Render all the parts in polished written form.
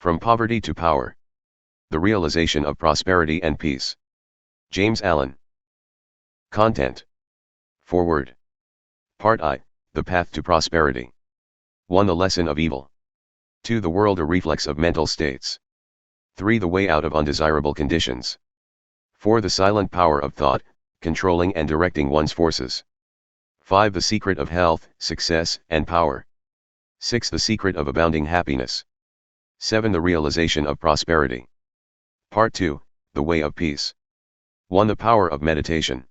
From Poverty to Power. The Realization of Prosperity and Peace. James Allen. Content. Foreword. Part I, The Path to Prosperity. 1. The Lesson of Evil. 2. The World, a Reflex of Mental States. 3. The Way Out of Undesirable Conditions. 4. The Silent Power of Thought, controlling and directing one's forces. 5. The Secret of Health, Success, and Power. 6. The Secret of Abounding Happiness. 7. The Realization of Prosperity. Part 2, The Way of Peace. 1. The Power of Meditation.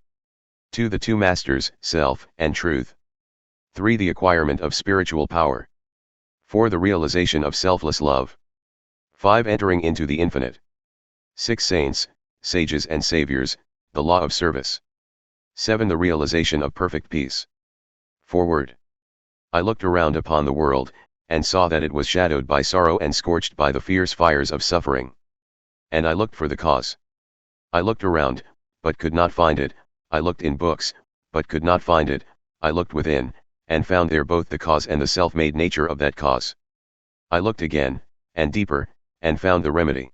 2. The Two Masters, Self and Truth. 3. The Acquirement of Spiritual Power. 4. The Realization of Selfless Love. 5. Entering into the Infinite. 6. Saints, Sages and Saviors, the Law of Service. 7. The Realization of Perfect Peace. Foreword. I looked around upon the world, and saw that it was shadowed by sorrow and scorched by the fierce fires of suffering. And I looked for the cause. I looked around, but could not find it. I looked in books, but could not find it. I looked within, and found there both the cause and the self-made nature of that cause. I looked again, and deeper, and found the remedy.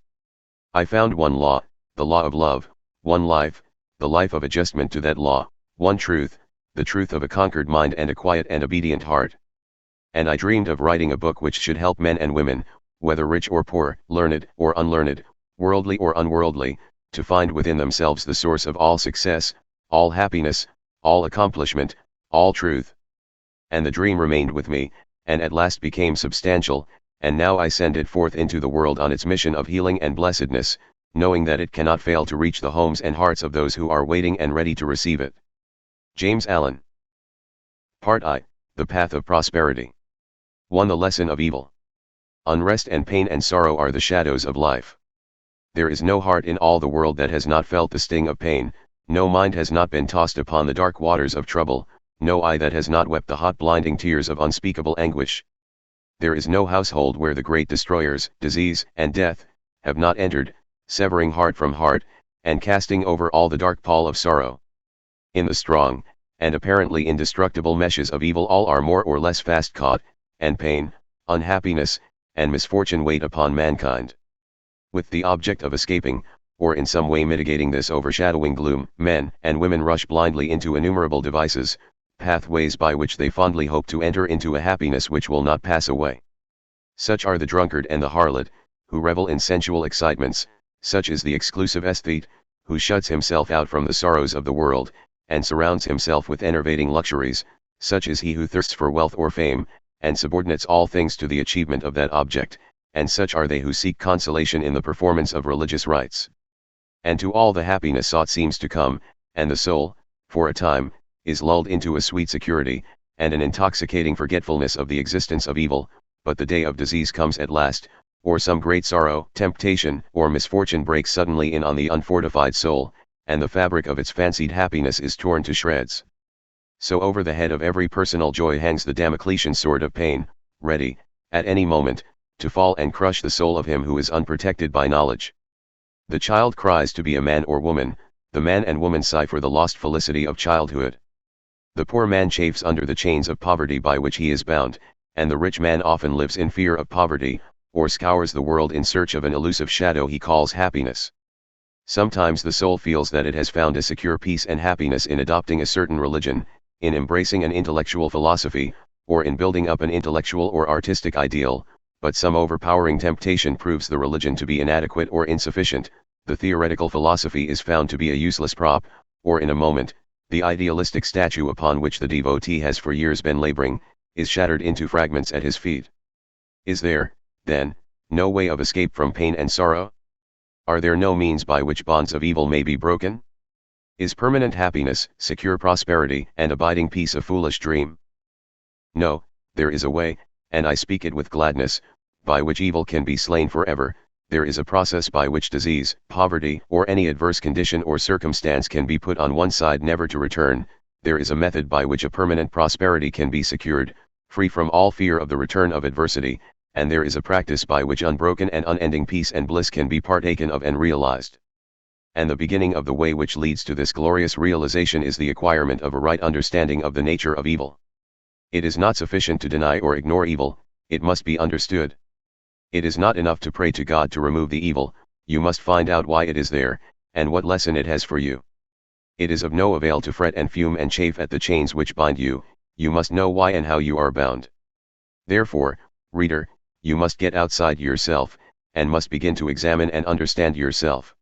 I found one law, the law of love, one life, the life of adjustment to that law, one truth, the truth of a conquered mind and a quiet and obedient heart. And I dreamed of writing a book which should help men and women, whether rich or poor, learned or unlearned, worldly or unworldly, to find within themselves the source of all success, all happiness, all accomplishment, all truth. And the dream remained with me, and at last became substantial, and now I send it forth into the world on its mission of healing and blessedness, knowing that it cannot fail to reach the homes and hearts of those who are waiting and ready to receive it. James Allen. Part I, The Path of Prosperity. 1. The Lesson of Evil. Unrest and pain and sorrow are the shadows of life. There is no heart in all the world that has not felt the sting of pain, no mind has not been tossed upon the dark waters of trouble, no eye that has not wept the hot blinding tears of unspeakable anguish. There is no household where the great destroyers, disease and death, have not entered, severing heart from heart, and casting over all the dark pall of sorrow. In the strong, and apparently indestructible meshes of evil all are more or less fast caught, and pain, unhappiness, and misfortune wait upon mankind. With the object of escaping, or in some way mitigating this overshadowing gloom, men and women rush blindly into innumerable devices, pathways by which they fondly hope to enter into a happiness which will not pass away. Such are the drunkard and the harlot, who revel in sensual excitements, such is the exclusive aesthete, who shuts himself out from the sorrows of the world, and surrounds himself with enervating luxuries, such is he who thirsts for wealth or fame, and subordinates all things to the achievement of that object, and such are they who seek consolation in the performance of religious rites. And to all the happiness sought seems to come, and the soul, for a time, is lulled into a sweet security, and an intoxicating forgetfulness of the existence of evil, but the day of disease comes at last, or some great sorrow, temptation, or misfortune breaks suddenly in on the unfortified soul, and the fabric of its fancied happiness is torn to shreds. So over the head of every personal joy hangs the Damocletian sword of pain, ready, at any moment, to fall and crush the soul of him who is unprotected by knowledge. The child cries to be a man or woman, the man and woman sigh for the lost felicity of childhood. The poor man chafes under the chains of poverty by which he is bound, and the rich man often lives in fear of poverty, or scours the world in search of an elusive shadow he calls happiness. Sometimes the soul feels that it has found a secure peace and happiness in adopting a certain religion, in embracing an intellectual philosophy, or in building up an intellectual or artistic ideal, but some overpowering temptation proves the religion to be inadequate or insufficient, the theoretical philosophy is found to be a useless prop, or in a moment, the idealistic statue upon which the devotee has for years been laboring, is shattered into fragments at his feet. Is there, then, no way of escape from pain and sorrow? Are there no means by which bonds of evil may be broken? Is permanent happiness, secure prosperity, and abiding peace a foolish dream? No, there is a way, and I speak it with gladness, by which evil can be slain forever. There is a process by which disease, poverty, or any adverse condition or circumstance can be put on one side never to return. There is a method by which a permanent prosperity can be secured, free from all fear of the return of adversity, and there is a practice by which unbroken and unending peace and bliss can be partaken of and realized. And the beginning of the way which leads to this glorious realization is the acquirement of a right understanding of the nature of evil. It is not sufficient to deny or ignore evil, it must be understood. It is not enough to pray to God to remove the evil, you must find out why it is there, and what lesson it has for you. It is of no avail to fret and fume and chafe at the chains which bind you, you must know why and how you are bound. Therefore, reader, you must get outside yourself, and must begin to examine and understand yourself.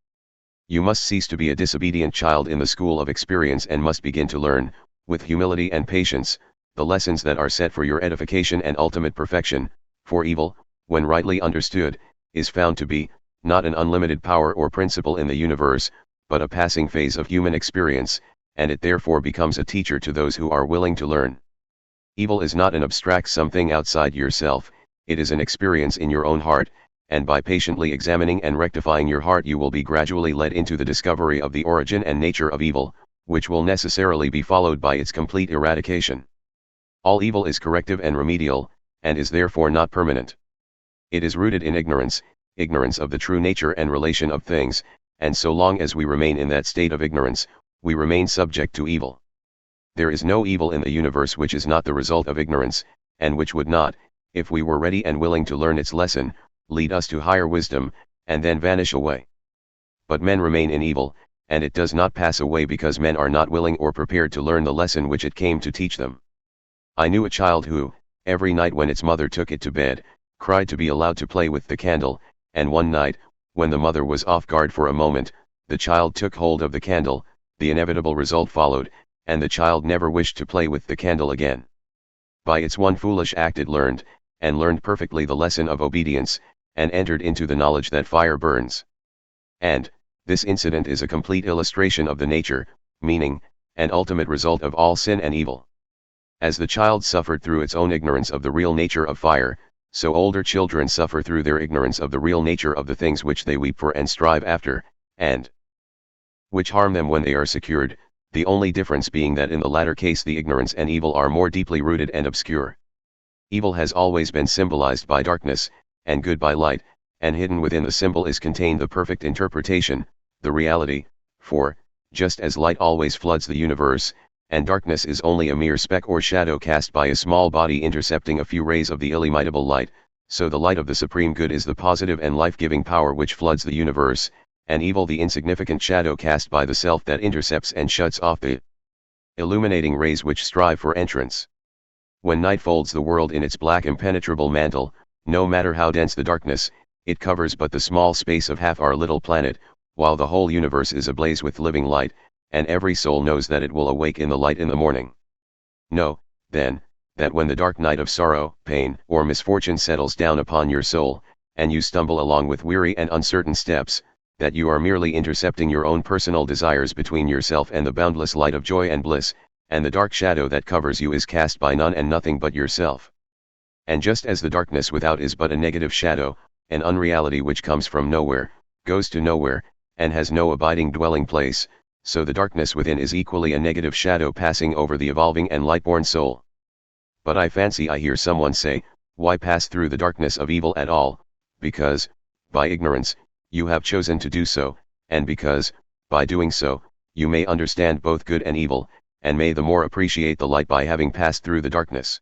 You must cease to be a disobedient child in the school of experience and must begin to learn, with humility and patience, the lessons that are set for your edification and ultimate perfection, for evil, when rightly understood, is found to be, not an unlimited power or principle in the universe, but a passing phase of human experience, and it therefore becomes a teacher to those who are willing to learn. Evil is not an abstract something outside yourself, it is an experience in your own heart, and by patiently examining and rectifying your heart you will be gradually led into the discovery of the origin and nature of evil, which will necessarily be followed by its complete eradication. All evil is corrective and remedial, and is therefore not permanent. It is rooted in ignorance, ignorance of the true nature and relation of things, and so long as we remain in that state of ignorance, we remain subject to evil. There is no evil in the universe which is not the result of ignorance, and which would not, if we were ready and willing to learn its lesson, lead us to higher wisdom, and then vanish away. But men remain in evil, and it does not pass away because men are not willing or prepared to learn the lesson which it came to teach them. I knew a child who, every night when its mother took it to bed, cried to be allowed to play with the candle, and one night, when the mother was off guard for a moment, the child took hold of the candle, the inevitable result followed, and the child never wished to play with the candle again. By its one foolish act it learned, and learned perfectly the lesson of obedience, and entered into the knowledge that fire burns. And, this incident is a complete illustration of the nature, meaning, and ultimate result of all sin and evil. As the child suffered through its own ignorance of the real nature of fire, so older children suffer through their ignorance of the real nature of the things which they weep for and strive after, and which harm them when they are secured, the only difference being that in the latter case the ignorance and evil are more deeply rooted and obscure. Evil has always been symbolized by darkness, and good by light, and hidden within the symbol is contained the perfect interpretation, the reality, for, just as light always floods the universe, and darkness is only a mere speck or shadow cast by a small body intercepting a few rays of the illimitable light, so the light of the supreme good is the positive and life-giving power which floods the universe, and evil the insignificant shadow cast by the self that intercepts and shuts off the illuminating rays which strive for entrance. When night folds the world in its black impenetrable mantle, no matter how dense the darkness, it covers but the small space of half our little planet, while the whole universe is ablaze with living light, and every soul knows that it will awake in the light in the morning. Know, then, that when the dark night of sorrow, pain, or misfortune settles down upon your soul, and you stumble along with weary and uncertain steps, that you are merely intercepting your own personal desires between yourself and the boundless light of joy and bliss, and the dark shadow that covers you is cast by none and nothing but yourself. And just as the darkness without is but a negative shadow, an unreality which comes from nowhere, goes to nowhere, and has no abiding dwelling place, so the darkness within is equally a negative shadow passing over the evolving and light-born soul. But I fancy I hear someone say, why pass through the darkness of evil at all? Because, by ignorance, you have chosen to do so, and because, by doing so, you may understand both good and evil, and may the more appreciate the light by having passed through the darkness.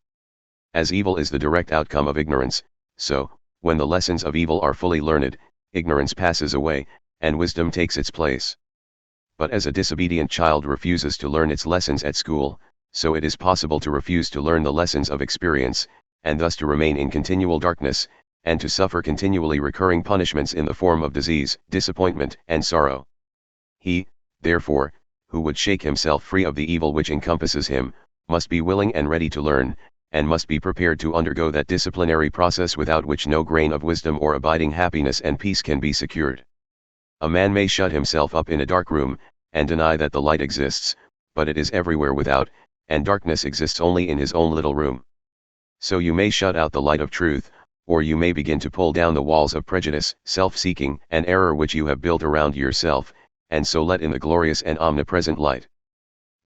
As evil is the direct outcome of ignorance, so, when the lessons of evil are fully learned, ignorance passes away, and wisdom takes its place. But as a disobedient child refuses to learn its lessons at school, so it is possible to refuse to learn the lessons of experience, and thus to remain in continual darkness, and to suffer continually recurring punishments in the form of disease, disappointment, and sorrow. He, therefore, who would shake himself free of the evil which encompasses him, must be willing and ready to learn, and must be prepared to undergo that disciplinary process without which no grain of wisdom or abiding happiness and peace can be secured. A man may shut himself up in a dark room, and deny that the light exists, but it is everywhere without, and darkness exists only in his own little room. So you may shut out the light of truth, or you may begin to pull down the walls of prejudice, self-seeking, and error which you have built around yourself, and so let in the glorious and omnipresent light.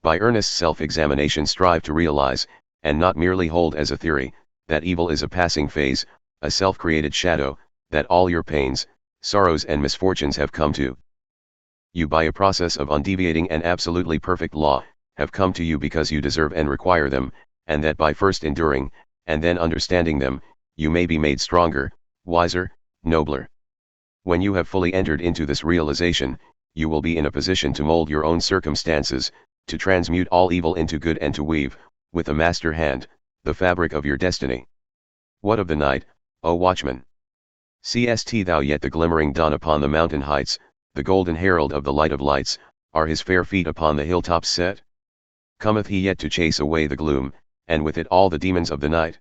By earnest self-examination strive to realize, and not merely hold as a theory, that evil is a passing phase, a self-created shadow, that all your pains, sorrows and misfortunes have come to you by a process of undeviating and absolutely perfect law, have come to you because you deserve and require them, and that by first enduring, and then understanding them, you may be made stronger, wiser, nobler. When you have fully entered into this realization, you will be in a position to mold your own circumstances, to transmute all evil into good and to weave, with a master hand, the fabric of your destiny. What of the night, O watchman? Seest thou yet the glimmering dawn upon the mountain heights, the golden herald of the light of lights, are his fair feet upon the hilltops set? Cometh he yet to chase away the gloom, and with it all the demons of the night?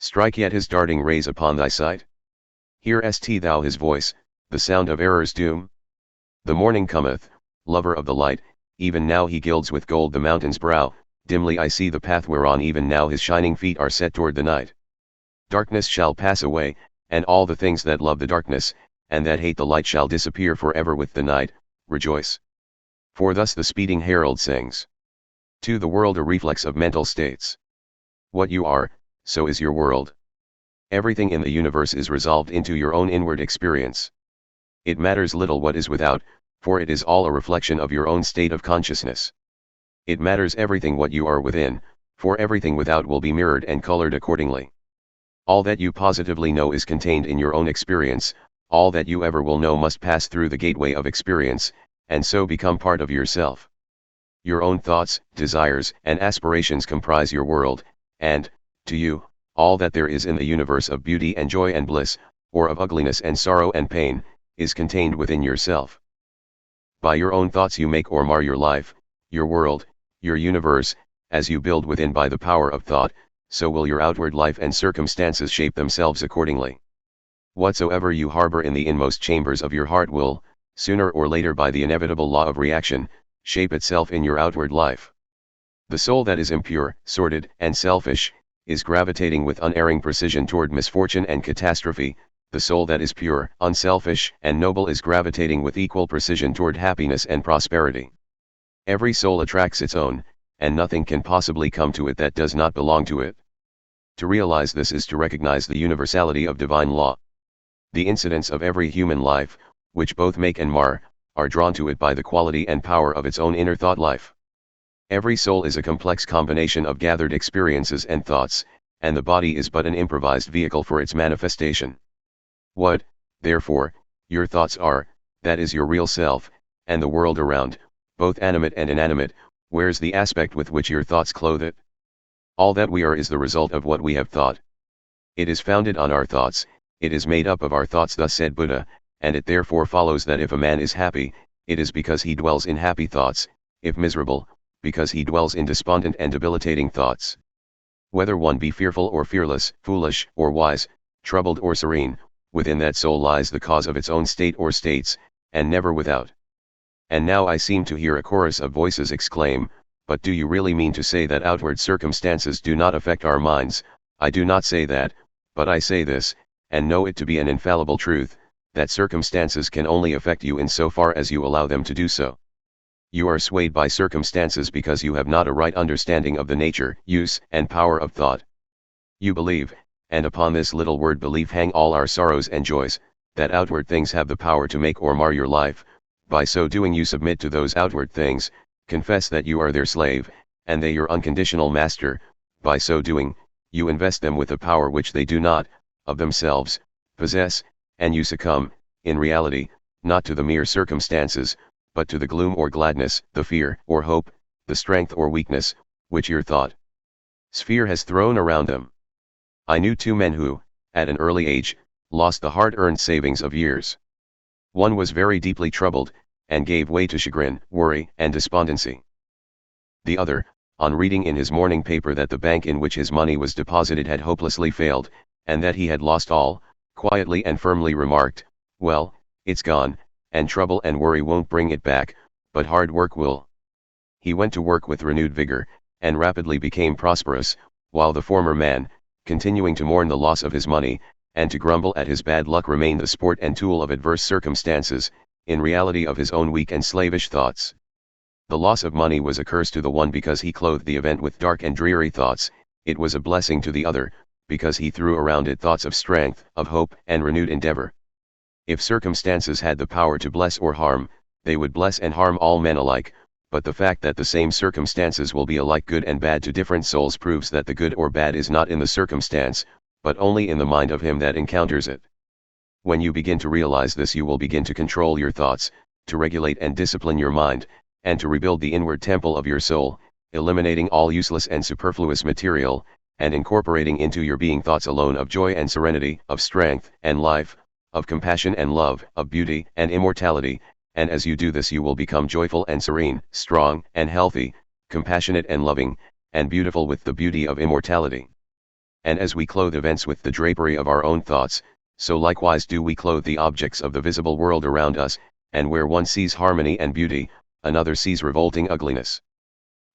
Strike yet his darting rays upon thy sight? Hearest thou his voice, the sound of error's doom? The morning cometh, lover of the light, even now he gilds with gold the mountain's brow, dimly I see the path whereon even now his shining feet are set toward the night. Darkness shall pass away, and all the things that love the darkness, and that hate the light shall disappear forever with the night, rejoice. For thus the speeding herald sings. To the world a reflex of mental states. What you are, so is your world. Everything in the universe is resolved into your own inward experience. It matters little what is without, for it is all a reflection of your own state of consciousness. It matters everything what you are within, for everything without will be mirrored and colored accordingly. All that you positively know is contained in your own experience, all that you ever will know must pass through the gateway of experience, and so become part of yourself. Your own thoughts, desires, and aspirations comprise your world, and, to you, all that there is in the universe of beauty and joy and bliss, or of ugliness and sorrow and pain, is contained within yourself. By your own thoughts you make or mar your life, your world, your universe. As you build within by the power of thought, so will your outward life and circumstances shape themselves accordingly. Whatsoever you harbor in the inmost chambers of your heart will, sooner or later by the inevitable law of reaction, shape itself in your outward life. The soul that is impure, sordid, and selfish, is gravitating with unerring precision toward misfortune and catastrophe. The soul that is pure, unselfish, and noble is gravitating with equal precision toward happiness and prosperity. Every soul attracts its own, and nothing can possibly come to it that does not belong to it. To realize this is to recognize the universality of divine law. The incidents of every human life, which both make and mar, are drawn to it by the quality and power of its own inner thought life. Every soul is a complex combination of gathered experiences and thoughts, and the body is but an improvised vehicle for its manifestation. What, therefore, your thoughts are, that is your real self, and the world around, both animate and inanimate, wears the aspect with which your thoughts clothe it. All that we are is the result of what we have thought. It is founded on our thoughts, it is made up of our thoughts, thus said Buddha, and it therefore follows that if a man is happy, it is because he dwells in happy thoughts, if miserable, because he dwells in despondent and debilitating thoughts. Whether one be fearful or fearless, foolish or wise, troubled or serene, within that soul lies the cause of its own state or states, and never without. And now I seem to hear a chorus of voices exclaim, but do you really mean to say that outward circumstances do not affect our minds? I do not say that, but I say this, and know it to be an infallible truth, that circumstances can only affect you in so far as you allow them to do so. You are swayed by circumstances because you have not a right understanding of the nature, use, and power of thought. You believe, and upon this little word belief hang all our sorrows and joys, that outward things have the power to make or mar your life. By so doing you submit to those outward things, confess that you are their slave, and they your unconditional master. By so doing, you invest them with a power which they do not, of themselves, possess, and you succumb, in reality, not to the mere circumstances, but to the gloom or gladness, the fear or hope, the strength or weakness, which your thought sphere has thrown around them. I knew two men who, at an early age, lost the hard-earned savings of years. One was very deeply troubled, and gave way to chagrin, worry, and despondency. The other, on reading in his morning paper that the bank in which his money was deposited had hopelessly failed, and that he had lost all, quietly and firmly remarked, "Well, it's gone, and trouble and worry won't bring it back, but hard work will." He went to work with renewed vigor, and rapidly became prosperous, while the former man, continuing to mourn the loss of his money, and to grumble at his bad luck, remained the sport and tool of adverse circumstances, in reality of his own weak and slavish thoughts. The loss of money was a curse to the one because he clothed the event with dark and dreary thoughts, it was a blessing to the other, because he threw around it thoughts of strength, of hope, and renewed endeavor. If circumstances had the power to bless or harm, they would bless and harm all men alike, but the fact that the same circumstances will be alike good and bad to different souls proves that the good or bad is not in the circumstance, but only in the mind of him that encounters it. When you begin to realize this, you will begin to control your thoughts, to regulate and discipline your mind, and to rebuild the inward temple of your soul, eliminating all useless and superfluous material, and incorporating into your being thoughts alone of joy and serenity, of strength and life, of compassion and love, of beauty and immortality. And as you do this, you will become joyful and serene, strong and healthy, compassionate and loving, and beautiful with the beauty of immortality. And as we clothe events with the drapery of our own thoughts, so likewise do we clothe the objects of the visible world around us, and where one sees harmony and beauty, another sees revolting ugliness.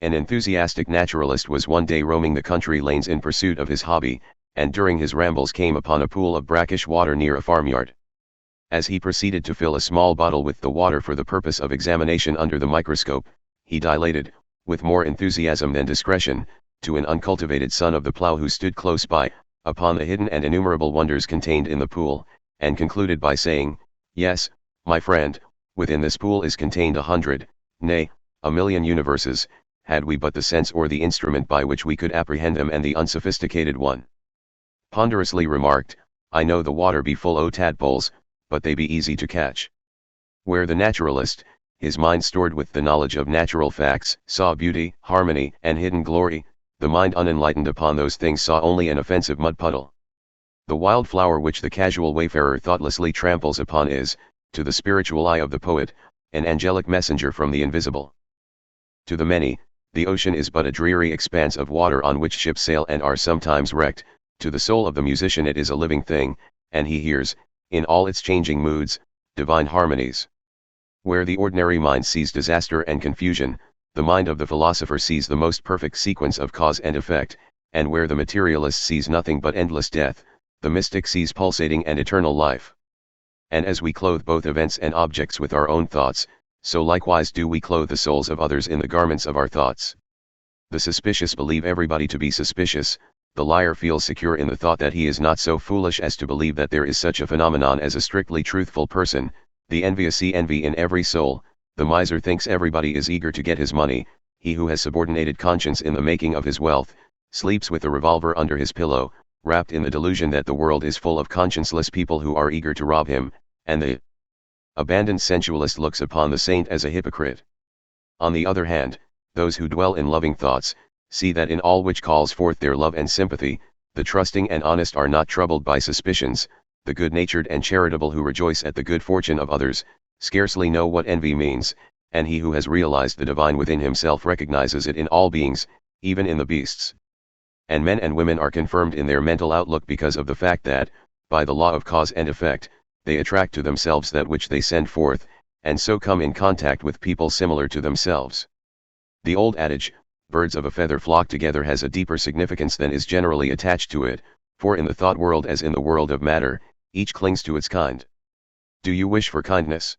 An enthusiastic naturalist was one day roaming the country lanes in pursuit of his hobby, and during his rambles came upon a pool of brackish water near a farmyard. As he proceeded to fill a small bottle with the water for the purpose of examination under the microscope, he dilated, with more enthusiasm than discretion, to an uncultivated son of the plough who stood close by, upon the hidden and innumerable wonders contained in the pool, and concluded by saying, "Yes, my friend, within this pool is contained 100, nay, 1,000,000 universes, had we but the sense or the instrument by which we could apprehend them." And the unsophisticated one ponderously remarked, "I know the water be full o' tadpoles, but they be easy to catch." Where the naturalist, his mind stored with the knowledge of natural facts, saw beauty, harmony, and hidden glory, the mind unenlightened upon those things saw only an offensive mud puddle. The wild flower which the casual wayfarer thoughtlessly tramples upon is, to the spiritual eye of the poet, an angelic messenger from the invisible. To the many, the ocean is but a dreary expanse of water on which ships sail and are sometimes wrecked. To the soul of the musician it is a living thing, and he hears, in all its changing moods, divine harmonies. Where the ordinary mind sees disaster and confusion, the mind of the philosopher sees the most perfect sequence of cause and effect, and where the materialist sees nothing but endless death, the mystic sees pulsating and eternal life. And as we clothe both events and objects with our own thoughts, so likewise do we clothe the souls of others in the garments of our thoughts. The suspicious believe everybody to be suspicious, the liar feels secure in the thought that he is not so foolish as to believe that there is such a phenomenon as a strictly truthful person, the envious see envy in every soul, the miser thinks everybody is eager to get his money, he who has subordinated conscience in the making of his wealth, sleeps with a revolver under his pillow, wrapped in the delusion that the world is full of conscienceless people who are eager to rob him, and the abandoned sensualist looks upon the saint as a hypocrite. On the other hand, those who dwell in loving thoughts, see that in all which calls forth their love and sympathy, the trusting and honest are not troubled by suspicions, the good-natured and charitable who rejoice at the good fortune of others, scarcely know what envy means, and he who has realized the divine within himself recognizes it in all beings, even in the beasts. And men and women are confirmed in their mental outlook because of the fact that, by the law of cause and effect, they attract to themselves that which they send forth, and so come in contact with people similar to themselves. The old adage, "Birds of a feather flock together," has a deeper significance than is generally attached to it, for in the thought world as in the world of matter, each clings to its kind. Do you wish for kindness?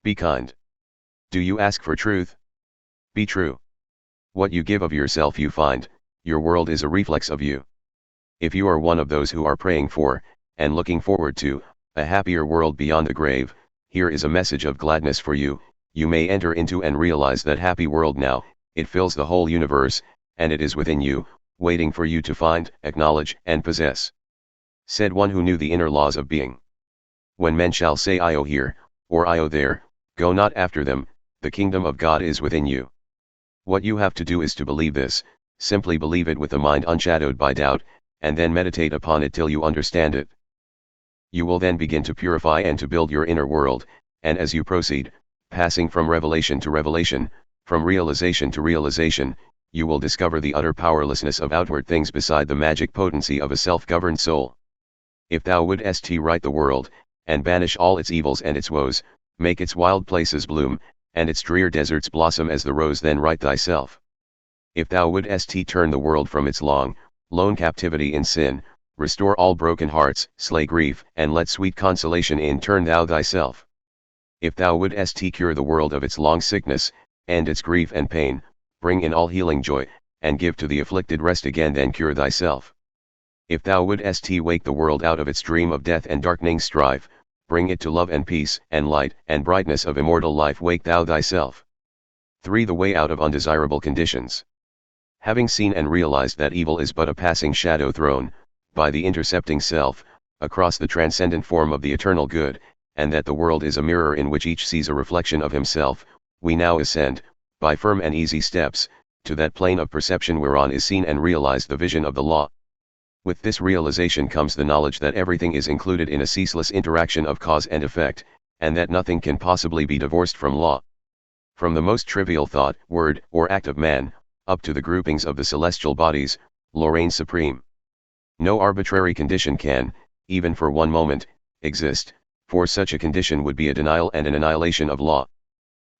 Be kind. Do you ask for truth? Be true. What you give of yourself you find, your world is a reflex of you. If you are one of those who are praying for, and looking forward to, a happier world beyond the grave, here is a message of gladness for you. You may enter into and realize that happy world now. It fills the whole universe, and it is within you, waiting for you to find, acknowledge, and possess. Said one who knew the inner laws of being. When men shall say "I-O here," or "I-O there," go not after them, the kingdom of God is within you. What you have to do is to believe this, simply believe it with a mind unshadowed by doubt, and then meditate upon it till you understand it. You will then begin to purify and to build your inner world, and as you proceed, passing from revelation to revelation, from realization to realization, you will discover the utter powerlessness of outward things beside the magic potency of a self-governed soul. If thou wouldst right the world, and banish all its evils and its woes, make its wild places bloom, and its drear deserts blossom as the rose, then right thyself. If thou wouldst turn the world from its long, lone captivity in sin, restore all broken hearts, slay grief, and let sweet consolation in turn thou thyself. If thou wouldst cure the world of its long sickness, end its grief and pain, bring in all healing joy, and give to the afflicted rest again, then cure thyself. If thou wouldst wake the world out of its dream of death and darkening strife, bring it to love and peace and light and brightness of immortal life, wake thou thyself. 3. The way out of undesirable conditions. Having seen and realized that evil is but a passing shadow thrown, by the intercepting self, across the transcendent form of the eternal good, and that the world is a mirror in which each sees a reflection of himself, we now ascend, by firm and easy steps, to that plane of perception whereon is seen and realized the vision of the law. With this realization comes the knowledge that everything is included in a ceaseless interaction of cause and effect, and that nothing can possibly be divorced from law. From the most trivial thought, word, or act of man, up to the groupings of the celestial bodies, law reigns supreme. No arbitrary condition can, even for one moment, exist, for such a condition would be a denial and an annihilation of law.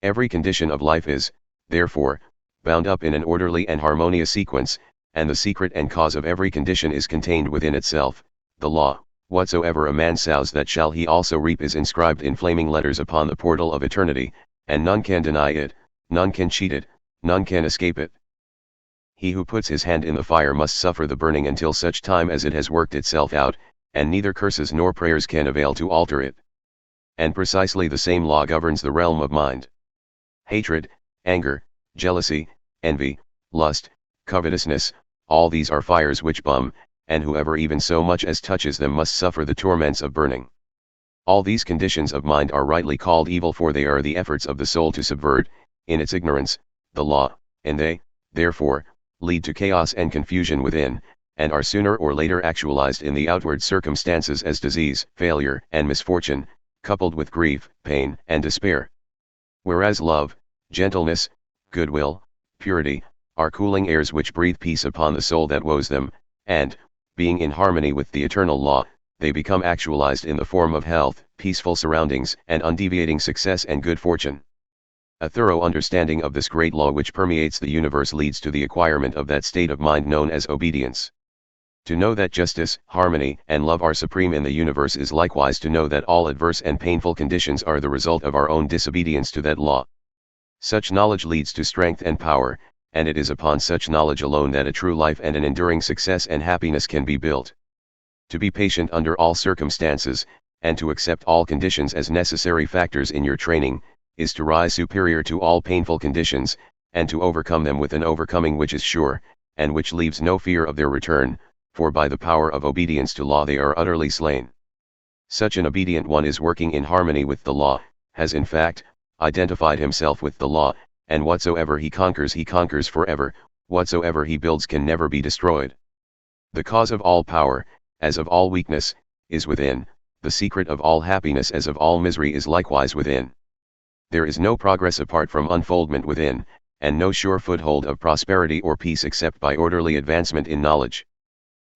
Every condition of life is, therefore, bound up in an orderly and harmonious sequence, and the secret and cause of every condition is contained within itself. The law, whatsoever a man sows that shall he also reap, is inscribed in flaming letters upon the portal of eternity, and none can deny it, none can cheat it, none can escape it. He who puts his hand in the fire must suffer the burning until such time as it has worked itself out, and neither curses nor prayers can avail to alter it. And precisely the same law governs the realm of mind. Hatred, anger, jealousy, envy, lust, covetousness, all these are fires which bum, and whoever even so much as touches them must suffer the torments of burning. All these conditions of mind are rightly called evil, for they are the efforts of the soul to subvert, in its ignorance, the law, and they, therefore, lead to chaos and confusion within, and are sooner or later actualized in the outward circumstances as disease, failure, and misfortune, coupled with grief, pain, and despair. Whereas love, gentleness, goodwill, purity, are cooling airs which breathe peace upon the soul that woes them, and, being in harmony with the eternal law, they become actualized in the form of health, peaceful surroundings, and undeviating success and good fortune. A thorough understanding of this great law which permeates the universe leads to the acquirement of that state of mind known as obedience. To know that justice, harmony, and love are supreme in the universe is likewise to know that all adverse and painful conditions are the result of our own disobedience to that law. Such knowledge leads to strength and power, and it is upon such knowledge alone that a true life and an enduring success and happiness can be built. To be patient under all circumstances, and to accept all conditions as necessary factors in your training, is to rise superior to all painful conditions, and to overcome them with an overcoming which is sure, and which leaves no fear of their return, for by the power of obedience to law they are utterly slain. Such an obedient one is working in harmony with the law, has in fact, identified himself with the law, and whatsoever he conquers forever, whatsoever he builds can never be destroyed. The cause of all power, as of all weakness, is within, the secret of all happiness as of all misery is likewise within. There is no progress apart from unfoldment within, and no sure foothold of prosperity or peace except by orderly advancement in knowledge.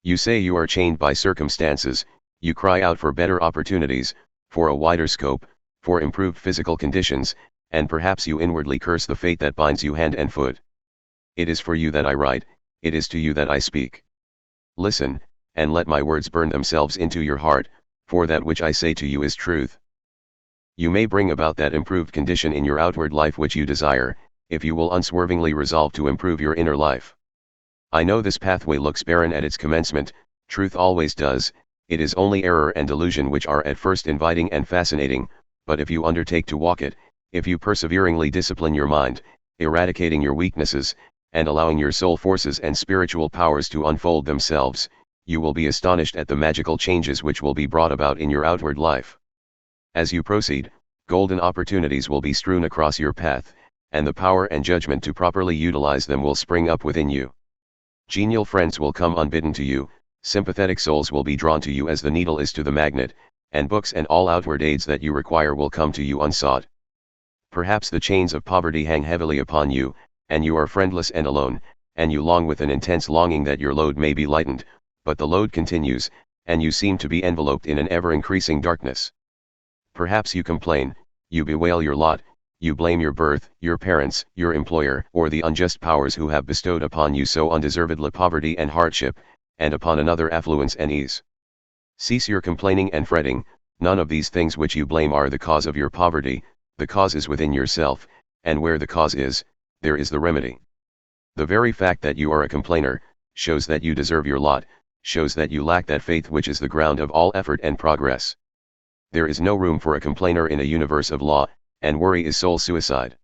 You say you are chained by circumstances, you cry out for better opportunities, for a wider scope, for improved physical conditions, and perhaps you inwardly curse the fate that binds you hand and foot. It is for you that I write, it is to you that I speak. Listen, and let my words burn themselves into your heart, for that which I say to you is truth. You may bring about that improved condition in your outward life which you desire, if you will unswervingly resolve to improve your inner life. I know this pathway looks barren at its commencement, truth always does, it is only error and delusion which are at first inviting and fascinating, but if you undertake to walk it, if you perseveringly discipline your mind, eradicating your weaknesses, and allowing your soul forces and spiritual powers to unfold themselves, you will be astonished at the magical changes which will be brought about in your outward life. As you proceed, golden opportunities will be strewn across your path, and the power and judgment to properly utilize them will spring up within you. Genial friends will come unbidden to you, sympathetic souls will be drawn to you as the needle is to the magnet, and books and all outward aids that you require will come to you unsought. Perhaps the chains of poverty hang heavily upon you, and you are friendless and alone, and you long with an intense longing that your load may be lightened, but the load continues, and you seem to be enveloped in an ever-increasing darkness. Perhaps you complain, you bewail your lot, you blame your birth, your parents, your employer, or the unjust powers who have bestowed upon you so undeservedly poverty and hardship, and upon another affluence and ease. Cease your complaining and fretting, none of these things which you blame are the cause of your poverty, the cause is within yourself, and where the cause is, there is the remedy. The very fact that you are a complainer, shows that you deserve your lot, shows that you lack that faith which is the ground of all effort and progress. There is no room for a complainer in a universe of law, and worry is soul suicide.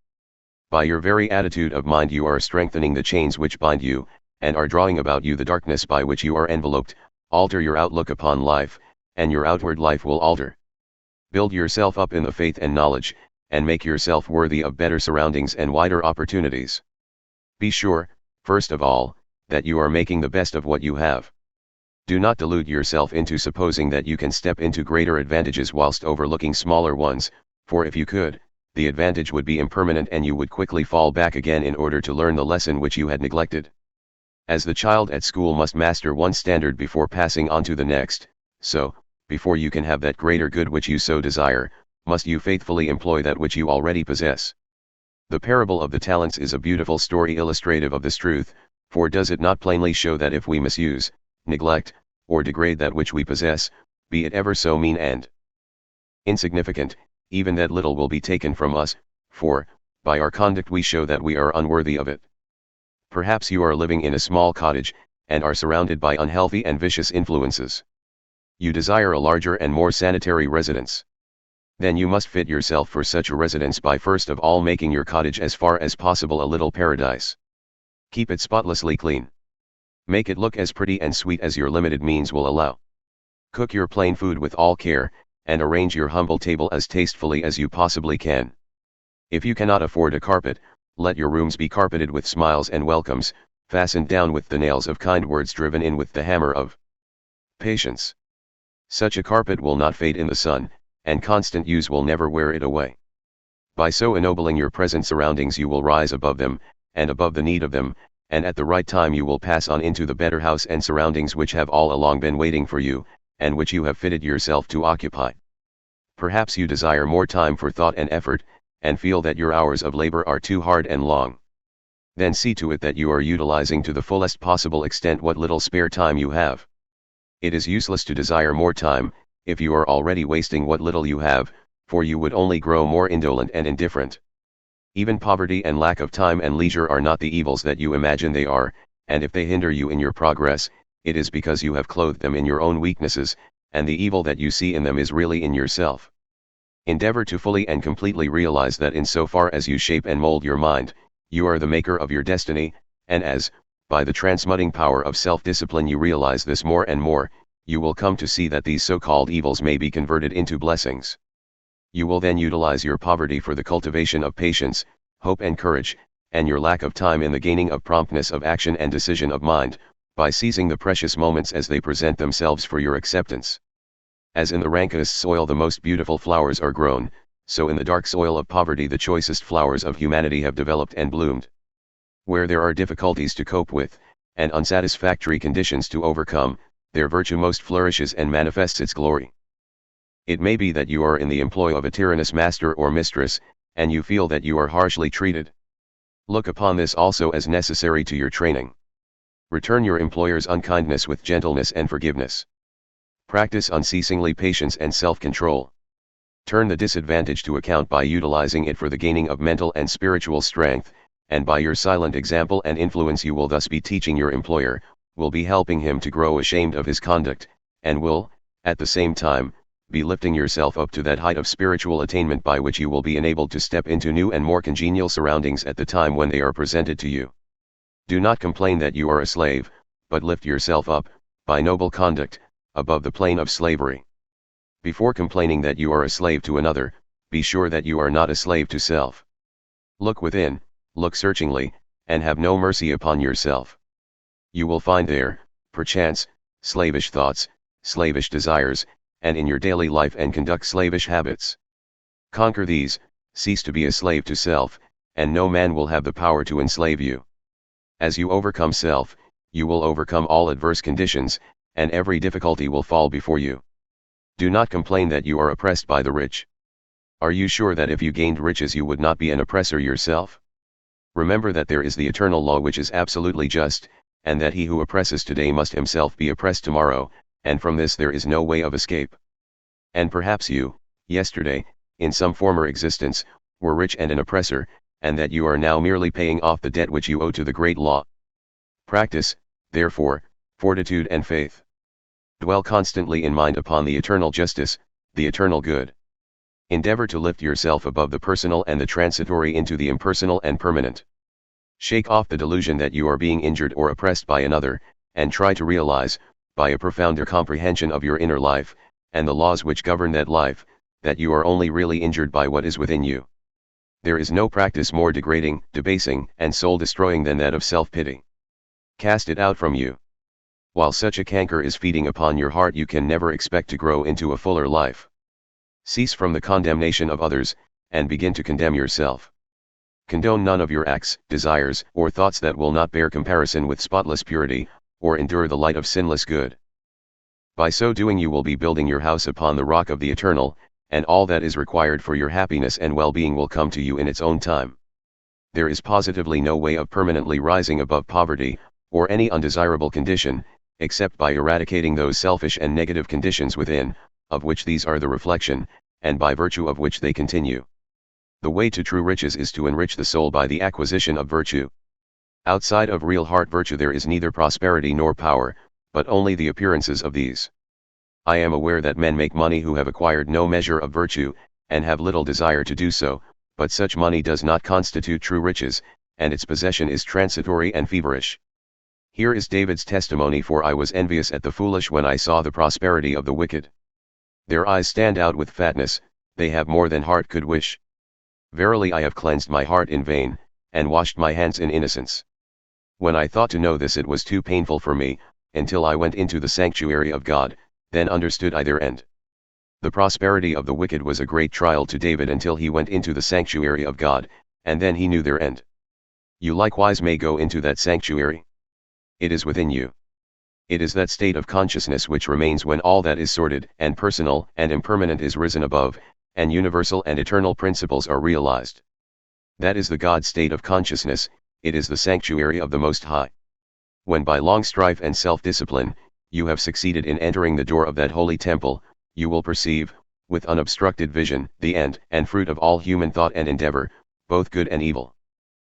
By your very attitude of mind you are strengthening the chains which bind you, and are drawing about you the darkness by which you are enveloped. Alter your outlook upon life, and your outward life will alter. Build yourself up in the faith and knowledge, and make yourself worthy of better surroundings and wider opportunities. Be sure, first of all, that you are making the best of what you have. Do not delude yourself into supposing that you can step into greater advantages whilst overlooking smaller ones, for if you could, the advantage would be impermanent and you would quickly fall back again in order to learn the lesson which you had neglected. As the child at school must master one standard before passing on to the next, so, before you can have that greater good which you so desire, must you faithfully employ that which you already possess. The parable of the talents is a beautiful story illustrative of this truth, for does it not plainly show that if we misuse, neglect, or degrade that which we possess, be it ever so mean and insignificant, even that little will be taken from us, for, by our conduct we show that we are unworthy of it. Perhaps you are living in a small cottage, and are surrounded by unhealthy and vicious influences. You desire a larger and more sanitary residence. Then you must fit yourself for such a residence by first of all making your cottage as far as possible a little paradise. Keep it spotlessly clean. Make it look as pretty and sweet as your limited means will allow. Cook your plain food with all care, and arrange your humble table as tastefully as you possibly can. If you cannot afford a carpet, let your rooms be carpeted with smiles and welcomes, fastened down with the nails of kind words driven in with the hammer of patience. Such a carpet will not fade in the sun, and constant use will never wear it away. By so ennobling your present surroundings you will rise above them, and above the need of them, and at the right time you will pass on into the better house and surroundings which have all along been waiting for you, and which you have fitted yourself to occupy. Perhaps you desire more time for thought and effort, and feel that your hours of labor are too hard and long. Then see to it that you are utilizing to the fullest possible extent what little spare time you have. It is useless to desire more time, if you are already wasting what little you have, for you would only grow more indolent and indifferent. Even poverty and lack of time and leisure are not the evils that you imagine they are, and if they hinder you in your progress, it is because you have clothed them in your own weaknesses, and the evil that you see in them is really in yourself. Endeavor to fully and completely realize that in so far as you shape and mold your mind, you are the maker of your destiny, and as, by the transmuting power of self-discipline you realize this more and more, you will come to see that these so-called evils may be converted into blessings. You will then utilize your poverty for the cultivation of patience, hope and courage, and your lack of time in the gaining of promptness of action and decision of mind, by seizing the precious moments as they present themselves for your acceptance. As in the rankest soil the most beautiful flowers are grown, so in the dark soil of poverty the choicest flowers of humanity have developed and bloomed. Where there are difficulties to cope with, and unsatisfactory conditions to overcome, their virtue most flourishes and manifests its glory. It may be that you are in the employ of a tyrannous master or mistress, and you feel that you are harshly treated. Look upon this also as necessary to your training. Return your employer's unkindness with gentleness and forgiveness. Practice unceasingly patience and self-control. Turn the disadvantage to account by utilizing it for the gaining of mental and spiritual strength, and by your silent example and influence you will thus be teaching your employer, will be helping him to grow ashamed of his conduct, and will, at the same time, be lifting yourself up to that height of spiritual attainment by which you will be enabled to step into new and more congenial surroundings at the time when they are presented to you. Do not complain that you are a slave, but lift yourself up, by noble conduct, above the plane of slavery. Before complaining that you are a slave to another, be sure that you are not a slave to self. Look within, look searchingly, and have no mercy upon yourself. You will find there, perchance, slavish thoughts, slavish desires, and in your daily life and conduct slavish habits. Conquer these, cease to be a slave to self, and no man will have the power to enslave you. As you overcome self, you will overcome all adverse conditions, and every difficulty will fall before you. Do not complain that you are oppressed by the rich. Are you sure that if you gained riches you would not be an oppressor yourself? Remember that there is the eternal law which is absolutely just, and that he who oppresses today must himself be oppressed tomorrow, and from this there is no way of escape. And perhaps you, yesterday, in some former existence, were rich and an oppressor, and that you are now merely paying off the debt which you owe to the great law. Practice, therefore, fortitude and faith. Dwell constantly in mind upon the eternal justice, the eternal good. Endeavor to lift yourself above the personal and the transitory into the impersonal and permanent. Shake off the delusion that you are being injured or oppressed by another, and try to realize, by a profounder comprehension of your inner life, and the laws which govern that life, that you are only really injured by what is within you. There is no practice more degrading, debasing, and soul-destroying than that of self-pity. Cast it out from you. While such a canker is feeding upon your heart, you can never expect to grow into a fuller life. Cease from the condemnation of others, and begin to condemn yourself. Condone none of your acts, desires, or thoughts that will not bear comparison with spotless purity, or endure the light of sinless good. By so doing you will be building your house upon the rock of the eternal, and all that is required for your happiness and well-being will come to you in its own time. There is positively no way of permanently rising above poverty, or any undesirable condition, except by eradicating those selfish and negative conditions within, of which these are the reflection, and by virtue of which they continue. The way to true riches is to enrich the soul by the acquisition of virtue. Outside of real heart virtue there is neither prosperity nor power, but only the appearances of these. I am aware that men make money who have acquired no measure of virtue, and have little desire to do so, but such money does not constitute true riches, and its possession is transitory and feverish. Here is David's testimony: for I was envious at the foolish when I saw the prosperity of the wicked. Their eyes stand out with fatness, they have more than heart could wish. Verily I have cleansed my heart in vain, and washed my hands in innocence. When I thought to know this, it was too painful for me, until I went into the sanctuary of God, then understood I their end. The prosperity of the wicked was a great trial to David until he went into the sanctuary of God, and then he knew their end. You likewise may go into that sanctuary. It is within you. It is that state of consciousness which remains when all that is sordid and personal and impermanent is risen above, and universal and eternal principles are realized. That is the God state of consciousness, it is the sanctuary of the Most High. When by long strife and self-discipline, you have succeeded in entering the door of that holy temple, you will perceive, with unobstructed vision, the end and fruit of all human thought and endeavor, both good and evil.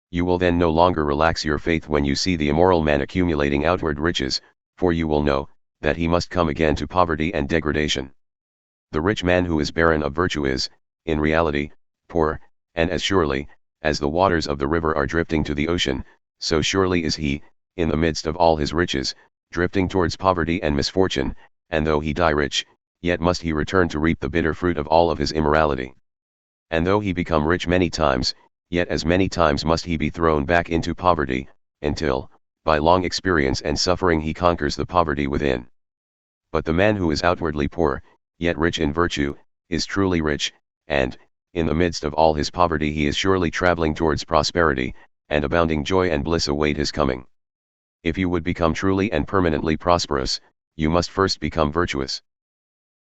You will then no longer relax your faith when you see the immoral man accumulating outward riches, for you will know, that he must come again to poverty and degradation. The rich man who is barren of virtue is, in reality, poor, and as surely, as the waters of the river are drifting to the ocean, so surely is he, in the midst of all his riches, drifting towards poverty and misfortune, and though he die rich, yet must he return to reap the bitter fruit of all of his immorality. And though he become rich many times, yet as many times must he be thrown back into poverty, until, by long experience and suffering, he conquers the poverty within. But the man who is outwardly poor, yet rich in virtue, is truly rich, and, in the midst of all his poverty, he is surely traveling towards prosperity, and abounding joy and bliss await his coming. If you would become truly and permanently prosperous, you must first become virtuous.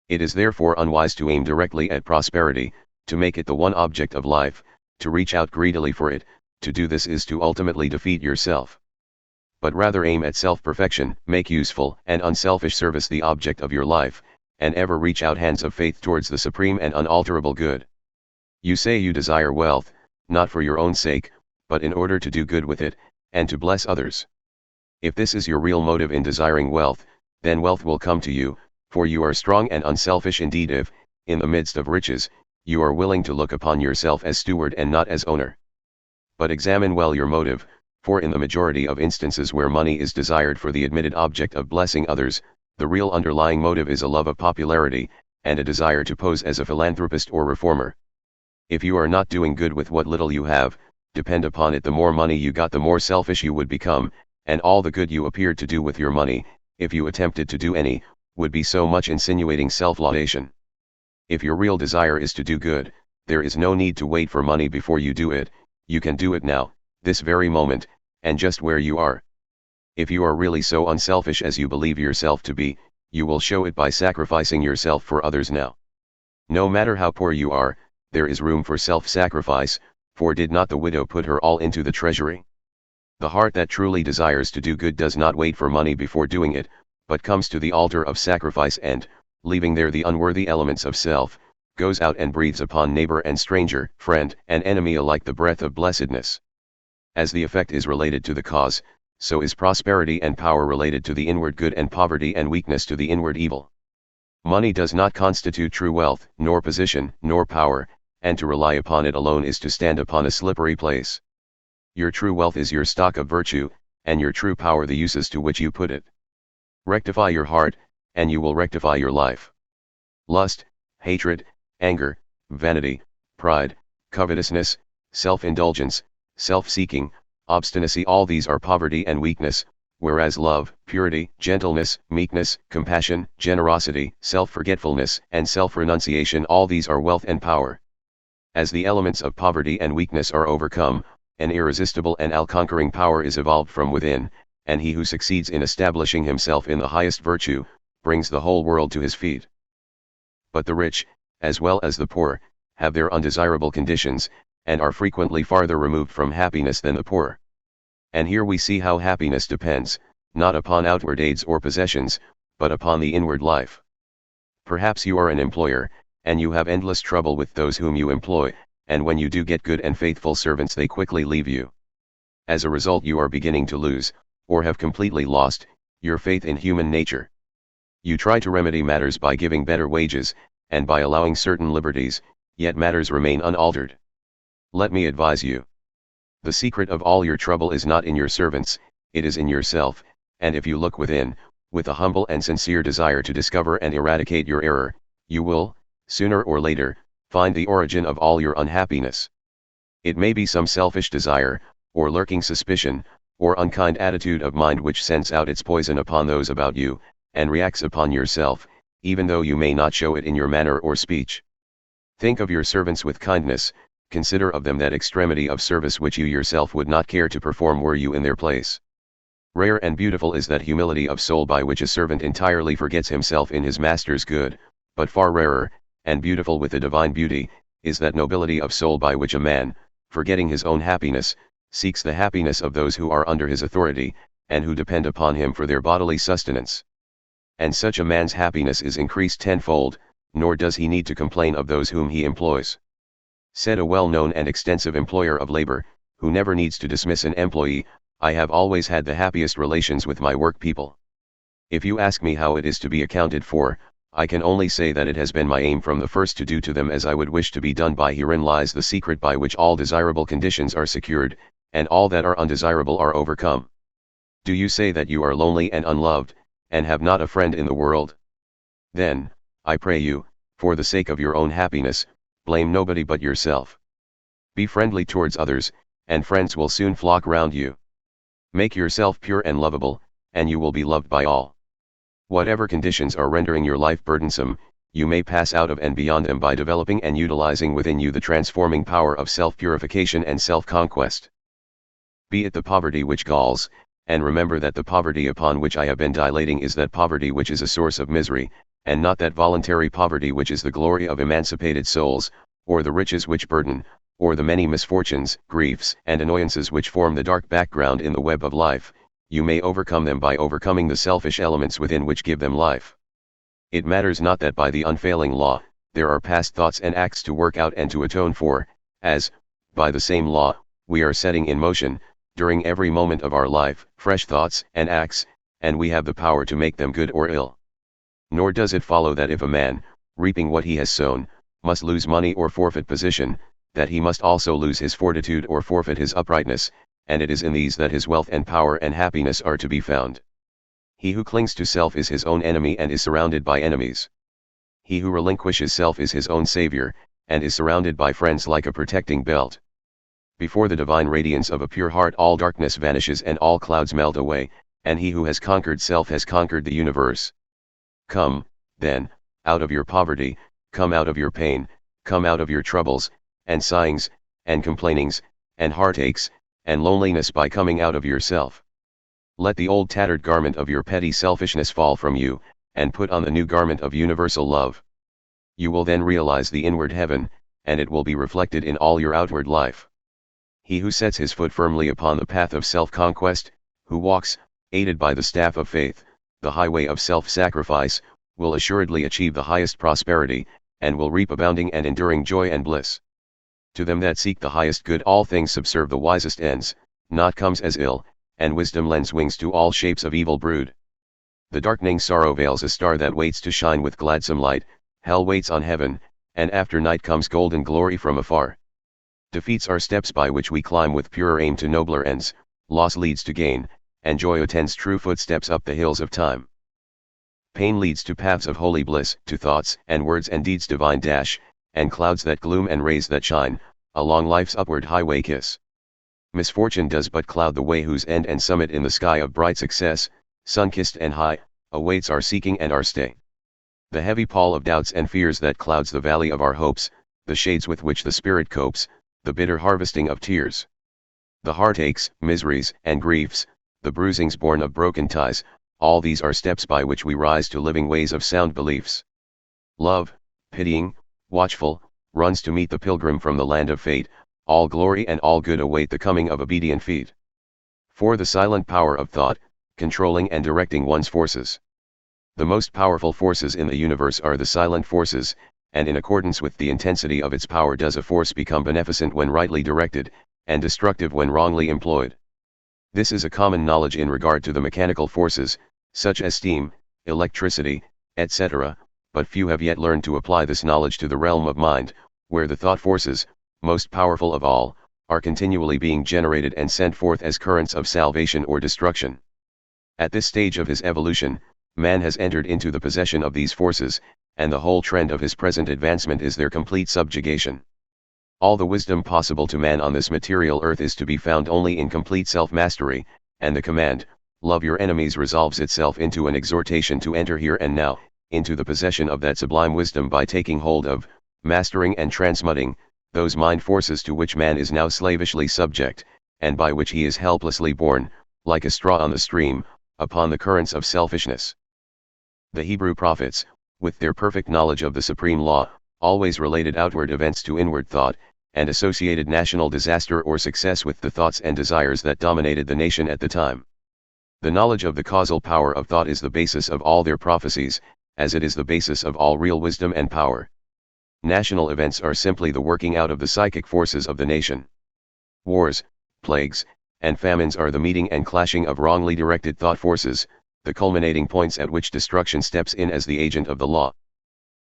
It is therefore unwise to aim directly at prosperity, to make it the one object of life, to reach out greedily for it. To do this is to ultimately defeat yourself. But rather aim at self-perfection, make useful and unselfish service the object of your life, and ever reach out hands of faith towards the supreme and unalterable good. You say you desire wealth, not for your own sake, but in order to do good with it, and to bless others. If this is your real motive in desiring wealth, then wealth will come to you, for you are strong and unselfish indeed if, in the midst of riches, you are willing to look upon yourself as steward and not as owner. But examine well your motive, for in the majority of instances where money is desired for the admitted object of blessing others, the real underlying motive is a love of popularity, and a desire to pose as a philanthropist or reformer. If you are not doing good with what little you have, depend upon it, the more money you got, the more selfish you would become, and all the good you appeared to do with your money, if you attempted to do any, would be so much insinuating self-laudation. If your real desire is to do good, there is no need to wait for money before you do it. You can do it now, this very moment, and just where you are. If you are really so unselfish as you believe yourself to be, you will show it by sacrificing yourself for others now. No matter how poor you are, there is room for self-sacrifice, for did not the widow put her all into the treasury? The heart that truly desires to do good does not wait for money before doing it, but comes to the altar of sacrifice and, leaving there the unworthy elements of self, goes out and breathes upon neighbor and stranger, friend and enemy alike the breath of blessedness. As the effect is related to the cause, so is prosperity and power related to the inward good and poverty and weakness to the inward evil. Money does not constitute true wealth, nor position, nor power, and to rely upon it alone is to stand upon a slippery place. Your true wealth is your stock of virtue, and your true power the uses to which you put it. Rectify your heart, and you will rectify your life. lust, hatred, anger, vanity, pride, covetousness, self-indulgence, self-seeking, obstinacy. All these are poverty and weakness, whereas love, purity, gentleness, meekness, compassion, generosity, self-forgetfulness, and self-renunciation, all these are wealth and power. As the elements of poverty and weakness are overcome, an irresistible and all-conquering power is evolved from within, and he who succeeds in establishing himself in the highest virtue, brings the whole world to his feet. But the rich, as well as the poor, have their undesirable conditions, and are frequently farther removed from happiness than the poor. And here we see how happiness depends, not upon outward aids or possessions, but upon the inward life. Perhaps you are an employer, and you have endless trouble with those whom you employ, and when you do get good and faithful servants they quickly leave you. As a result you are beginning to lose, or have completely lost, your faith in human nature. You try to remedy matters by giving better wages, and by allowing certain liberties, yet matters remain unaltered. Let me advise you. The secret of all your trouble is not in your servants, it is in yourself, and if you look within, with a humble and sincere desire to discover and eradicate your error, you will, sooner or later, find the origin of all your unhappiness. It may be some selfish desire, or lurking suspicion, or unkind attitude of mind which sends out its poison upon those about you, and reacts upon yourself, even though you may not show it in your manner or speech. Think of your servants with kindness, consider of them that extremity of service which you yourself would not care to perform were you in their place. Rare and beautiful is that humility of soul by which a servant entirely forgets himself in his master's good, but far rarer, and beautiful with a divine beauty, is that nobility of soul by which a man, forgetting his own happiness, seeks the happiness of those who are under his authority, and who depend upon him for their bodily sustenance. And such a man's happiness is increased tenfold, nor does he need to complain of those whom he employs. Said a well-known and extensive employer of labor, who never needs to dismiss an employee, "I have always had the happiest relations with my work people. If you ask me how it is to be accounted for, I can only say that it has been my aim from the first to do to them as I would wish to be done by. Herein lies the secret by which all desirable conditions are secured, and all that are undesirable are overcome. Do you say that you are lonely and unloved, and have not a friend in the world? Then, I pray you, for the sake of your own happiness, blame nobody but yourself. Be friendly towards others, and friends will soon flock round you. Make yourself pure and lovable, and you will be loved by all. Whatever conditions are rendering your life burdensome, you may pass out of and beyond them by developing and utilizing within you the transforming power of self-purification and self-conquest. Be it the poverty which galls, and remember that the poverty upon which I have been dilating is that poverty which is a source of misery, and not that voluntary poverty which is the glory of emancipated souls, or the riches which burden, or the many misfortunes, griefs, and annoyances which form the dark background in the web of life. You may overcome them by overcoming the selfish elements within which give them life. It matters not that by the unfailing law, there are past thoughts and acts to work out and to atone for, as, by the same law, we are setting in motion, during every moment of our life, fresh thoughts and acts, and we have the power to make them good or ill. Nor does it follow that if a man, reaping what he has sown, must lose money or forfeit position, that he must also lose his fortitude or forfeit his uprightness, and it is in these that his wealth and power and happiness are to be found. He who clings to self is his own enemy and is surrounded by enemies. He who relinquishes self is his own savior, and is surrounded by friends like a protecting belt. Before the divine radiance of a pure heart all darkness vanishes and all clouds melt away, and he who has conquered self has conquered the universe. Come, then, out of your poverty, come out of your pain, come out of your troubles, and sighings, and complainings, and heartaches, and loneliness by coming out of yourself. Let the old tattered garment of your petty selfishness fall from you, and put on the new garment of universal love. You will then realize the inward heaven, and it will be reflected in all your outward life. He who sets his foot firmly upon the path of self-conquest, who walks, aided by the staff of faith, the highway of self-sacrifice, will assuredly achieve the highest prosperity, and will reap abounding and enduring joy and bliss. To them that seek the highest good all things subserve the wisest ends, naught comes as ill, and wisdom lends wings to all shapes of evil brood. The darkening sorrow veils a star that waits to shine with gladsome light, hell waits on heaven, and after night comes golden glory from afar. Defeats are steps by which we climb with purer aim to nobler ends, loss leads to gain, and joy attends true footsteps up the hills of time. Pain leads to paths of holy bliss, to thoughts and words and deeds divine dash, and clouds that gloom and rays that shine, along life's upward highway kiss. Misfortune does but cloud the way whose end and summit in the sky of bright success, sun-kissed and high, awaits our seeking and our stay. The heavy pall of doubts and fears that clouds the valley of our hopes, the shades with which the spirit copes, the bitter harvesting of tears. The heartaches, miseries, and griefs, the bruisings born of broken ties, all these are steps by which we rise to living ways of sound beliefs. Love, pitying, watchful, runs to meet the pilgrim from the land of fate, all glory and all good await the coming of obedient feet. For the silent power of thought, controlling and directing one's forces. The most powerful forces in the universe are the silent forces, and in accordance with the intensity of its power does a force become beneficent when rightly directed, and destructive when wrongly employed. This is a common knowledge in regard to the mechanical forces, such as steam, electricity, etc., but few have yet learned to apply this knowledge to the realm of mind, where the thought forces, most powerful of all, are continually being generated and sent forth as currents of salvation or destruction. At this stage of his evolution, man has entered into the possession of these forces, and the whole trend of his present advancement is their complete subjugation. All the wisdom possible to man on this material earth is to be found only in complete self-mastery, and the command, "Love your enemies," resolves itself into an exhortation to enter here and now, into the possession of that sublime wisdom by taking hold of, mastering and transmuting, those mind forces to which man is now slavishly subject, and by which he is helplessly borne, like a straw on the stream, upon the currents of selfishness. The Hebrew prophets, with their perfect knowledge of the supreme law, always related outward events to inward thought, and associated national disaster or success with the thoughts and desires that dominated the nation at the time. The knowledge of the causal power of thought is the basis of all their prophecies, as it is the basis of all real wisdom and power. National events are simply the working out of the psychic forces of the nation. Wars, plagues, and famines are the meeting and clashing of wrongly directed thought forces, the culminating points at which destruction steps in as the agent of the law.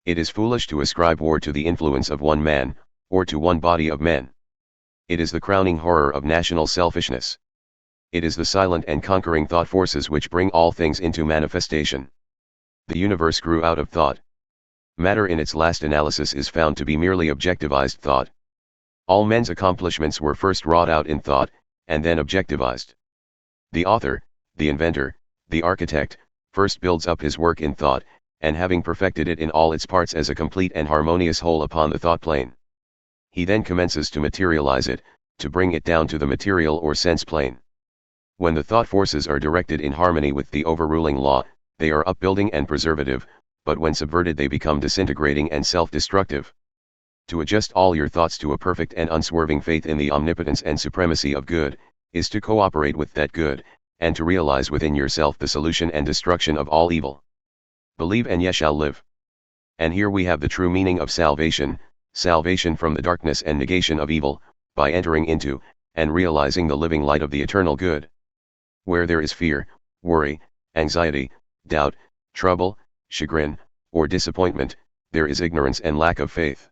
It is foolish to ascribe war to the influence of one man, or to one body of men. It is the crowning horror of national selfishness. It is the silent and conquering thought forces which bring all things into manifestation. The universe grew out of thought. Matter in its last analysis is found to be merely objectivized thought. All men's accomplishments were first wrought out in thought, and then objectivized. The author, the inventor, the architect, first builds up his work in thought, and having perfected it in all its parts as a complete and harmonious whole upon the thought plane, he then commences to materialize it, to bring it down to the material or sense plane. When the thought forces are directed in harmony with the overruling law, they are upbuilding and preservative, but when subverted they become disintegrating and self-destructive. To adjust all your thoughts to a perfect and unswerving faith in the omnipotence and supremacy of good, is to cooperate with that good, and to realize within yourself the solution and destruction of all evil. Believe and ye shall live. And here we have the true meaning of salvation, salvation from the darkness and negation of evil, by entering into, and realizing the living light of the eternal good. Where there is fear, worry, anxiety, doubt, trouble, chagrin, or disappointment, there is ignorance and lack of faith.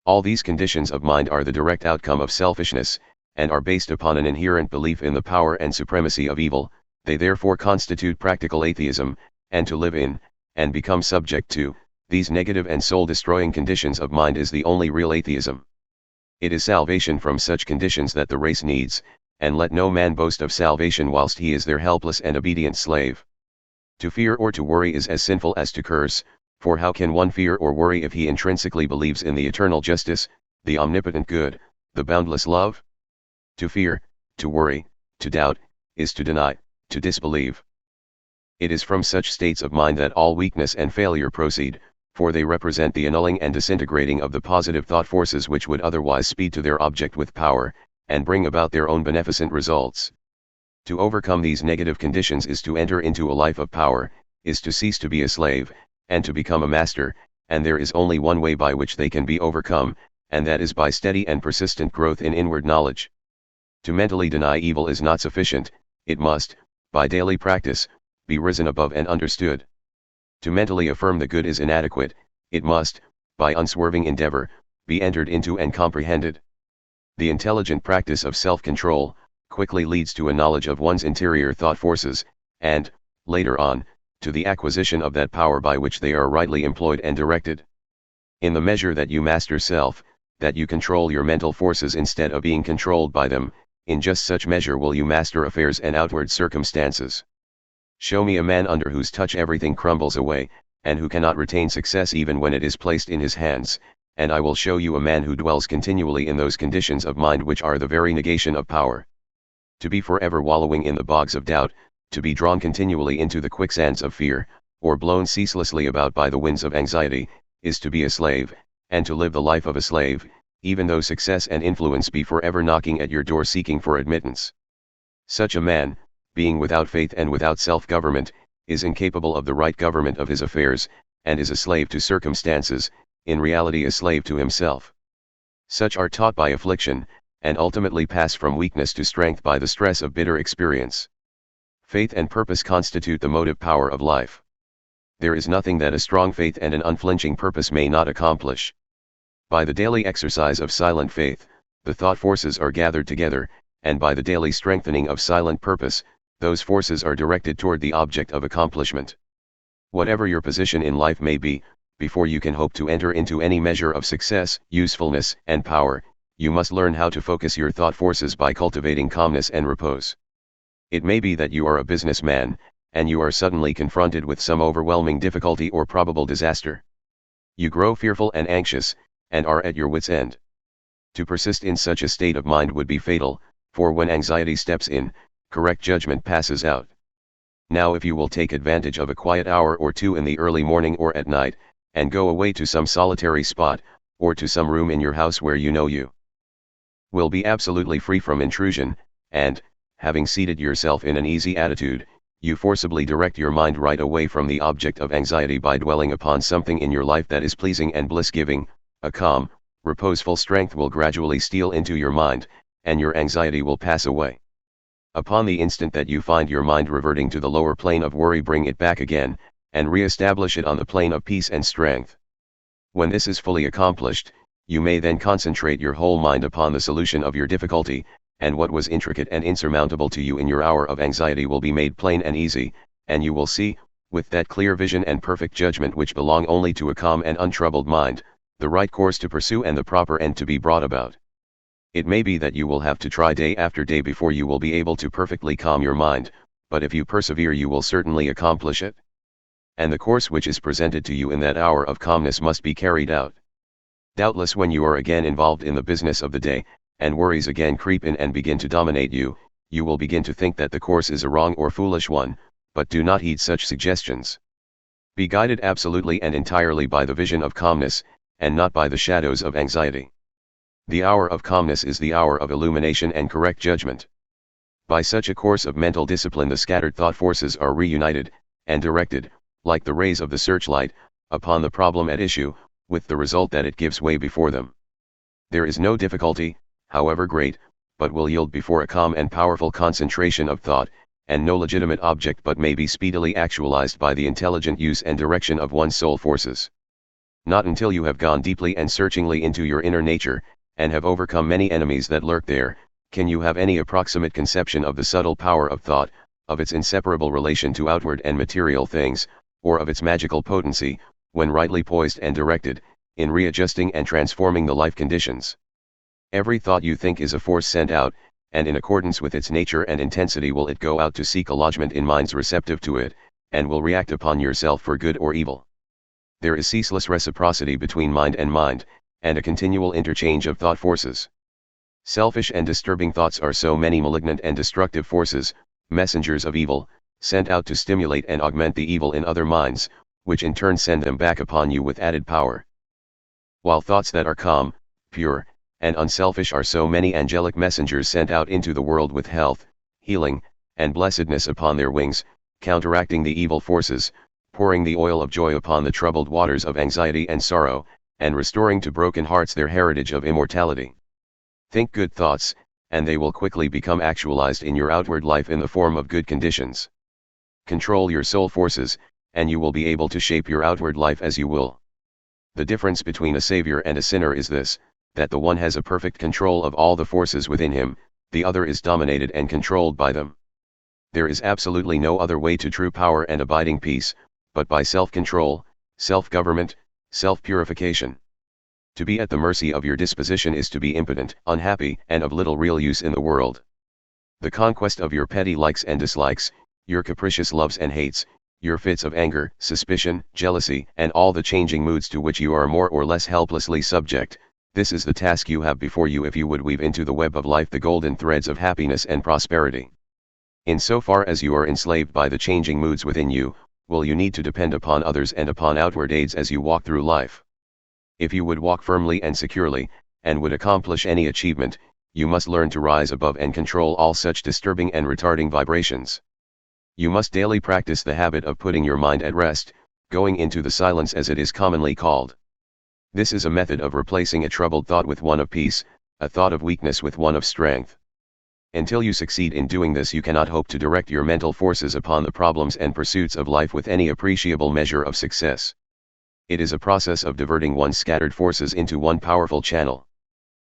All these conditions of mind are the direct outcome of selfishness, and are based upon an inherent belief in the power and supremacy of evil. They therefore constitute practical atheism, and to live in, and become subject to, these negative and soul-destroying conditions of mind is the only real atheism. It is salvation from such conditions that the race needs, and let no man boast of salvation whilst he is their helpless and obedient slave. To fear or to worry is as sinful as to curse, for how can one fear or worry if he intrinsically believes in the eternal justice, the omnipotent good, the boundless love? To fear, to worry, to doubt, is to deny, to disbelieve. It is from such states of mind that all weakness and failure proceed, for they represent the annulling and disintegrating of the positive thought forces which would otherwise speed to their object with power, and bring about their own beneficent results. To overcome these negative conditions is to enter into a life of power, is to cease to be a slave, and to become a master, and there is only one way by which they can be overcome, and that is by steady and persistent growth in inward knowledge. To mentally deny evil is not sufficient, it must, by daily practice, be risen above and understood. To mentally affirm the good is inadequate, it must, by unswerving endeavor, be entered into and comprehended. The intelligent practice of self-control quickly leads to a knowledge of one's interior thought forces, and, later on, to the acquisition of that power by which they are rightly employed and directed. In the measure that you master self, that you control your mental forces instead of being controlled by them, in just such measure will you master affairs and outward circumstances. Show me a man under whose touch everything crumbles away, and who cannot retain success even when it is placed in his hands, and I will show you a man who dwells continually in those conditions of mind which are the very negation of power. To be forever wallowing in the bogs of doubt, to be drawn continually into the quicksands of fear, or blown ceaselessly about by the winds of anxiety, is to be a slave, and to live the life of a slave, even though success and influence be forever knocking at your door seeking for admittance. Such a man, being without faith and without self-government, is incapable of the right government of his affairs, and is a slave to circumstances, in reality a slave to himself. Such are taught by affliction, and ultimately pass from weakness to strength by the stress of bitter experience. Faith and purpose constitute the motive power of life. There is nothing that a strong faith and an unflinching purpose may not accomplish. By the daily exercise of silent faith, the thought forces are gathered together, and by the daily strengthening of silent purpose, those forces are directed toward the object of accomplishment. Whatever your position in life may be, before you can hope to enter into any measure of success, usefulness, and power, you must learn how to focus your thought forces by cultivating calmness and repose. It may be that you are a businessman, and you are suddenly confronted with some overwhelming difficulty or probable disaster. You grow fearful and anxious, and are at your wits' end. To persist in such a state of mind would be fatal, for when anxiety steps in, correct judgment passes out. Now if you will take advantage of a quiet hour or two in the early morning or at night, and go away to some solitary spot, or to some room in your house where you know you will be absolutely free from intrusion, and, having seated yourself in an easy attitude, you forcibly direct your mind right away from the object of anxiety by dwelling upon something in your life that is pleasing and bliss-giving, a calm, reposeful strength will gradually steal into your mind, and your anxiety will pass away. Upon the instant that you find your mind reverting to the lower plane of worry, bring it back again, and re-establish it on the plane of peace and strength. When this is fully accomplished, you may then concentrate your whole mind upon the solution of your difficulty, and what was intricate and insurmountable to you in your hour of anxiety will be made plain and easy, and you will see, with that clear vision and perfect judgment which belong only to a calm and untroubled mind, the right course to pursue and the proper end to be brought about. It may be that you will have to try day after day before you will be able to perfectly calm your mind, but if you persevere you will certainly accomplish it. And the course which is presented to you in that hour of calmness must be carried out. Doubtless when you are again involved in the business of the day, and worries again creep in and begin to dominate you, you will begin to think that the course is a wrong or foolish one, but do not heed such suggestions. Be guided absolutely and entirely by the vision of calmness, and not by the shadows of anxiety. The hour of calmness is the hour of illumination and correct judgment. By such a course of mental discipline the scattered thought forces are reunited, and directed, like the rays of the searchlight, upon the problem at issue, with the result that it gives way before them. There is no difficulty, however great, but will yield before a calm and powerful concentration of thought, and no legitimate object but may be speedily actualized by the intelligent use and direction of one's soul forces. Not until you have gone deeply and searchingly into your inner nature, and have overcome many enemies that lurk there, can you have any approximate conception of the subtle power of thought, of its inseparable relation to outward and material things, or of its magical potency, when rightly poised and directed, in readjusting and transforming the life conditions. Every thought you think is a force sent out, and in accordance with its nature and intensity will it go out to seek a lodgment in minds receptive to it, and will react upon yourself for good or evil. There is ceaseless reciprocity between mind, and a continual interchange of thought forces. Selfish and disturbing thoughts are so many malignant and destructive forces, messengers of evil, sent out to stimulate and augment the evil in other minds, which in turn send them back upon you with added power. While thoughts that are calm, pure, and unselfish are so many angelic messengers sent out into the world with health, healing, and blessedness upon their wings, counteracting the evil forces, pouring the oil of joy upon the troubled waters of anxiety and sorrow, and restoring to broken hearts their heritage of immortality. Think good thoughts, and they will quickly become actualized in your outward life in the form of good conditions. Control your soul forces, and you will be able to shape your outward life as you will. The difference between a savior and a sinner is this, that the one has a perfect control of all the forces within him, the other is dominated and controlled by them. There is absolutely no other way to true power and abiding peace, but by self-control, self-government, self-purification. To be at the mercy of your disposition is to be impotent, unhappy, and of little real use in the world. The conquest of your petty likes and dislikes, your capricious loves and hates, your fits of anger, suspicion, jealousy, and all the changing moods to which you are more or less helplessly subject, this is the task you have before you if you would weave into the web of life the golden threads of happiness and prosperity. In so far as you are enslaved by the changing moods within you, will you need to depend upon others and upon outward aids as you walk through life. If you would walk firmly and securely, and would accomplish any achievement, you must learn to rise above and control all such disturbing and retarding vibrations. You must daily practice the habit of putting your mind at rest, going into the silence as it is commonly called. This is a method of replacing a troubled thought with one of peace, a thought of weakness with one of strength. Until you succeed in doing this, you cannot hope to direct your mental forces upon the problems and pursuits of life with any appreciable measure of success. It is a process of diverting one's scattered forces into one powerful channel.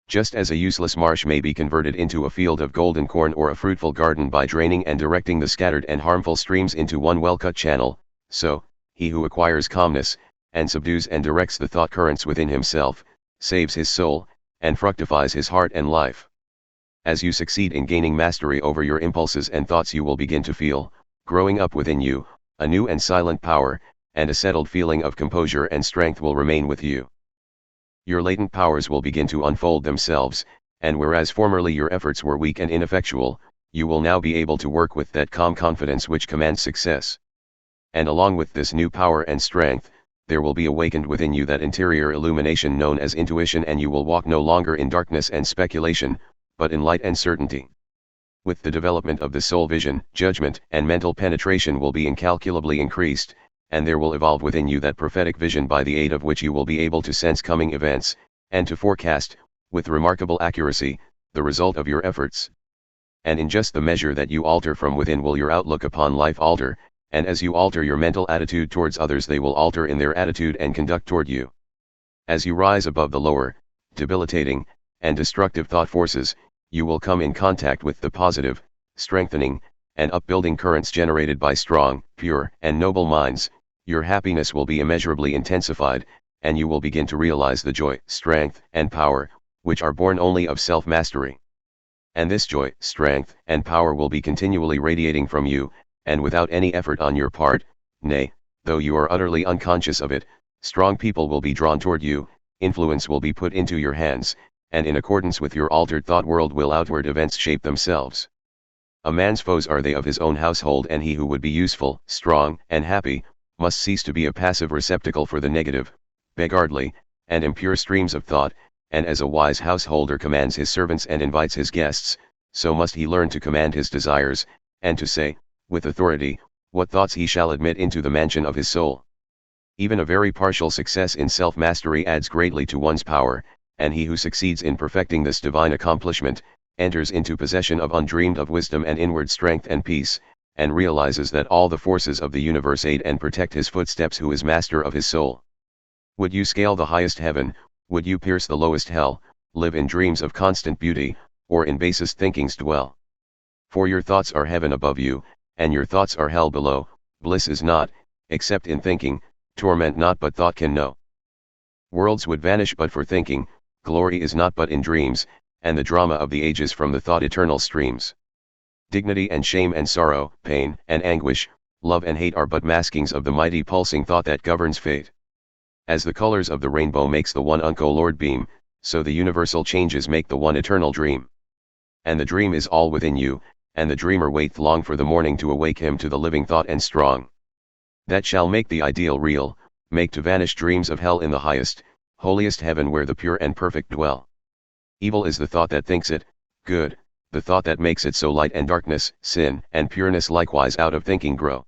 Just as a useless marsh may be converted into a field of golden corn or a fruitful garden by draining and directing the scattered and harmful streams into one well-cut channel, so, he who acquires calmness, and subdues and directs the thought currents within himself, saves his soul, and fructifies his heart and life. As you succeed in gaining mastery over your impulses and thoughts, you will begin to feel, growing up within you, a new and silent power, and a settled feeling of composure and strength will remain with you. Your latent powers will begin to unfold themselves, and whereas formerly your efforts were weak and ineffectual, you will now be able to work with that calm confidence which commands success. And along with this new power and strength, there will be awakened within you that interior illumination known as intuition, and you will walk no longer in darkness and speculation, but in light and certainty. With the development of the soul, vision, judgment, and mental penetration will be incalculably increased, and there will evolve within you that prophetic vision by the aid of which you will be able to sense coming events, and to forecast, with remarkable accuracy, the result of your efforts. And in just the measure that you alter from within will your outlook upon life alter, and as you alter your mental attitude towards others, they will alter in their attitude and conduct toward you. As you rise above the lower, debilitating, and destructive thought forces, you will come in contact with the positive, strengthening, and upbuilding currents generated by strong, pure, and noble minds. Your happiness will be immeasurably intensified, and you will begin to realize the joy, strength, and power, which are born only of self-mastery. And this joy, strength, and power will be continually radiating from you, and without any effort on your part, nay, though you are utterly unconscious of it, strong people will be drawn toward you, influence will be put into your hands, and in accordance with your altered thought world will outward events shape themselves. A man's foes are they of his own household, and he who would be useful, strong, and happy, must cease to be a passive receptacle for the negative, beggarly, and impure streams of thought, and as a wise householder commands his servants and invites his guests, so must he learn to command his desires, and to say, with authority, what thoughts he shall admit into the mansion of his soul. Even a very partial success in self-mastery adds greatly to one's power, and he who succeeds in perfecting this divine accomplishment, enters into possession of undreamed of wisdom and inward strength and peace, and realizes that all the forces of the universe aid and protect his footsteps who is master of his soul. Would you scale the highest heaven, would you pierce the lowest hell, live in dreams of constant beauty, or in basest thinkings dwell? For your thoughts are heaven above you, and your thoughts are hell below. Bliss is not, except in thinking, torment not but thought can know. Worlds would vanish but for thinking, glory is not but in dreams, and the drama of the ages from the thought eternal streams. Dignity and shame and sorrow, pain and anguish, love and hate are but maskings of the mighty pulsing thought that governs fate. As the colors of the rainbow makes the one uncolored beam, so the universal changes make the one eternal dream. And the dream is all within you, and the dreamer waiteth long for the morning to awake him to the living thought and strong. That shall make the ideal real, make to vanish dreams of hell in the highest, holiest heaven where the pure and perfect dwell. Evil is the thought that thinks it, good, the thought that makes it so light, and darkness, sin, and pureness likewise out of thinking grow.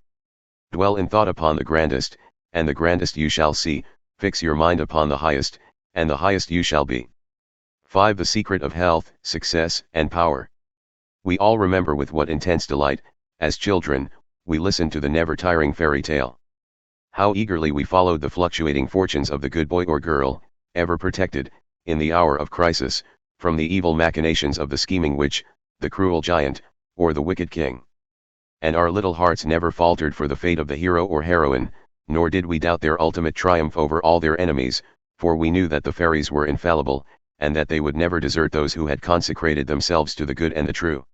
Dwell in thought upon the grandest, and the grandest you shall see, fix your mind upon the highest, and the highest you shall be. 5. The secret of health, success, and power. We all remember with what intense delight, as children, we listened to the never-tiring fairy tale. How eagerly we followed the fluctuating fortunes of the good boy or girl, ever protected, in the hour of crisis, from the evil machinations of the scheming witch, the cruel giant, or the wicked king. And our little hearts never faltered for the fate of the hero or heroine, nor did we doubt their ultimate triumph over all their enemies, for we knew that the fairies were infallible, and that they would never desert those who had consecrated themselves to the good and the true.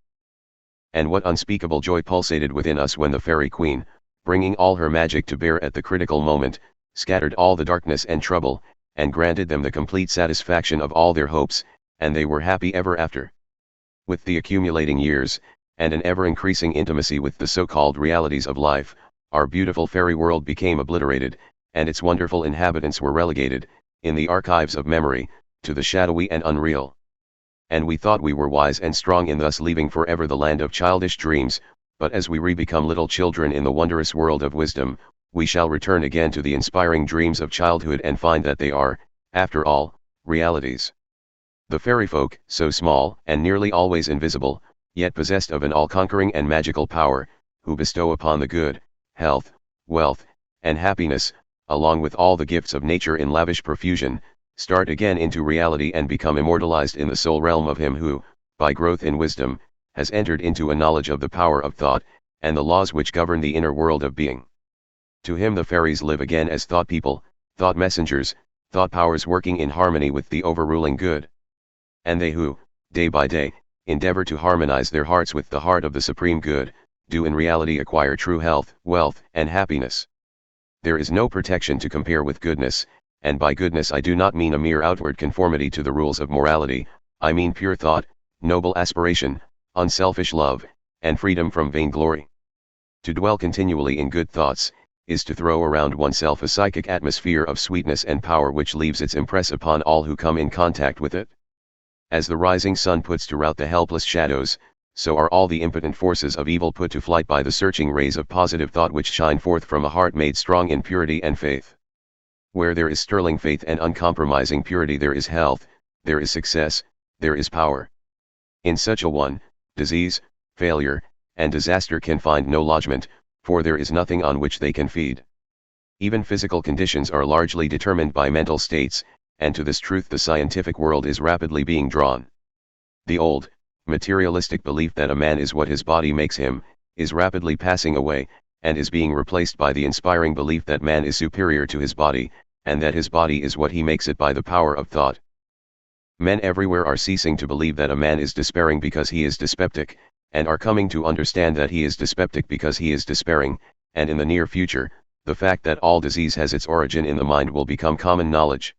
And what unspeakable joy pulsated within us when the fairy queen, bringing all her magic to bear at the critical moment, scattered all the darkness and trouble, and granted them the complete satisfaction of all their hopes, and they were happy ever after. With the accumulating years, and an ever-increasing intimacy with the so-called realities of life, our beautiful fairy world became obliterated, and its wonderful inhabitants were relegated, in the archives of memory, to the shadowy and unreal. And we thought we were wise and strong in thus leaving forever the land of childish dreams, but as we re-become little children in the wondrous world of wisdom, we shall return again to the inspiring dreams of childhood and find that they are, after all, realities. The fairy folk, so small and nearly always invisible, yet possessed of an all-conquering and magical power, who bestow upon the good, health, wealth, and happiness, along with all the gifts of nature in lavish profusion, start again into reality and become immortalized in the soul realm of him who, by growth in wisdom, has entered into a knowledge of the power of thought, and the laws which govern the inner world of being. To him the fairies live again as thought people, thought messengers, thought powers working in harmony with the overruling good. And they who, day by day, endeavor to harmonize their hearts with the heart of the supreme good, do in reality acquire true health, wealth, and happiness. There is no protection to compare with goodness, and by goodness I do not mean a mere outward conformity to the rules of morality, I mean pure thought, noble aspiration, unselfish love, and freedom from vainglory. To dwell continually in good thoughts, is to throw around oneself a psychic atmosphere of sweetness and power which leaves its impress upon all who come in contact with it. As the rising sun puts to rout the helpless shadows, so are all the impotent forces of evil put to flight by the searching rays of positive thought which shine forth from a heart made strong in purity and faith. Where there is sterling faith and uncompromising purity there is health, there is success, there is power. In such a one, disease, failure, and disaster can find no lodgment, for there is nothing on which they can feed. Even physical conditions are largely determined by mental states, and to this truth the scientific world is rapidly being drawn. The old, materialistic belief that a man is what his body makes him, is rapidly passing away, and is being replaced by the inspiring belief that man is superior to his body, and that his body is what he makes it by the power of thought. Men everywhere are ceasing to believe that a man is despairing because he is dyspeptic, and are coming to understand that he is dyspeptic because he is despairing, and in the near future, the fact that all disease has its origin in the mind will become common knowledge.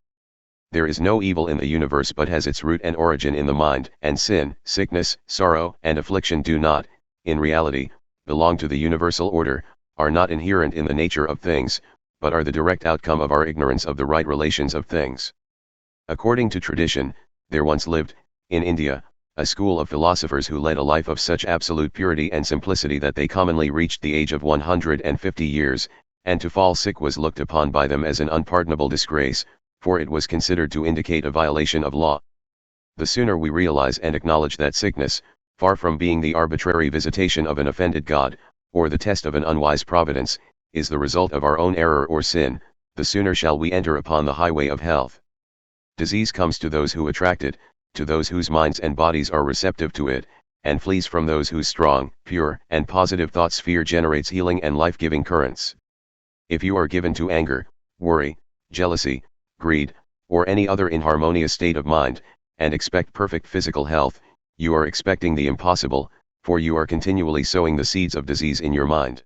There is no evil in the universe but has its root and origin in the mind, and sin, sickness, sorrow, and affliction do not, in reality, belong to the universal order, are not inherent in the nature of things, but are the direct outcome of our ignorance of the right relations of things. According to tradition, there once lived, in India, a school of philosophers who led a life of such absolute purity and simplicity that they commonly reached the age of 150 years, and to fall sick was looked upon by them as an unpardonable disgrace, for it was considered to indicate a violation of law. The sooner we realize and acknowledge that sickness, far from being the arbitrary visitation of an offended God, or the test of an unwise providence, is the result of our own error or sin, the sooner shall we enter upon the highway of health. Disease comes to those who attract it, to those whose minds and bodies are receptive to it, and flees from those whose strong, pure, and positive thought sphere generates healing and life-giving currents. If you are given to anger, worry, jealousy, greed, or any other inharmonious state of mind, and expect perfect physical health, you are expecting the impossible, for you are continually sowing the seeds of disease in your mind.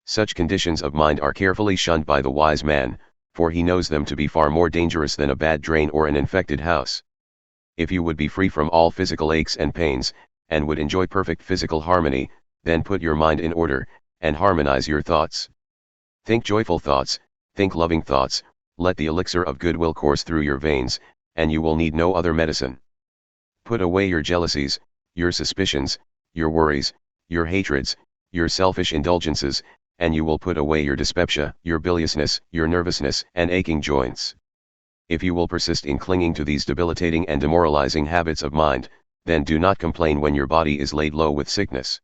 Such conditions of mind are carefully shunned by the wise man, for he knows them to be far more dangerous than a bad drain or an infected house. If you would be free from all physical aches and pains, and would enjoy perfect physical harmony, then put your mind in order, and harmonize your thoughts. Think joyful thoughts, think loving thoughts, let the elixir of goodwill course through your veins, and you will need no other medicine. Put away your jealousies, your suspicions, your worries, your hatreds, your selfish indulgences, and you will put away your dyspepsia, your biliousness, your nervousness, and aching joints. If you will persist in clinging to these debilitating and demoralizing habits of mind, then do not complain when your body is laid low with sickness.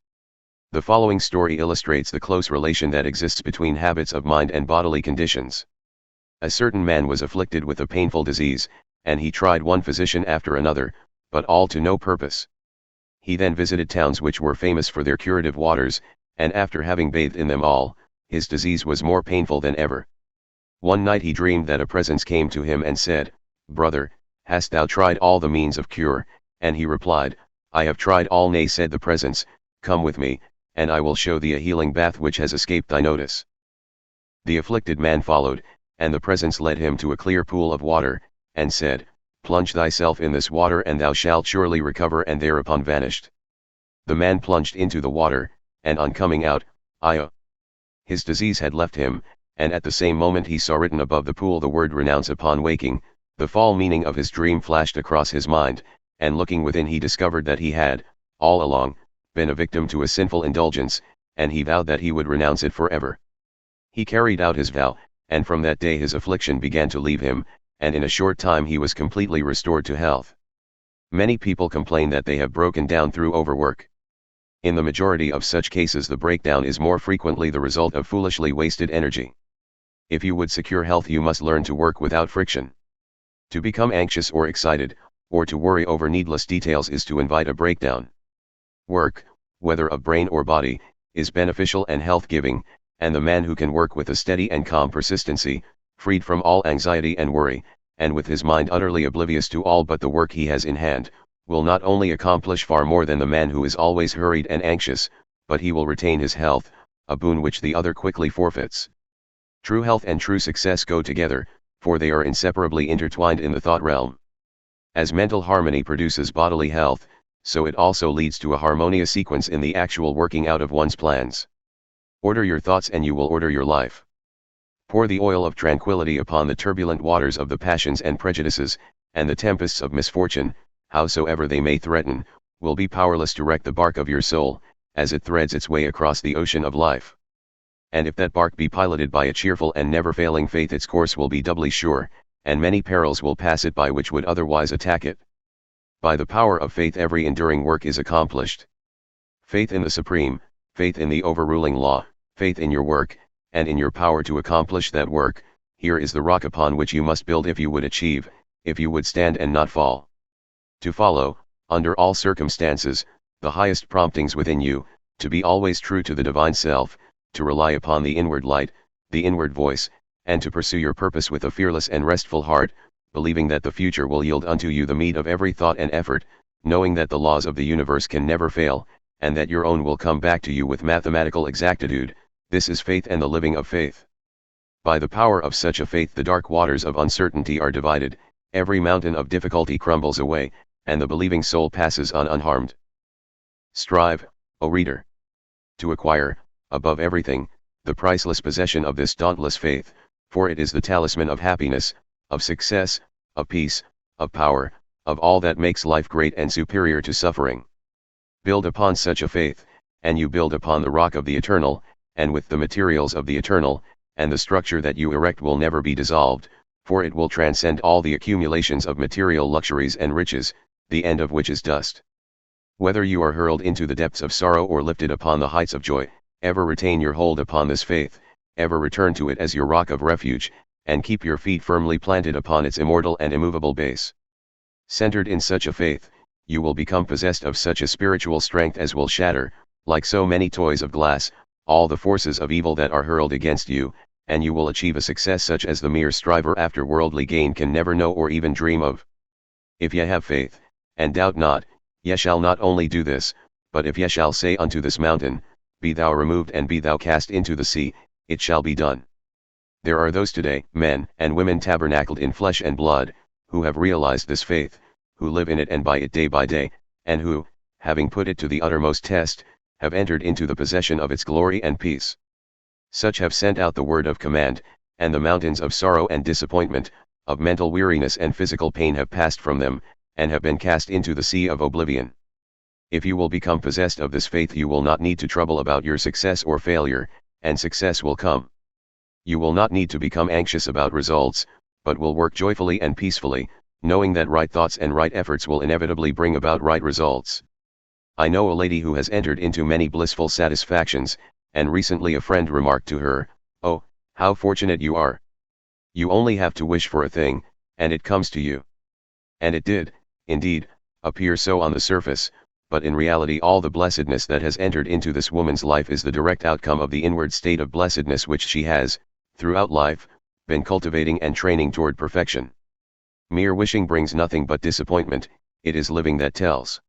The following story illustrates the close relation that exists between habits of mind and bodily conditions. A certain man was afflicted with a painful disease, and he tried one physician after another, but all to no purpose. He then visited towns which were famous for their curative waters, and after having bathed in them all, his disease was more painful than ever. One night he dreamed that a presence came to him and said, "Brother, hast thou tried all the means of cure?" And he replied, "I have tried all." "Nay," said the presence, "come with me, and I will show thee a healing bath which has escaped thy notice." The afflicted man followed, and the presence led him to a clear pool of water, and said, "Plunge thyself in this water and thou shalt surely recover," and thereupon vanished. The man plunged into the water, and on coming out, his disease had left him, and at the same moment he saw written above the pool the word "renounce." Upon waking, the full meaning of his dream flashed across his mind, and looking within he discovered that he had, all along, been a victim to a sinful indulgence, and he vowed that he would renounce it forever. He carried out his vow, and from that day his affliction began to leave him, and in a short time he was completely restored to health. Many people complain that they have broken down through overwork. In the majority of such cases the breakdown is more frequently the result of foolishly wasted energy. If you would secure health, you must learn to work without friction. To become anxious or excited, or to worry over needless details is to invite a breakdown. Work, whether of brain or body, is beneficial and health-giving, and the man who can work with a steady and calm persistency, freed from all anxiety and worry, and with his mind utterly oblivious to all but the work he has in hand, will not only accomplish far more than the man who is always hurried and anxious, but he will retain his health, a boon which the other quickly forfeits. True health and true success go together, for they are inseparably intertwined in the thought realm. As mental harmony produces bodily health, so it also leads to a harmonious sequence in the actual working out of one's plans. Order your thoughts and you will order your life. Pour the oil of tranquility upon the turbulent waters of the passions and prejudices, and the tempests of misfortune, howsoever they may threaten, will be powerless to wreck the bark of your soul, as it threads its way across the ocean of life. And if that bark be piloted by a cheerful and never-failing faith, its course will be doubly sure, and many perils will pass it by which would otherwise attack it. By the power of faith every enduring work is accomplished. Faith in the Supreme, faith in the overruling law, faith in your work, and in your power to accomplish that work, here is the rock upon which you must build if you would achieve, if you would stand and not fall. To follow, under all circumstances, the highest promptings within you, to be always true to the divine self, to rely upon the inward light, the inward voice, and to pursue your purpose with a fearless and restful heart, believing that the future will yield unto you the meed of every thought and effort, knowing that the laws of the universe can never fail, and that your own will come back to you with mathematical exactitude. This is faith and the living of faith. By the power of such a faith the dark waters of uncertainty are divided, every mountain of difficulty crumbles away, and the believing soul passes on unharmed. Strive, O reader, to acquire, above everything, the priceless possession of this dauntless faith, for it is the talisman of happiness, of success, of peace, of power, of all that makes life great and superior to suffering. Build upon such a faith, and you build upon the rock of the eternal, and with the materials of the eternal, and the structure that you erect will never be dissolved, for it will transcend all the accumulations of material luxuries and riches, the end of which is dust. Whether you are hurled into the depths of sorrow or lifted upon the heights of joy, ever retain your hold upon this faith, ever return to it as your rock of refuge, and keep your feet firmly planted upon its immortal and immovable base. Centered in such a faith, you will become possessed of such a spiritual strength as will shatter, like so many toys of glass, all the forces of evil that are hurled against you, and you will achieve a success such as the mere striver after worldly gain can never know or even dream of. If ye have faith, and doubt not, ye shall not only do this, but if ye shall say unto this mountain, Be thou removed and be thou cast into the sea, it shall be done. There are those today, men and women tabernacled in flesh and blood, who have realized this faith, who live in it and by it day by day, and who, having put it to the uttermost test, have entered into the possession of its glory and peace. Such have sent out the word of command, and the mountains of sorrow and disappointment, of mental weariness and physical pain have passed from them, and have been cast into the sea of oblivion. If you will become possessed of this faith, you will not need to trouble about your success or failure, and success will come. You will not need to become anxious about results, but will work joyfully and peacefully, knowing that right thoughts and right efforts will inevitably bring about right results. I know a lady who has entered into many blissful satisfactions, and recently a friend remarked to her, "Oh, how fortunate you are! You only have to wish for a thing, and it comes to you." And it did, indeed, appear so on the surface, but in reality all the blessedness that has entered into this woman's life is the direct outcome of the inward state of blessedness which she has, throughout life, been cultivating and training toward perfection. Mere wishing brings nothing but disappointment, it is living that tells.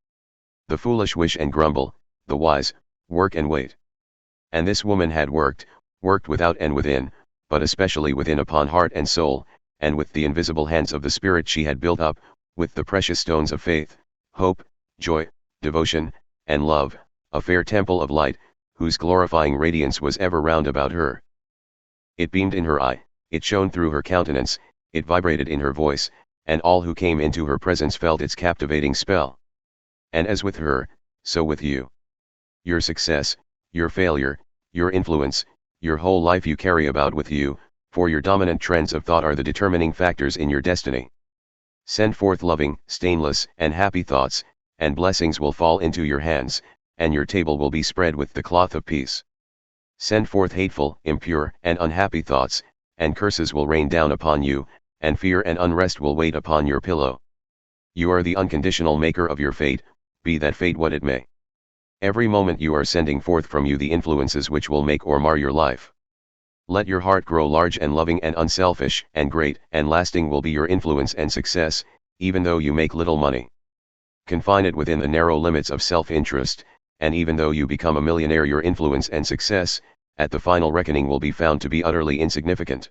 The foolish wish and grumble, the wise work and wait. And this woman had worked without and within, but especially within upon heart and soul, and with the invisible hands of the Spirit she had built up, with the precious stones of faith, hope, joy, devotion, and love, a fair temple of light, whose glorifying radiance was ever round about her. It beamed in her eye, it shone through her countenance, it vibrated in her voice, and all who came into her presence felt its captivating spell. And as with her, so with you. Your success, your failure, your influence, your whole life you carry about with you, for your dominant trends of thought are the determining factors in your destiny. Send forth loving, stainless, and happy thoughts, and blessings will fall into your hands, and your table will be spread with the cloth of peace. Send forth hateful, impure, and unhappy thoughts, and curses will rain down upon you, and fear and unrest will wait upon your pillow. You are the unconditional maker of your fate, be that fate what it may. Every moment you are sending forth from you the influences which will make or mar your life. Let your heart grow large and loving and unselfish, and great and lasting will be your influence and success, even though you make little money. Confine it within the narrow limits of self-interest, and even though you become a millionaire your influence and success, at the final reckoning will be found to be utterly insignificant.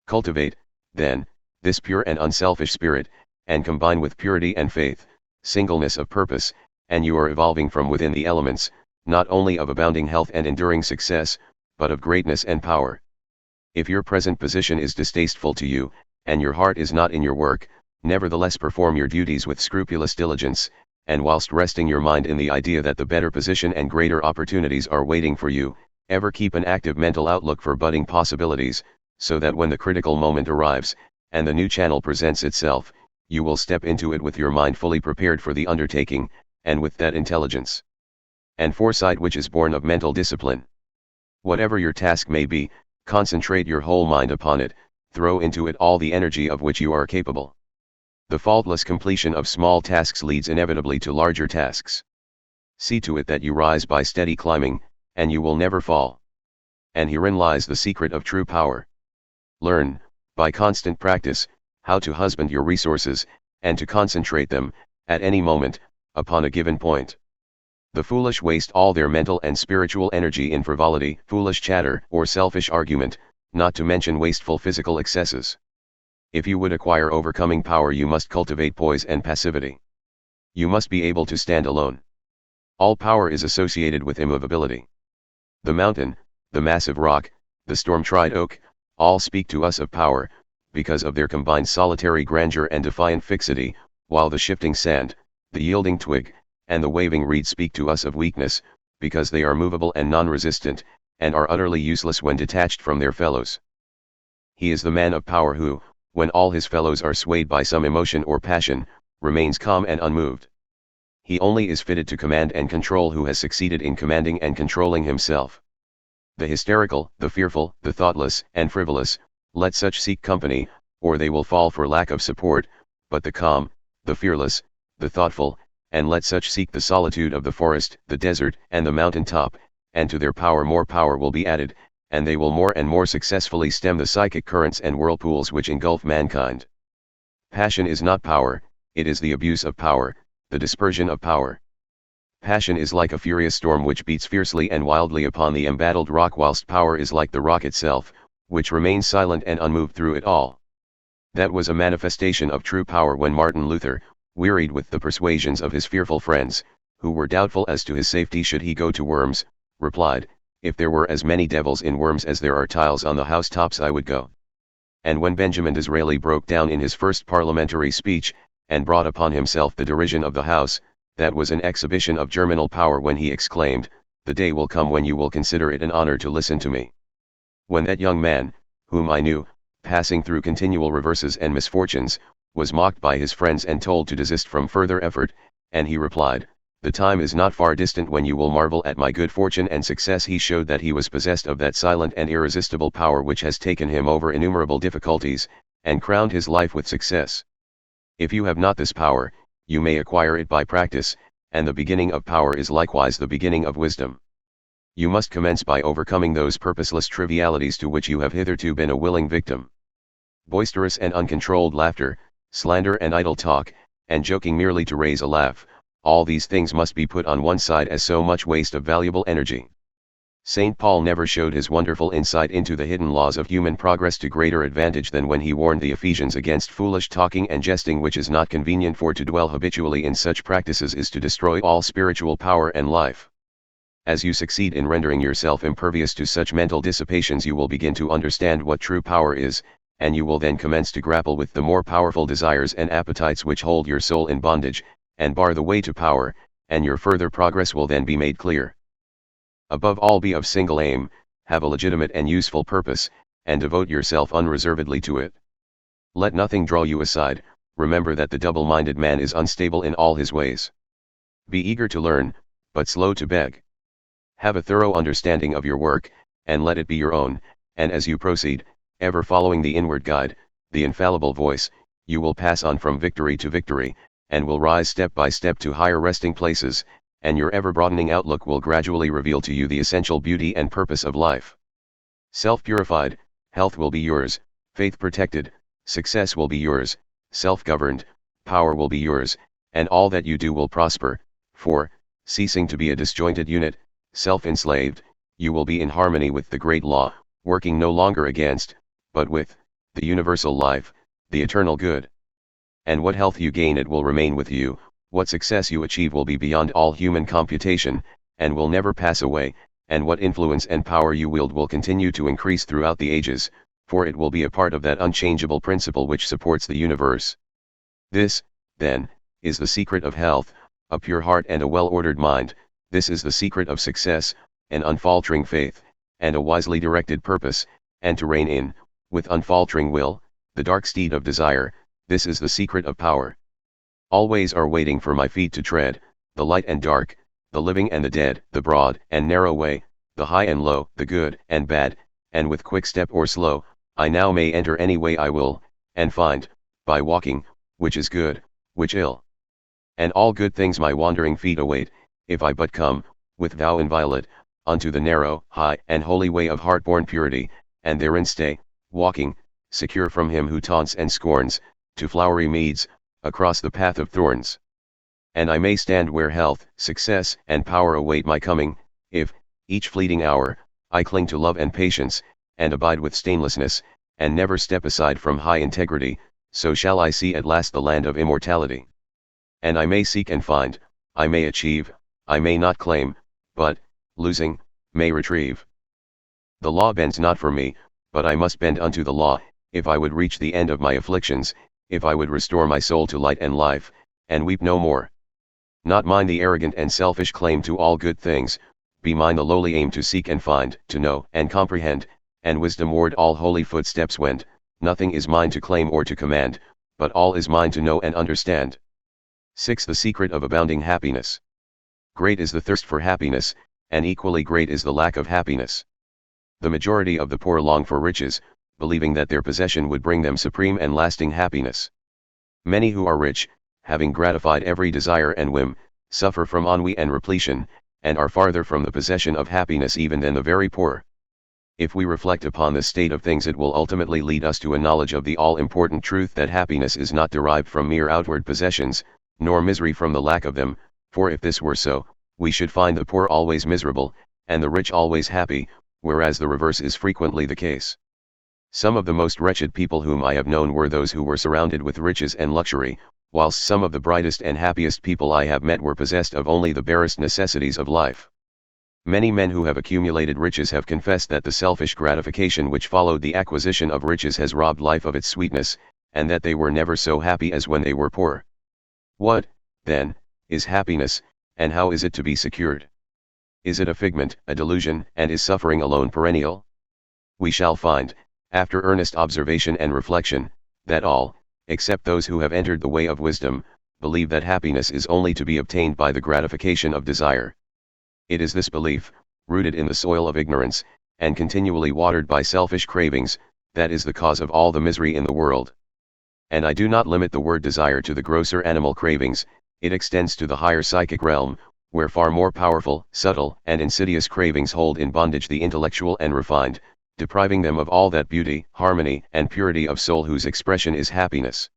Cultivate, then, this pure and unselfish spirit, and combine with purity and faith, singleness of purpose, and you are evolving from within the elements, not only of abounding health and enduring success, but of greatness and power. If your present position is distasteful to you, and your heart is not in your work, nevertheless perform your duties with scrupulous diligence, and whilst resting your mind in the idea that the better position and greater opportunities are waiting for you, ever keep an active mental outlook for budding possibilities, so that when the critical moment arrives, and the new channel presents itself, you will step into it with your mind fully prepared for the undertaking, and with that intelligence and foresight which is born of mental discipline. Whatever your task may be, concentrate your whole mind upon it, throw into it all the energy of which you are capable. The faultless completion of small tasks leads inevitably to larger tasks. See to it that you rise by steady climbing, and you will never fall. And herein lies the secret of true power. Learn, by constant practice, how to husband your resources, and to concentrate them, at any moment, upon a given point. The foolish waste all their mental and spiritual energy in frivolity, foolish chatter, or selfish argument, not to mention wasteful physical excesses. If you would acquire overcoming power you must cultivate poise and passivity. You must be able to stand alone. All power is associated with immovability. The mountain, the massive rock, the storm-tried oak, all speak to us of power, because of their combined solitary grandeur and defiant fixity, while the shifting sand, the yielding twig, and the waving reed speak to us of weakness, because they are movable and non-resistant, and are utterly useless when detached from their fellows. He is the man of power who, when all his fellows are swayed by some emotion or passion, remains calm and unmoved. He only is fitted to command and control who has succeeded in commanding and controlling himself. The hysterical, the fearful, the thoughtless, and frivolous, let such seek company, or they will fall for lack of support, but the calm, the fearless, the thoughtful, and let such seek the solitude of the forest, the desert, and the mountain top, and to their power more power will be added, and they will more and more successfully stem the psychic currents and whirlpools which engulf mankind. Passion is not power, it is the abuse of power, the dispersion of power. Passion is like a furious storm which beats fiercely and wildly upon the embattled rock, whilst power is like the rock itself, which remains silent and unmoved through it all. That was a manifestation of true power when Martin Luther, wearied with the persuasions of his fearful friends, who were doubtful as to his safety should he go to Worms, replied, "If there were as many devils in Worms as there are tiles on the housetops I would go." And when Benjamin Disraeli broke down in his first parliamentary speech, and brought upon himself the derision of the House, that was an exhibition of germinal power when he exclaimed, "The day will come when you will consider it an honor to listen to me." When that young man, whom I knew, passing through continual reverses and misfortunes, was mocked by his friends and told to desist from further effort, and he replied, "The time is not far distant when you will marvel at my good fortune and success," he showed that he was possessed of that silent and irresistible power which has taken him over innumerable difficulties, and crowned his life with success. If you have not this power, you may acquire it by practice, and the beginning of power is likewise the beginning of wisdom. You must commence by overcoming those purposeless trivialities to which you have hitherto been a willing victim. Boisterous and uncontrolled laughter, slander and idle talk, and joking merely to raise a laugh, all these things must be put on one side as so much waste of valuable energy. St. Paul never showed his wonderful insight into the hidden laws of human progress to greater advantage than when he warned the Ephesians against foolish talking and jesting, which is not convenient, for to dwell habitually in such practices is to destroy all spiritual power and life. As you succeed in rendering yourself impervious to such mental dissipations, you will begin to understand what true power is, and you will then commence to grapple with the more powerful desires and appetites which hold your soul in bondage, and bar the way to power, and your further progress will then be made clear. Above all, be of single aim, have a legitimate and useful purpose, and devote yourself unreservedly to it. Let nothing draw you aside. Remember that the double-minded man is unstable in all his ways. Be eager to learn, but slow to beg. Have a thorough understanding of your work, and let it be your own, and as you proceed, ever following the inward guide, the infallible voice, you will pass on from victory to victory, and will rise step by step to higher resting places, and your ever-broadening outlook will gradually reveal to you the essential beauty and purpose of life. Self-purified, health will be yours, faith protected, success will be yours, self-governed, power will be yours, and all that you do will prosper, for, ceasing to be a disjointed unit, self-enslaved, you will be in harmony with the great law, working no longer against, but with, the universal life, the eternal good. And what health you gain, it will remain with you. What success you achieve will be beyond all human computation, and will never pass away, and what influence and power you wield will continue to increase throughout the ages, for it will be a part of that unchangeable principle which supports the universe. This, then, is the secret of health, a pure heart and a well-ordered mind. This is the secret of success, an unfaltering faith, and a wisely directed purpose, and to rein in, with unfaltering will, the dark steed of desire. This is the secret of power. All ways are waiting for my feet to tread, the light and dark, the living and the dead, the broad and narrow way, the high and low, the good and bad, and with quick step or slow, I now may enter any way I will, and find, by walking, which is good, which ill. And all good things my wandering feet await, if I but come, with vow inviolate, unto the narrow, high, and holy way of heart-born purity, and therein stay, walking, secure from him who taunts and scorns, to flowery meads, across the path of thorns. And I may stand where health, success, and power await my coming, if, each fleeting hour, I cling to love and patience, and abide with stainlessness, and never step aside from high integrity, so shall I see at last the land of immortality. And I may seek and find, I may achieve, I may not claim, but, losing, may retrieve. The law bends not for me, but I must bend unto the law, if I would reach the end of my afflictions, if I would restore my soul to light and life, and weep no more. Not mine the arrogant and selfish claim to all good things, be mine the lowly aim to seek and find, to know and comprehend, and wisdom ward all holy footsteps wend. Nothing is mine to claim or to command, but all is mine to know and understand. 6. The secret of abounding happiness. Great is the thirst for happiness, and equally great is the lack of happiness. The majority of the poor long for riches, believing that their possession would bring them supreme and lasting happiness. Many who are rich, having gratified every desire and whim, suffer from ennui and repletion, and are farther from the possession of happiness even than the very poor. If we reflect upon this state of things, it will ultimately lead us to a knowledge of the all-important truth that happiness is not derived from mere outward possessions, nor misery from the lack of them, for if this were so, we should find the poor always miserable, and the rich always happy, whereas the reverse is frequently the case. Some of the most wretched people whom I have known were those who were surrounded with riches and luxury, whilst some of the brightest and happiest people I have met were possessed of only the barest necessities of life. Many men who have accumulated riches have confessed that the selfish gratification which followed the acquisition of riches has robbed life of its sweetness, and that they were never so happy as when they were poor. What, then, is happiness, and how is it to be secured? Is it a figment, a delusion, and is suffering alone perennial? We shall find, after earnest observation and reflection, that all, except those who have entered the way of wisdom, believe that happiness is only to be obtained by the gratification of desire. It is this belief, rooted in the soil of ignorance, and continually watered by selfish cravings, that is the cause of all the misery in the world. And I do not limit the word desire to the grosser animal cravings. It extends to the higher psychic realm, where far more powerful, subtle, and insidious cravings hold in bondage the intellectual and refined, depriving them of all that beauty, harmony, and purity of soul whose expression is happiness.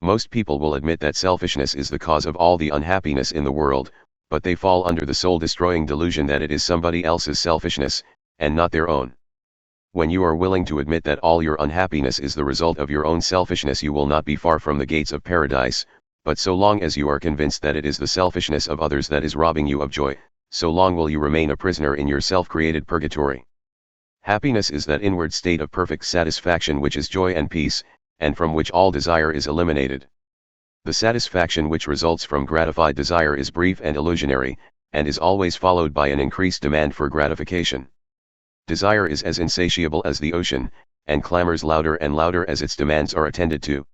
Most people will admit that selfishness is the cause of all the unhappiness in the world, but they fall under the soul-destroying delusion that it is somebody else's selfishness, and not their own. When you are willing to admit that all your unhappiness is the result of your own selfishness, you will not be far from the gates of paradise, but so long as you are convinced that it is the selfishness of others that is robbing you of joy, so long will you remain a prisoner in your self-created purgatory. Happiness is that inward state of perfect satisfaction which is joy and peace, and from which all desire is eliminated. The satisfaction which results from gratified desire is brief and illusionary, and is always followed by an increased demand for gratification. Desire is as insatiable as the ocean, and clamors louder and louder as its demands are attended to.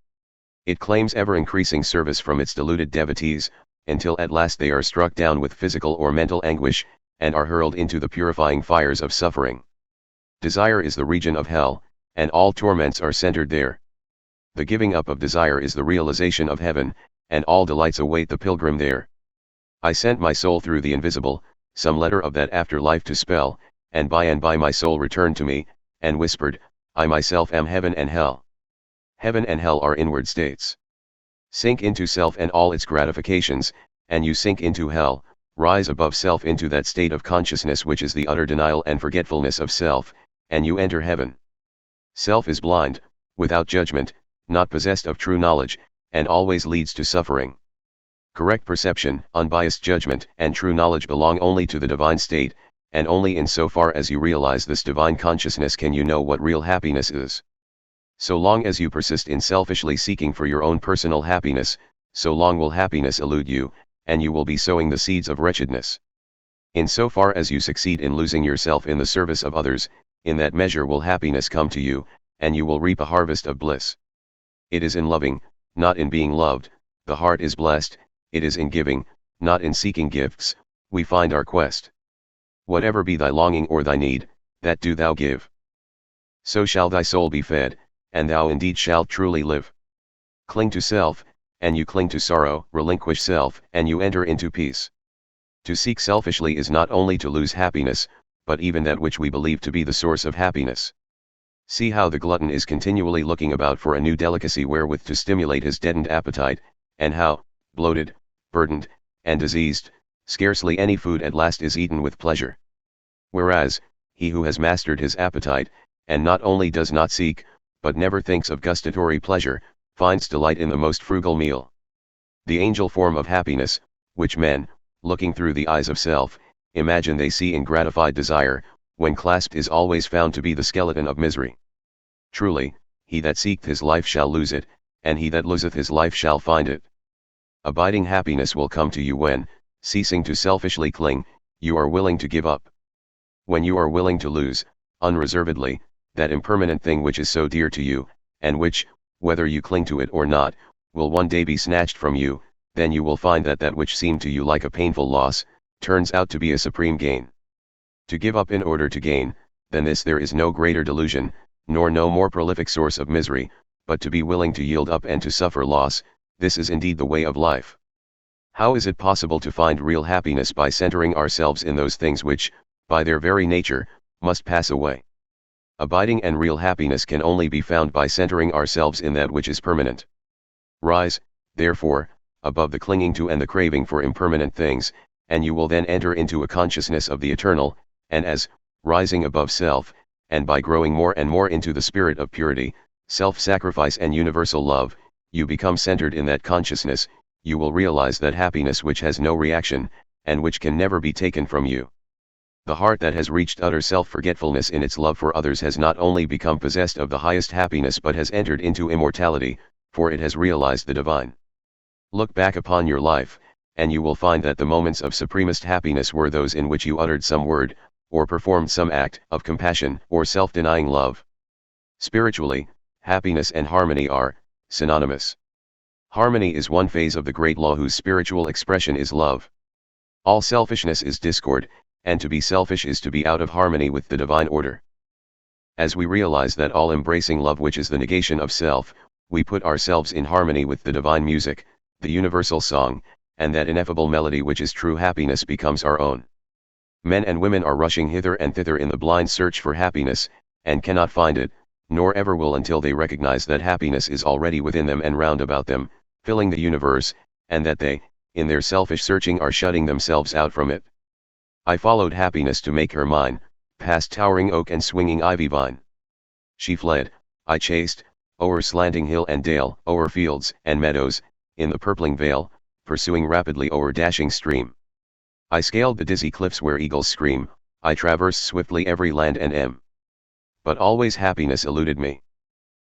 It claims ever-increasing service from its deluded devotees, until at last they are struck down with physical or mental anguish, and are hurled into the purifying fires of suffering. Desire is the region of hell, and all torments are centered there. The giving up of desire is the realization of heaven, and all delights await the pilgrim there. I sent my soul through the invisible, some letter of that afterlife to spell, and by my soul returned to me, and whispered, I myself am heaven and hell. Heaven and hell are inward states. Sink into self and all its gratifications, and you sink into hell. Rise above self into that state of consciousness which is the utter denial and forgetfulness of self, and you enter heaven. Self is blind, without judgment, not possessed of true knowledge, and always leads to suffering. Correct perception, unbiased judgment, and true knowledge belong only to the divine state, and only in so far as you realize this divine consciousness can you know what real happiness is. So long as you persist in selfishly seeking for your own personal happiness, so long will happiness elude you, and you will be sowing the seeds of wretchedness. In so far as you succeed in losing yourself in the service of others, in that measure will happiness come to you, and you will reap a harvest of bliss. It is in loving, not in being loved, the heart is blessed. It is in giving, not in seeking gifts, we find our quest. Whatever be thy longing or thy need, that do thou give. So shall thy soul be fed, and thou indeed shalt truly live. Cling to self, and you cling to sorrow. Relinquish self, and you enter into peace. To seek selfishly is not only to lose happiness, but even that which we believe to be the source of happiness. See how the glutton is continually looking about for a new delicacy wherewith to stimulate his deadened appetite, and how, bloated, burdened, and diseased, scarcely any food at last is eaten with pleasure. Whereas, he who has mastered his appetite, and not only does not seek, but never thinks of gustatory pleasure, finds delight in the most frugal meal. The angel form of happiness, which men, looking through the eyes of self, imagine they see in gratified desire, when clasped is always found to be the skeleton of misery. Truly, he that seeketh his life shall lose it, and he that loseth his life shall find it. Abiding happiness will come to you when, ceasing to selfishly cling, you are willing to give up. When you are willing to lose, unreservedly, that impermanent thing which is so dear to you, and which, whether you cling to it or not, will one day be snatched from you, then you will find that that which seemed to you like a painful loss, turns out to be a supreme gain. To give up in order to gain, than this there is no greater delusion, nor no more prolific source of misery, but to be willing to yield up and to suffer loss, this is indeed the way of life. How is it possible to find real happiness by centering ourselves in those things which, by their very nature, must pass away? Abiding and real happiness can only be found by centering ourselves in that which is permanent. Rise, therefore, above the clinging to and the craving for impermanent things, and you will then enter into a consciousness of the eternal, and as, rising above self, and by growing more and more into the spirit of purity, self-sacrifice and universal love, you become centered in that consciousness, you will realize that happiness which has no reaction, and which can never be taken from you. The heart that has reached utter self-forgetfulness in its love for others has not only become possessed of the highest happiness but has entered into immortality, for it has realized the divine. Look back upon your life, and you will find that the moments of supremest happiness were those in which you uttered some word, or performed some act of compassion or self-denying love. Spiritually, happiness and harmony are synonymous. Harmony is one phase of the great law whose spiritual expression is love. All selfishness is discord, and to be selfish is to be out of harmony with the divine order. As we realize that all-embracing love which is the negation of self, we put ourselves in harmony with the divine music, the universal song, and that ineffable melody which is true happiness becomes our own. Men and women are rushing hither and thither in the blind search for happiness, and cannot find it, nor ever will until they recognize that happiness is already within them and round about them, filling the universe, and that they, in their selfish searching, are shutting themselves out from it. I followed happiness to make her mine, past towering oak and swinging ivy vine. She fled, I chased, o'er slanting hill and dale, o'er fields and meadows, in the purpling vale, pursuing rapidly o'er dashing stream. I scaled the dizzy cliffs where eagles scream, I traversed swiftly every land and but always happiness eluded me.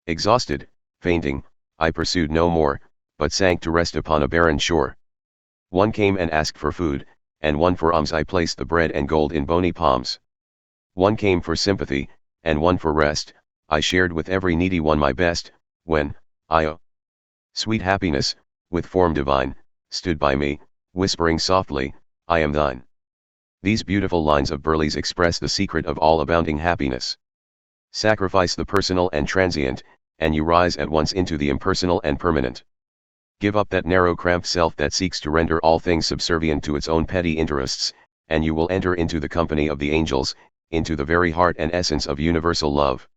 Exhausted, fainting, I pursued no more, but sank to rest upon a barren shore. One came and asked for food, and one for alms. I placed the bread and gold in bony palms. One came for sympathy, and one for rest, I shared with every needy one my best, when, oh, sweet happiness, with form divine, stood by me, whispering softly, I am thine. These beautiful lines of Burleigh's express the secret of all abounding happiness. Sacrifice the personal and transient, and you rise at once into the impersonal and permanent. Give up that narrow cramped self that seeks to render all things subservient to its own petty interests, and you will enter into the company of the angels, into the very heart and essence of universal love.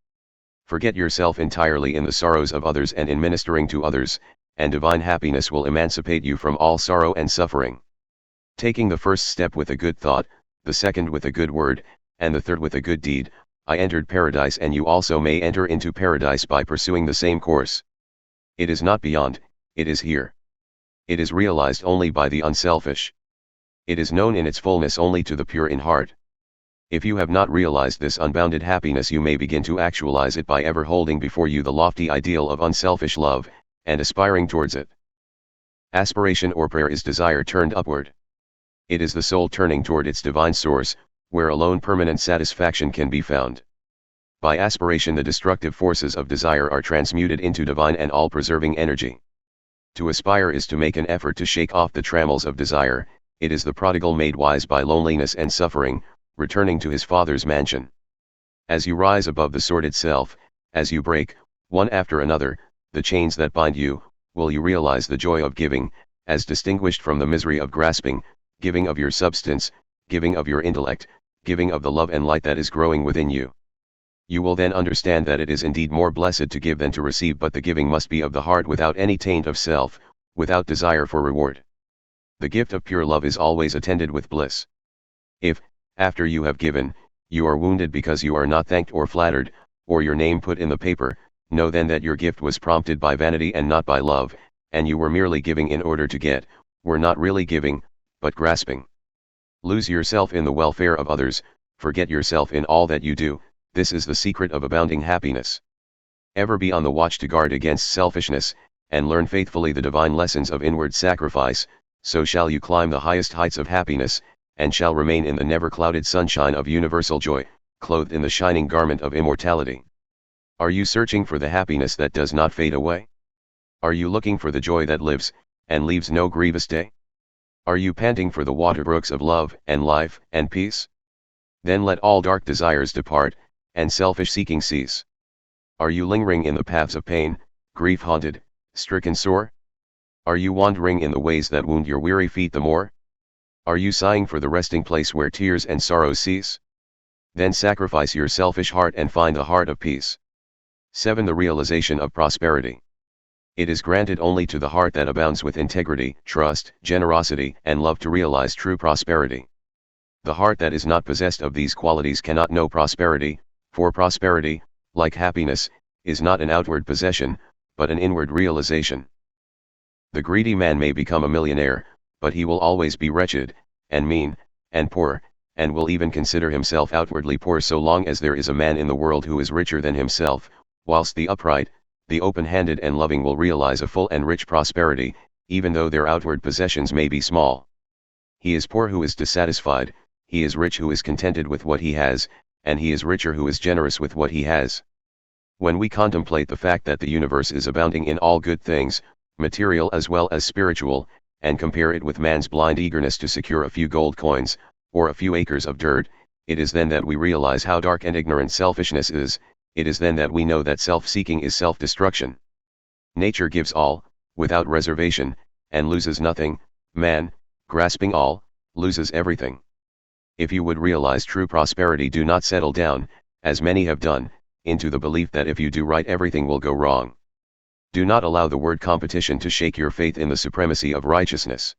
Forget yourself entirely in the sorrows of others and in ministering to others, and divine happiness will emancipate you from all sorrow and suffering. Taking the first step with a good thought, the second with a good word, and the third with a good deed, I entered paradise, and you also may enter into paradise by pursuing the same course. It is not beyond, it is here. It is realized only by the unselfish. It is known in its fullness only to the pure in heart. If you have not realized this unbounded happiness, you may begin to actualize it by ever holding before you the lofty ideal of unselfish love, and aspiring towards it. Aspiration or prayer is desire turned upward. It is the soul turning toward its divine source, where alone permanent satisfaction can be found. By aspiration the destructive forces of desire are transmuted into divine and all-preserving energy. To aspire is to make an effort to shake off the trammels of desire. It is the prodigal made wise by loneliness and suffering, returning to his Father's mansion. As you rise above the sordid self, as you break, one after another, the chains that bind you, will you realize the joy of giving, as distinguished from the misery of grasping, giving of your substance, giving of your intellect, giving of the love and light that is growing within you. You will then understand that it is indeed more blessed to give than to receive, but the giving must be of the heart without any taint of self, without desire for reward. The gift of pure love is always attended with bliss. If, after you have given, you are wounded because you are not thanked or flattered, or your name put in the paper, know then that your gift was prompted by vanity and not by love, and you were merely giving in order to get, were not really giving, but grasping. Lose yourself in the welfare of others, forget yourself in all that you do. This is the secret of abounding happiness. Ever be on the watch to guard against selfishness, and learn faithfully the divine lessons of inward sacrifice, so shall you climb the highest heights of happiness, and shall remain in the never-clouded sunshine of universal joy, clothed in the shining garment of immortality. Are you searching for the happiness that does not fade away? Are you looking for the joy that lives, and leaves no grievous day? Are you panting for the waterbrooks of love, and life, and peace? Then let all dark desires depart, and selfish seeking cease. Are you lingering in the paths of pain, grief-haunted, stricken sore? Are you wandering in the ways that wound your weary feet the more? Are you sighing for the resting place where tears and sorrows cease? Then sacrifice your selfish heart and find the heart of peace. 7. The realization of prosperity. It is granted only to the heart that abounds with integrity, trust, generosity, and love to realize true prosperity. The heart that is not possessed of these qualities cannot know prosperity, for prosperity, like happiness, is not an outward possession, but an inward realization. The greedy man may become a millionaire, but he will always be wretched, and mean, and poor, and will even consider himself outwardly poor so long as there is a man in the world who is richer than himself, whilst the upright, the open-handed and loving will realize a full and rich prosperity, even though their outward possessions may be small. He is poor who is dissatisfied, he is rich who is contented with what he has, and he is richer who is generous with what he has. When we contemplate the fact that the universe is abounding in all good things, material as well as spiritual, and compare it with man's blind eagerness to secure a few gold coins, or a few acres of dirt, it is then that we realize how dark and ignorant selfishness is. It is then that we know that self-seeking is self-destruction. Nature gives all, without reservation, and loses nothing. Man, grasping all, loses everything. If you would realize true prosperity, do not settle down, as many have done, into the belief that if you do right everything will go wrong. Do not allow the word competition to shake your faith in the supremacy of righteousness.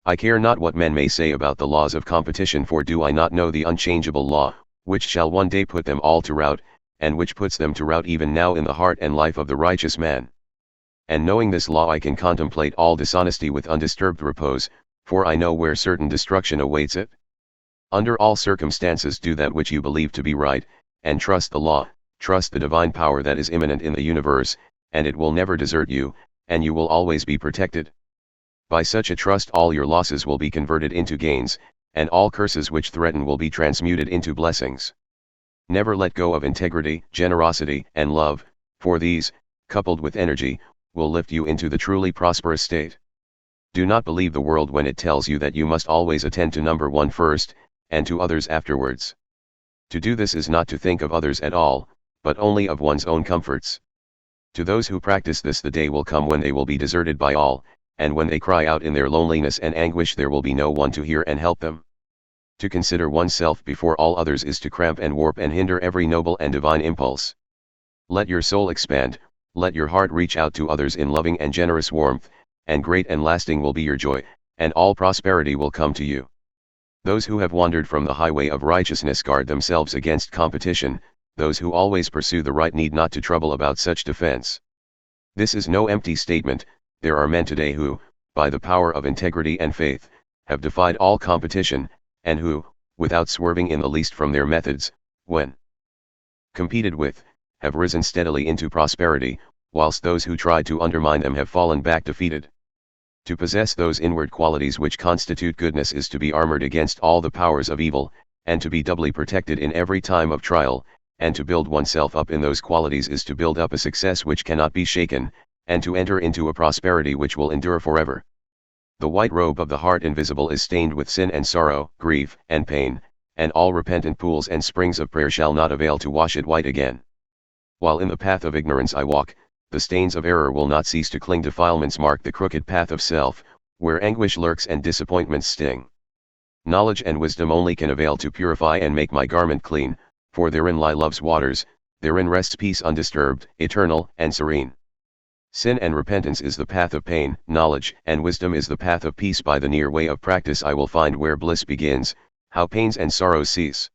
I care not what men may say about the laws of competition, for do I not know the unchangeable law, which shall one day put them all to rout, and which puts them to rout even now in the heart and life of the righteous man. And knowing this law I can contemplate all dishonesty with undisturbed repose, for I know where certain destruction awaits it. Under all circumstances do that which you believe to be right, and trust the law, trust the divine power that is immanent in the universe, and it will never desert you, and you will always be protected. By such a trust all your losses will be converted into gains, and all curses which threaten will be transmuted into blessings. Never let go of integrity, generosity, and love, for these, coupled with energy, will lift you into the truly prosperous state. Do not believe the world when it tells you that you must always attend to number one first, and to others afterwards. To do this is not to think of others at all, but only of one's own comforts. To those who practice this the day will come when they will be deserted by all, and when they cry out in their loneliness and anguish there will be no one to hear and help them. To consider oneself before all others is to cramp and warp and hinder every noble and divine impulse. Let your soul expand, let your heart reach out to others in loving and generous warmth, and great and lasting will be your joy, and all prosperity will come to you. Those who have wandered from the highway of righteousness guard themselves against competition, those who always pursue the right need not to trouble about such defense. This is no empty statement. There are men today who, by the power of integrity and faith, have defied all competition, and who, without swerving in the least from their methods, when competed with, have risen steadily into prosperity, whilst those who tried to undermine them have fallen back defeated. To possess those inward qualities which constitute goodness is to be armored against all the powers of evil, and to be doubly protected in every time of trial, and to build oneself up in those qualities is to build up a success which cannot be shaken, and to enter into a prosperity which will endure forever. The white robe of the heart invisible is stained with sin and sorrow, grief and pain, and all repentant pools and springs of prayer shall not avail to wash it white again. While in the path of ignorance I walk, the stains of error will not cease to cling. Defilements mark the crooked path of self, where anguish lurks and disappointments sting. Knowledge and wisdom only can avail to purify and make my garment clean, for therein lie love's waters, therein rests peace undisturbed, eternal, and serene. Sin and repentance is the path of pain, knowledge and wisdom is the path of peace. By the near way of practice I will find where bliss begins, how pains and sorrows cease.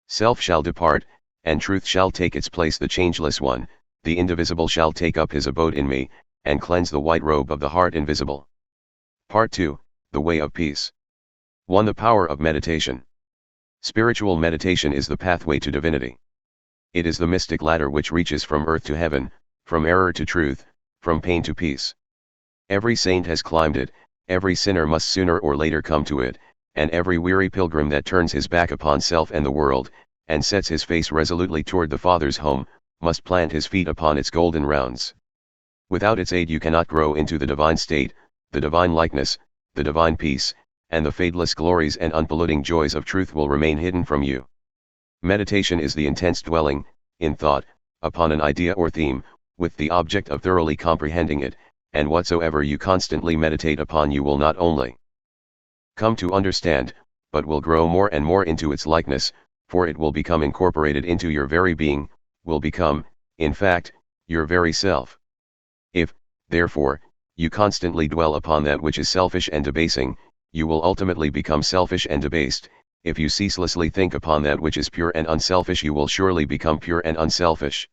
Self shall depart, and truth shall take its place. The changeless one, the indivisible shall take up his abode in me, and cleanse the white robe of the heart invisible. Part 2, The Way of Peace. 1. The power of meditation. Spiritual meditation is the pathway to divinity. It is the mystic ladder which reaches from earth to heaven, from error to truth, from pain to peace. Every saint has climbed it, every sinner must sooner or later come to it, and every weary pilgrim that turns his back upon self and the world, and sets his face resolutely toward the Father's home, must plant his feet upon its golden rounds. Without its aid you cannot grow into the divine state, the divine likeness, the divine peace, and the fadeless glories and unpolluting joys of truth will remain hidden from you. Meditation is the intense dwelling, in thought, upon an idea or theme, with the object of thoroughly comprehending it, and whatsoever you constantly meditate upon you will not only come to understand, but will grow more and more into its likeness, for it will become incorporated into your very being, will become, in fact, your very self. If, therefore, you constantly dwell upon that which is selfish and debasing, you will ultimately become selfish and debased. If you ceaselessly think upon that which is pure and unselfish, you will surely become pure and unselfish.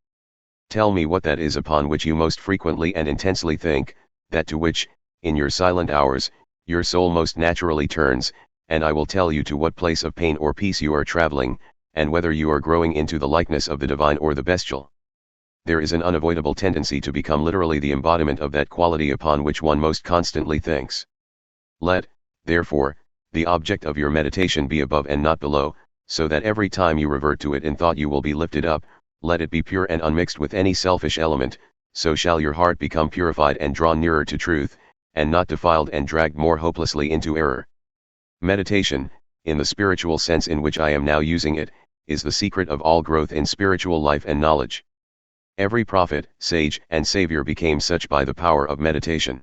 Tell me what that is upon which you most frequently and intensely think, that to which, in your silent hours, your soul most naturally turns, and I will tell you to what place of pain or peace you are traveling, and whether you are growing into the likeness of the divine or the bestial. There is an unavoidable tendency to become literally the embodiment of that quality upon which one most constantly thinks. Let, therefore, the object of your meditation be above and not below, so that every time you revert to it in thought you will be lifted up. Let it be pure and unmixed with any selfish element, so shall your heart become purified and drawn nearer to truth, and not defiled and dragged more hopelessly into error. Meditation, in the spiritual sense in which I am now using it, is the secret of all growth in spiritual life and knowledge. Every prophet, sage, and savior became such by the power of meditation.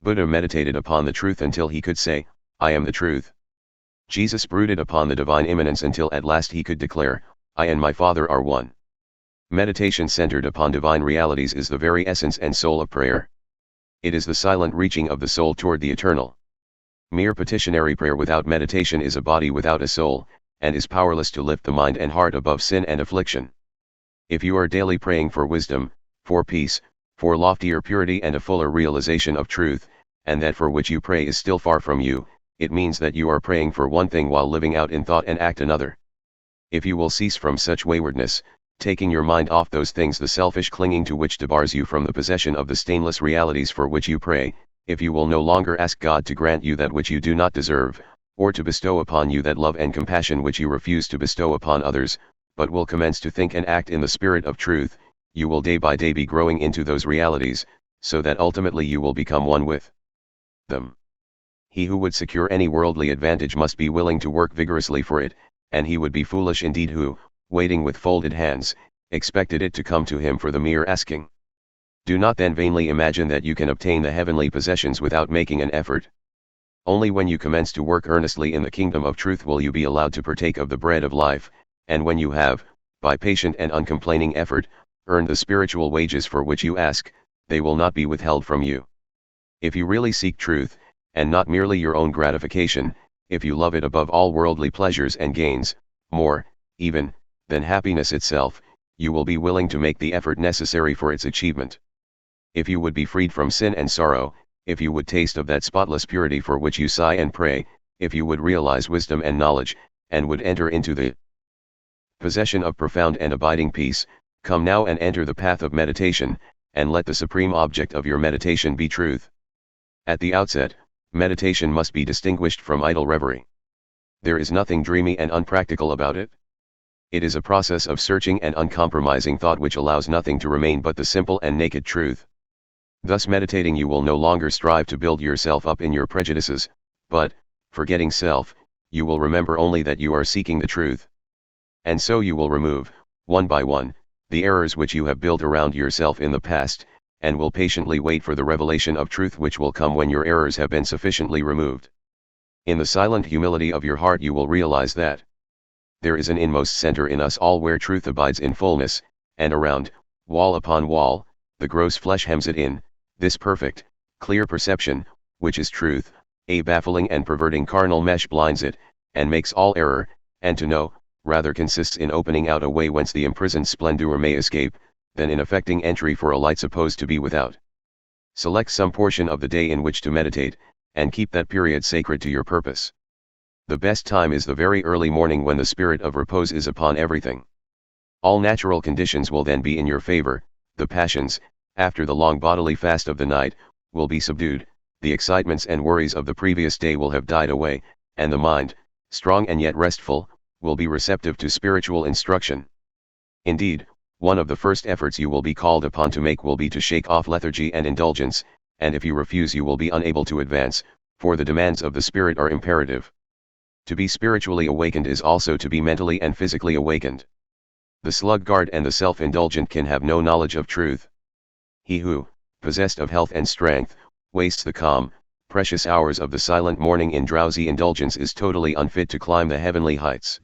Buddha meditated upon the truth until he could say, I am the truth. Jesus brooded upon the divine immanence until at last he could declare, I and my Father are one. Meditation centered upon divine realities is the very essence and soul of prayer. It is the silent reaching of the soul toward the eternal. Mere petitionary prayer without meditation is a body without a soul, and is powerless to lift the mind and heart above sin and affliction. If you are daily praying for wisdom, for peace, for loftier purity and a fuller realization of truth, and that for which you pray is still far from you, it means that you are praying for one thing while living out in thought and act another. If you will cease from such waywardness, taking your mind off those things the selfish clinging to which debars you from the possession of the stainless realities for which you pray, if you will no longer ask God to grant you that which you do not deserve, or to bestow upon you that love and compassion which you refuse to bestow upon others, but will commence to think and act in the spirit of truth, you will day by day be growing into those realities, so that ultimately you will become one with them. He who would secure any worldly advantage must be willing to work vigorously for it, and he would be foolish indeed who, waiting with folded hands, expected it to come to him for the mere asking. Do not then vainly imagine that you can obtain the heavenly possessions without making an effort. Only when you commence to work earnestly in the kingdom of truth will you be allowed to partake of the bread of life, and when you have, by patient and uncomplaining effort, earned the spiritual wages for which you ask, they will not be withheld from you. If you really seek truth, and not merely your own gratification, if you love it above all worldly pleasures and gains, more, even, than happiness itself, you will be willing to make the effort necessary for its achievement. If you would be freed from sin and sorrow, if you would taste of that spotless purity for which you sigh and pray, if you would realize wisdom and knowledge, and would enter into the possession of profound and abiding peace, come now and enter the path of meditation, and let the supreme object of your meditation be truth. At the outset, meditation must be distinguished from idle reverie. There is nothing dreamy and unpractical about it. It is a process of searching and uncompromising thought which allows nothing to remain but the simple and naked truth. Thus meditating you will no longer strive to build yourself up in your prejudices, but, forgetting self, you will remember only that you are seeking the truth. And so you will remove, one by one, the errors which you have built around yourself in the past, and will patiently wait for the revelation of truth which will come when your errors have been sufficiently removed. In the silent humility of your heart you will realize that there is an inmost center in us all where truth abides in fullness, and around, wall upon wall, the gross flesh hems it in, this perfect, clear perception, which is truth, a baffling and perverting carnal mesh blinds it, and makes all error, and to know, rather consists in opening out a way whence the imprisoned splendor may escape, than in effecting entry for a light supposed to be without. Select some portion of the day in which to meditate, and keep that period sacred to your purpose. The best time is the very early morning when the spirit of repose is upon everything. All natural conditions will then be in your favor, the passions, after the long bodily fast of the night, will be subdued, the excitements and worries of the previous day will have died away, and the mind, strong and yet restful, will be receptive to spiritual instruction. Indeed, one of the first efforts you will be called upon to make will be to shake off lethargy and indulgence, and if you refuse you will be unable to advance, for the demands of the spirit are imperative. To be spiritually awakened is also to be mentally and physically awakened. The sluggard and the self-indulgent can have no knowledge of truth. He who, possessed of health and strength, wastes the calm, precious hours of the silent morning in drowsy indulgence is totally unfit to climb the heavenly heights.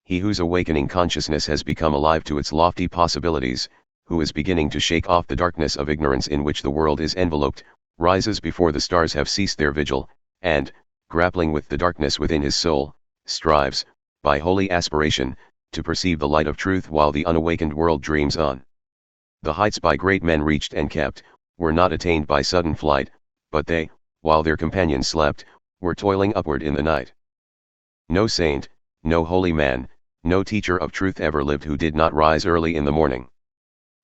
He whose awakening consciousness has become alive to its lofty possibilities, who is beginning to shake off the darkness of ignorance in which the world is enveloped, rises before the stars have ceased their vigil, and, grappling with the darkness within his soul, strives, by holy aspiration, to perceive the light of truth while the unawakened world dreams on. The heights by great men reached and kept, were not attained by sudden flight, but they, while their companions slept, were toiling upward in the night. No saint, no holy man, no teacher of truth ever lived who did not rise early in the morning.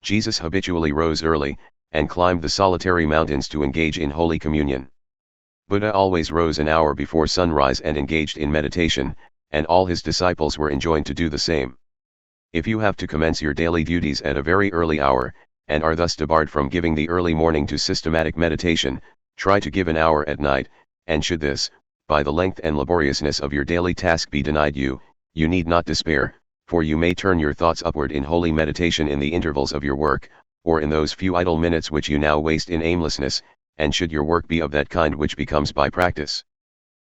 Jesus habitually rose early, and climbed the solitary mountains to engage in holy communion. Buddha always rose an hour before sunrise and engaged in meditation, and all his disciples were enjoined to do the same. If you have to commence your daily duties at a very early hour, and are thus debarred from giving the early morning to systematic meditation, try to give an hour at night, and should this, by the length and laboriousness of your daily task be denied you, you need not despair, for you may turn your thoughts upward in holy meditation in the intervals of your work, or in those few idle minutes which you now waste in aimlessness, and should your work be of that kind which becomes by practice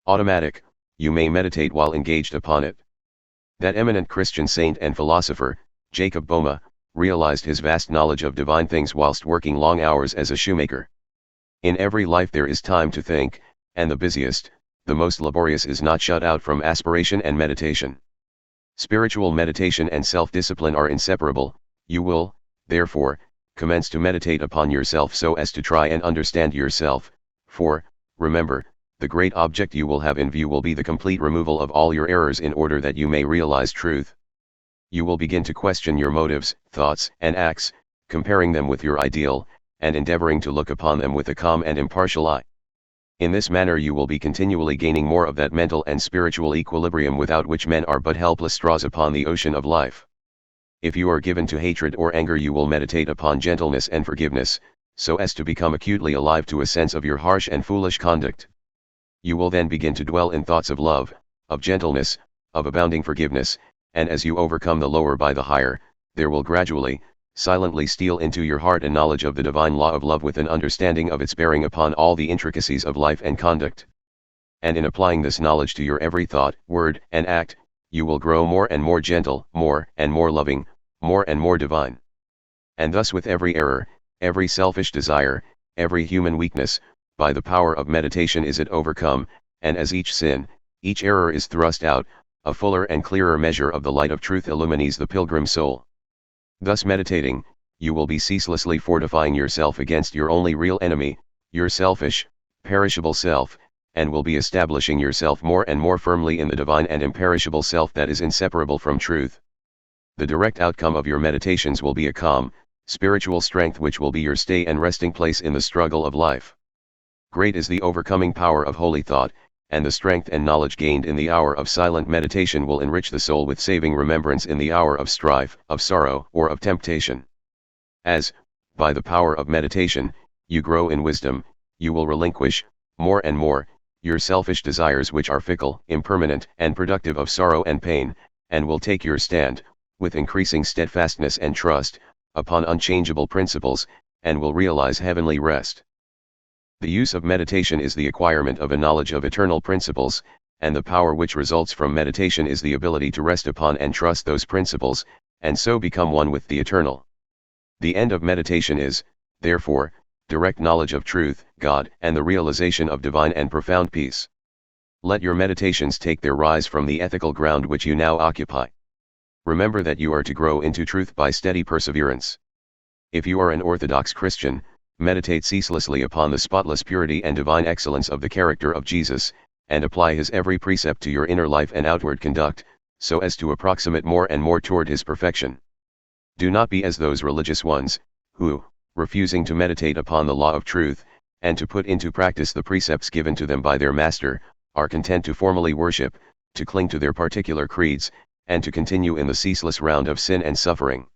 automatic, you may meditate while engaged upon it. That eminent Christian saint and philosopher, Jacob Boehme, realized his vast knowledge of divine things whilst working long hours as a shoemaker. In every life there is time to think, and the busiest, the most laborious is not shut out from aspiration and meditation. Spiritual meditation and self-discipline are inseparable. You will, therefore, commence to meditate upon yourself so as to try and understand yourself, for, remember, the great object you will have in view will be the complete removal of all your errors in order that you may realize truth. You will begin to question your motives, thoughts, and acts, comparing them with your ideal, and endeavoring to look upon them with a calm and impartial eye. In this manner you will be continually gaining more of that mental and spiritual equilibrium without which men are but helpless straws upon the ocean of life. If you are given to hatred or anger, you will meditate upon gentleness and forgiveness, so as to become acutely alive to a sense of your harsh and foolish conduct. You will then begin to dwell in thoughts of love, of gentleness, of abounding forgiveness, and as you overcome the lower by the higher, there will gradually, silently steal into your heart a knowledge of the divine law of love with an understanding of its bearing upon all the intricacies of life and conduct. And in applying this knowledge to your every thought, word, and act, you will grow more and more gentle, more and more loving, more and more divine. And thus with every error, every selfish desire, every human weakness, by the power of meditation is it overcome, and as each sin, each error is thrust out, a fuller and clearer measure of the light of truth illumines the pilgrim soul. Thus meditating, you will be ceaselessly fortifying yourself against your only real enemy, your selfish, perishable self, and will be establishing yourself more and more firmly in the divine and imperishable self that is inseparable from truth. The direct outcome of your meditations will be a calm, spiritual strength which will be your stay and resting place in the struggle of life. Great is the overcoming power of holy thought, and the strength and knowledge gained in the hour of silent meditation will enrich the soul with saving remembrance in the hour of strife, of sorrow, or of temptation. As, by the power of meditation, you grow in wisdom, you will relinquish, more and more, your selfish desires which are fickle, impermanent, and productive of sorrow and pain, and will take your stand, with increasing steadfastness and trust, upon unchangeable principles, and will realize heavenly rest. The use of meditation is the acquirement of a knowledge of eternal principles, and the power which results from meditation is the ability to rest upon and trust those principles, and so become one with the eternal. The end of meditation is, therefore, direct knowledge of truth, God, and the realization of divine and profound peace. Let your meditations take their rise from the ethical ground which you now occupy. Remember that you are to grow into truth by steady perseverance. If you are an orthodox Christian, meditate ceaselessly upon the spotless purity and divine excellence of the character of Jesus, and apply his every precept to your inner life and outward conduct, so as to approximate more and more toward his perfection. Do not be as those religious ones, who, refusing to meditate upon the law of truth, and to put into practice the precepts given to them by their master, are content to formally worship, to cling to their particular creeds, and to continue in the ceaseless round of sin and suffering.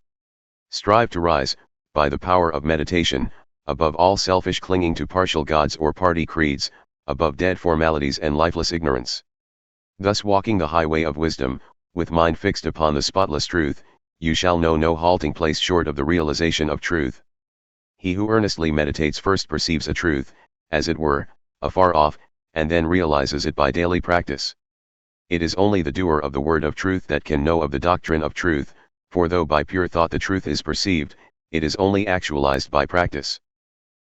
Strive to rise, by the power of meditation, above all selfish clinging to partial gods or party creeds, above dead formalities and lifeless ignorance. Thus walking the highway of wisdom, with mind fixed upon the spotless truth, you shall know no halting place short of the realization of truth. He who earnestly meditates first perceives a truth, as it were, afar off, and then realizes it by daily practice. It is only the doer of the word of truth that can know of the doctrine of truth, for though by pure thought the truth is perceived, it is only actualized by practice.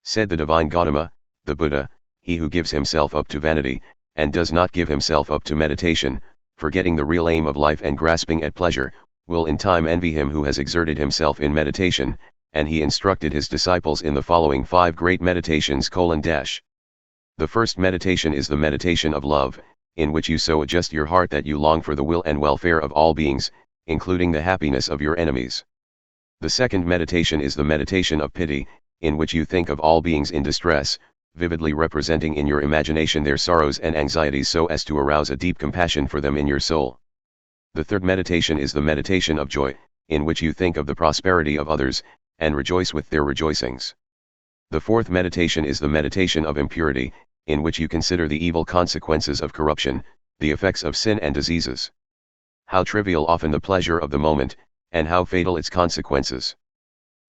Said the divine Gautama, the Buddha, he who gives himself up to vanity, and does not give himself up to meditation, forgetting the real aim of life and grasping at pleasure, will in time envy him who has exerted himself in meditation, and he instructed his disciples in the following 5 great meditations: The first meditation is the meditation of love, in which you so adjust your heart that you long for the will and welfare of all beings, including the happiness of your enemies. The second meditation is the meditation of pity, in which you think of all beings in distress, vividly representing in your imagination their sorrows and anxieties so as to arouse a deep compassion for them in your soul. The third meditation is the meditation of joy, in which you think of the prosperity of others, and rejoice with their rejoicings. The fourth meditation is the meditation of impurity, in which you consider the evil consequences of corruption, the effects of sin and diseases. How trivial often the pleasure of the moment, and how fatal its consequences.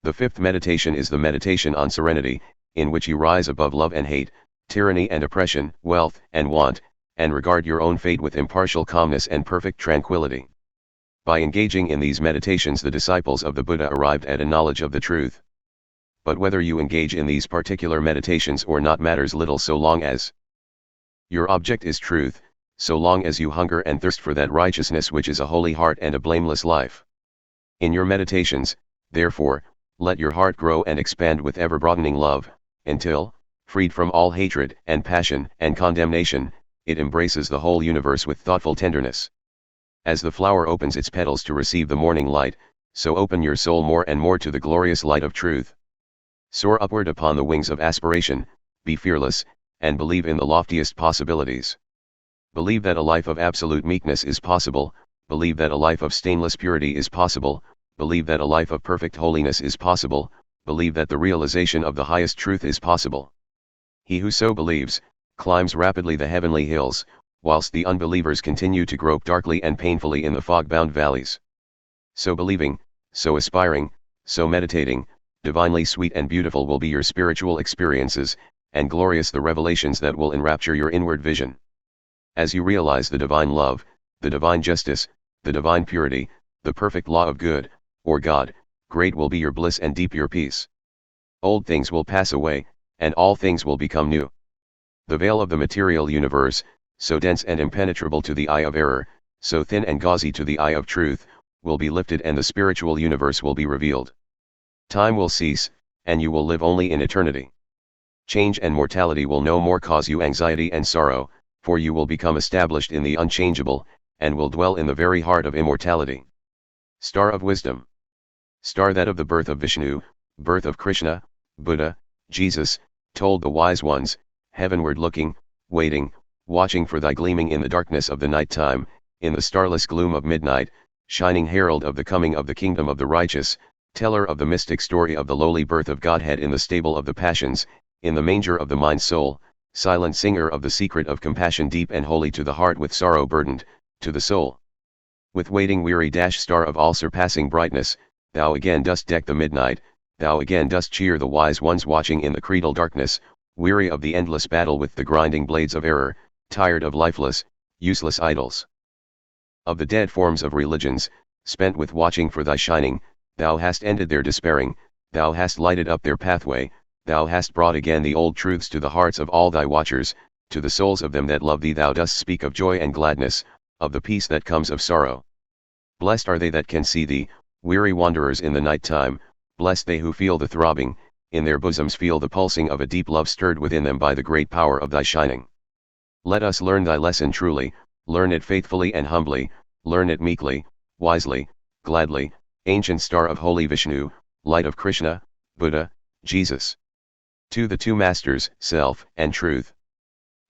The fifth meditation is the meditation on serenity, in which you rise above love and hate, tyranny and oppression, wealth and want, and regard your own fate with impartial calmness and perfect tranquility. By engaging in these meditations, the disciples of the Buddha arrived at a knowledge of the truth. But whether you engage in these particular meditations or not matters little so long as your object is truth, so long as you hunger and thirst for that righteousness which is a holy heart and a blameless life. In your meditations, therefore, let your heart grow and expand with ever-broadening love, until, freed from all hatred and passion and condemnation, it embraces the whole universe with thoughtful tenderness. As the flower opens its petals to receive the morning light, so open your soul more and more to the glorious light of truth. Soar upward upon the wings of aspiration, be fearless, and believe in the loftiest possibilities. Believe that a life of absolute meekness is possible, believe that a life of stainless purity is possible, believe that a life of perfect holiness is possible, believe that the realization of the highest truth is possible. He who so believes, climbs rapidly the heavenly hills, whilst the unbelievers continue to grope darkly and painfully in the fog-bound valleys. So believing, so aspiring, so meditating, divinely sweet and beautiful will be your spiritual experiences, and glorious the revelations that will enrapture your inward vision. As you realize the divine love, the divine justice, the divine purity, the perfect law of good, or God, great will be your bliss and deep your peace. Old things will pass away, and all things will become new. The veil of the material universe, so dense and impenetrable to the eye of error, so thin and gauzy to the eye of truth, will be lifted and the spiritual universe will be revealed. Time will cease, and you will live only in eternity. Change and mortality will no more cause you anxiety and sorrow, for you will become established in the unchangeable, and will dwell in the very heart of immortality. Star of wisdom. Star that of the birth of Vishnu, birth of Krishna, Buddha, Jesus, told the wise ones, heavenward looking, waiting, watching for thy gleaming in the darkness of the night time, in the starless gloom of midnight, shining herald of the coming of the kingdom of the righteous, teller of the mystic story of the lowly birth of Godhead in the stable of the passions, in the manger of the mind soul, silent singer of the secret of compassion deep and holy to the heart with sorrow burdened, to the soul. With waiting weary star of all surpassing brightness, thou again dost deck the midnight, thou again dost cheer the wise ones watching in the creedal darkness, weary of the endless battle with the grinding blades of error, tired of lifeless, useless idols. Of the dead forms of religions, spent with watching for thy shining, thou hast ended their despairing, thou hast lighted up their pathway, thou hast brought again the old truths to the hearts of all thy watchers, to the souls of them that love thee thou dost speak of joy and gladness, of the peace that comes of sorrow. Blessed are they that can see thee, weary wanderers in the night time, blessed they who feel the throbbing, in their bosoms feel the pulsing of a deep love stirred within them by the great power of thy shining. Let us learn thy lesson truly, learn it faithfully and humbly, learn it meekly, wisely, gladly, ancient star of holy Vishnu, light of Krishna, Buddha, Jesus. To the two masters, self and truth.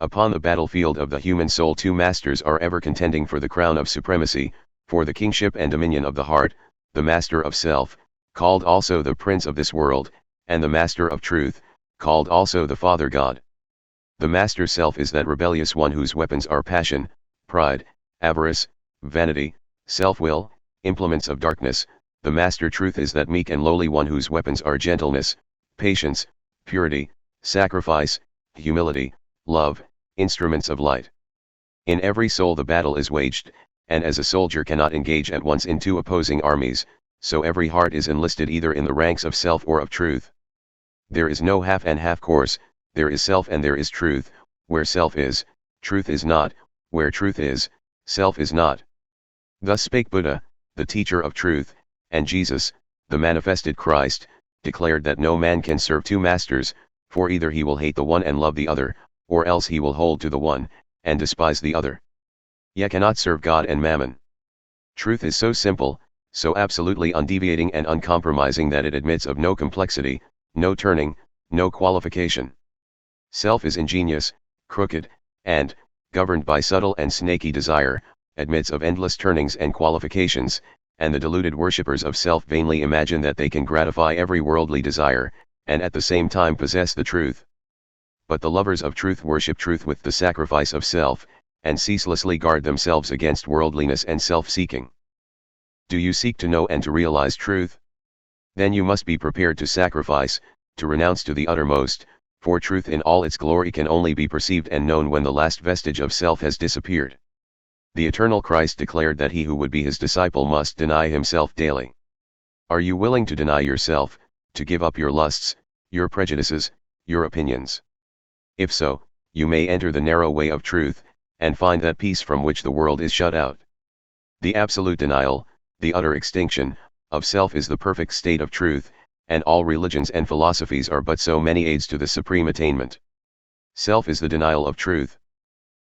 Upon the battlefield of the human soul two masters are ever contending for the crown of supremacy, for the kingship and dominion of the heart, the master of self, called also the prince of this world, and the master of truth, called also the Father God. The master self is that rebellious one whose weapons are passion, pride, avarice, vanity, self-will, implements of darkness. The master truth is that meek and lowly one whose weapons are gentleness, patience, purity, sacrifice, humility, love, instruments of light. In every soul the battle is waged, and as a soldier cannot engage at once in two opposing armies, so every heart is enlisted either in the ranks of self or of truth. There is no half and half course, there is self and there is truth, where self is, truth is not, where truth is, self is not. Thus spake Buddha, the teacher of truth, and Jesus, the manifested Christ, declared that no man can serve two masters, for either he will hate the one and love the other, or else he will hold to the one, and despise the other. Ye cannot serve God and mammon. Truth is so simple, so absolutely undeviating and uncompromising that it admits of no complexity, no turning, no qualification. Self is ingenious, crooked, and, governed by subtle and snaky desire, admits of endless turnings and qualifications, and the deluded worshippers of self vainly imagine that they can gratify every worldly desire, and at the same time possess the truth. But the lovers of truth worship truth with the sacrifice of self, and ceaselessly guard themselves against worldliness and self-seeking. Do you seek to know and to realize truth? Then you must be prepared to sacrifice, to renounce to the uttermost, for truth in all its glory can only be perceived and known when the last vestige of self has disappeared. The eternal Christ declared that he who would be his disciple must deny himself daily. Are you willing to deny yourself, to give up your lusts, your prejudices, your opinions? If so, you may enter the narrow way of truth, and find that peace from which the world is shut out. The absolute denial, the utter extinction, of self is the perfect state of truth, and all religions and philosophies are but so many aids to the supreme attainment. Self is the denial of truth.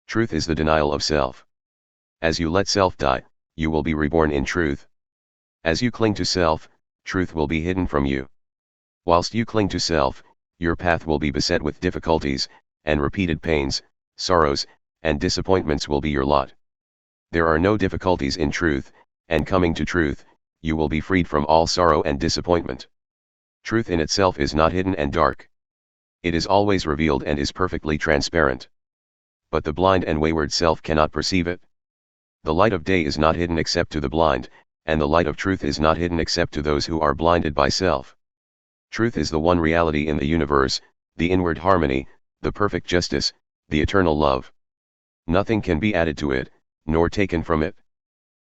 Truth is the denial of self. As you let self die, you will be reborn in truth. As you cling to self, truth will be hidden from you. Whilst you cling to self, your path will be beset with difficulties, and repeated pains, sorrows, and disappointments will be your lot. There are no difficulties in truth, and coming to truth, you will be freed from all sorrow and disappointment. Truth in itself is not hidden and dark. It is always revealed and is perfectly transparent. But the blind and wayward self cannot perceive it. The light of day is not hidden except to the blind, and the light of truth is not hidden except to those who are blinded by self. Truth is the one reality in the universe, the inward harmony, the perfect justice, the eternal love. Nothing can be added to it, nor taken from it.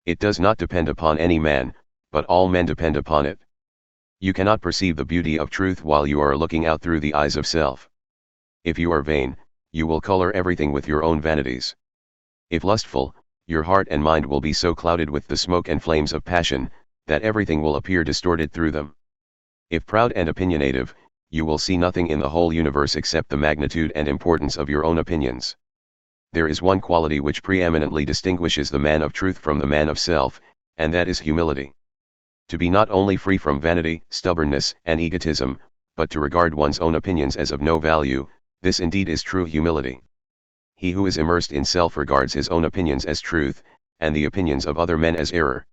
It does not depend upon any man, but all men depend upon it. You cannot perceive the beauty of truth while you are looking out through the eyes of self. If you are vain, you will color everything with your own vanities. If lustful, your heart and mind will be so clouded with the smoke and flames of passion, that everything will appear distorted through them. If proud and opinionative, you will see nothing in the whole universe except the magnitude and importance of your own opinions. There is one quality which preeminently distinguishes the man of truth from the man of self, and that is humility. To be not only free from vanity, stubbornness, and egotism, but to regard one's own opinions as of no value, this indeed is true humility. He who is immersed in self regards his own opinions as truth, and the opinions of other men as error.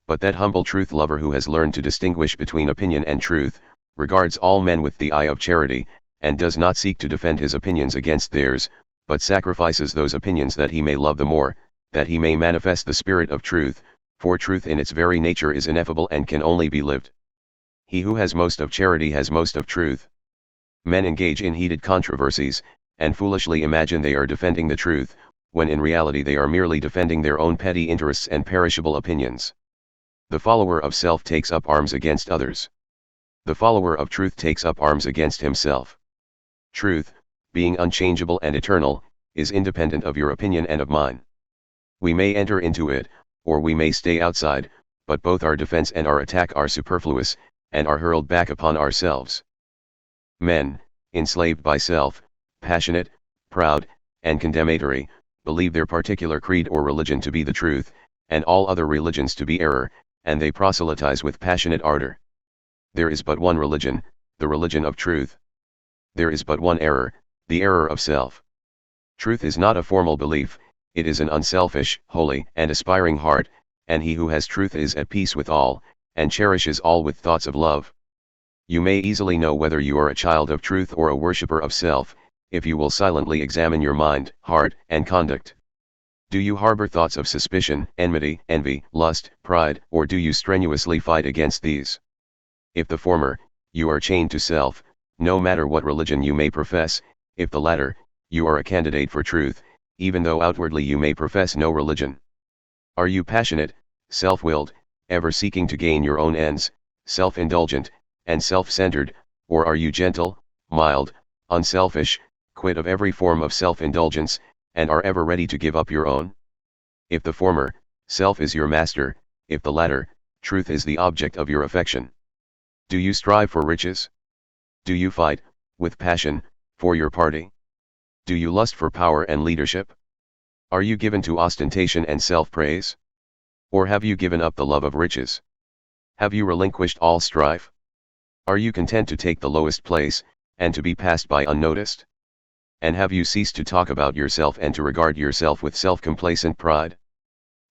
But that humble truth lover who has learned to distinguish between opinion and truth, regards all men with the eye of charity, and does not seek to defend his opinions against theirs, but sacrifices those opinions that he may love the more, that he may manifest the spirit of truth, for truth in its very nature is ineffable and can only be lived. He who has most of charity has most of truth. Men engage in heated controversies, and foolishly imagine they are defending the truth, when in reality they are merely defending their own petty interests and perishable opinions. The follower of self takes up arms against others. The follower of truth takes up arms against himself. Truth, being unchangeable and eternal, is independent of your opinion and of mine. We may enter into it, or we may stay outside, but both our defense and our attack are superfluous, and are hurled back upon ourselves. Men, enslaved by self, passionate, proud, and condemnatory, believe their particular creed or religion to be the truth, and all other religions to be error, and they proselytize with passionate ardor. There is but one religion, the religion of truth. There is but one error, the error of self. Truth is not a formal belief, it is an unselfish, holy, and aspiring heart, and he who has truth is at peace with all, and cherishes all with thoughts of love. You may easily know whether you are a child of truth or a worshipper of self, if you will silently examine your mind, heart, and conduct. Do you harbor thoughts of suspicion, enmity, envy, lust, pride, or do you strenuously fight against these? If the former, you are chained to self, no matter what religion you may profess; if the latter, you are a candidate for truth, even though outwardly you may profess no religion. Are you passionate, self-willed, ever seeking to gain your own ends, self-indulgent, and self-centered, or are you gentle, mild, unselfish, quit of every form of self-indulgence, and are ever ready to give up your own? If the former, self is your master; if the latter, truth is the object of your affection. Do you strive for riches? Do you fight, with passion, for your party? Do you lust for power and leadership? Are you given to ostentation and self-praise? Or have you given up the love of riches? Have you relinquished all strife? Are you content to take the lowest place, and to be passed by unnoticed? And have you ceased to talk about yourself and to regard yourself with self-complacent pride?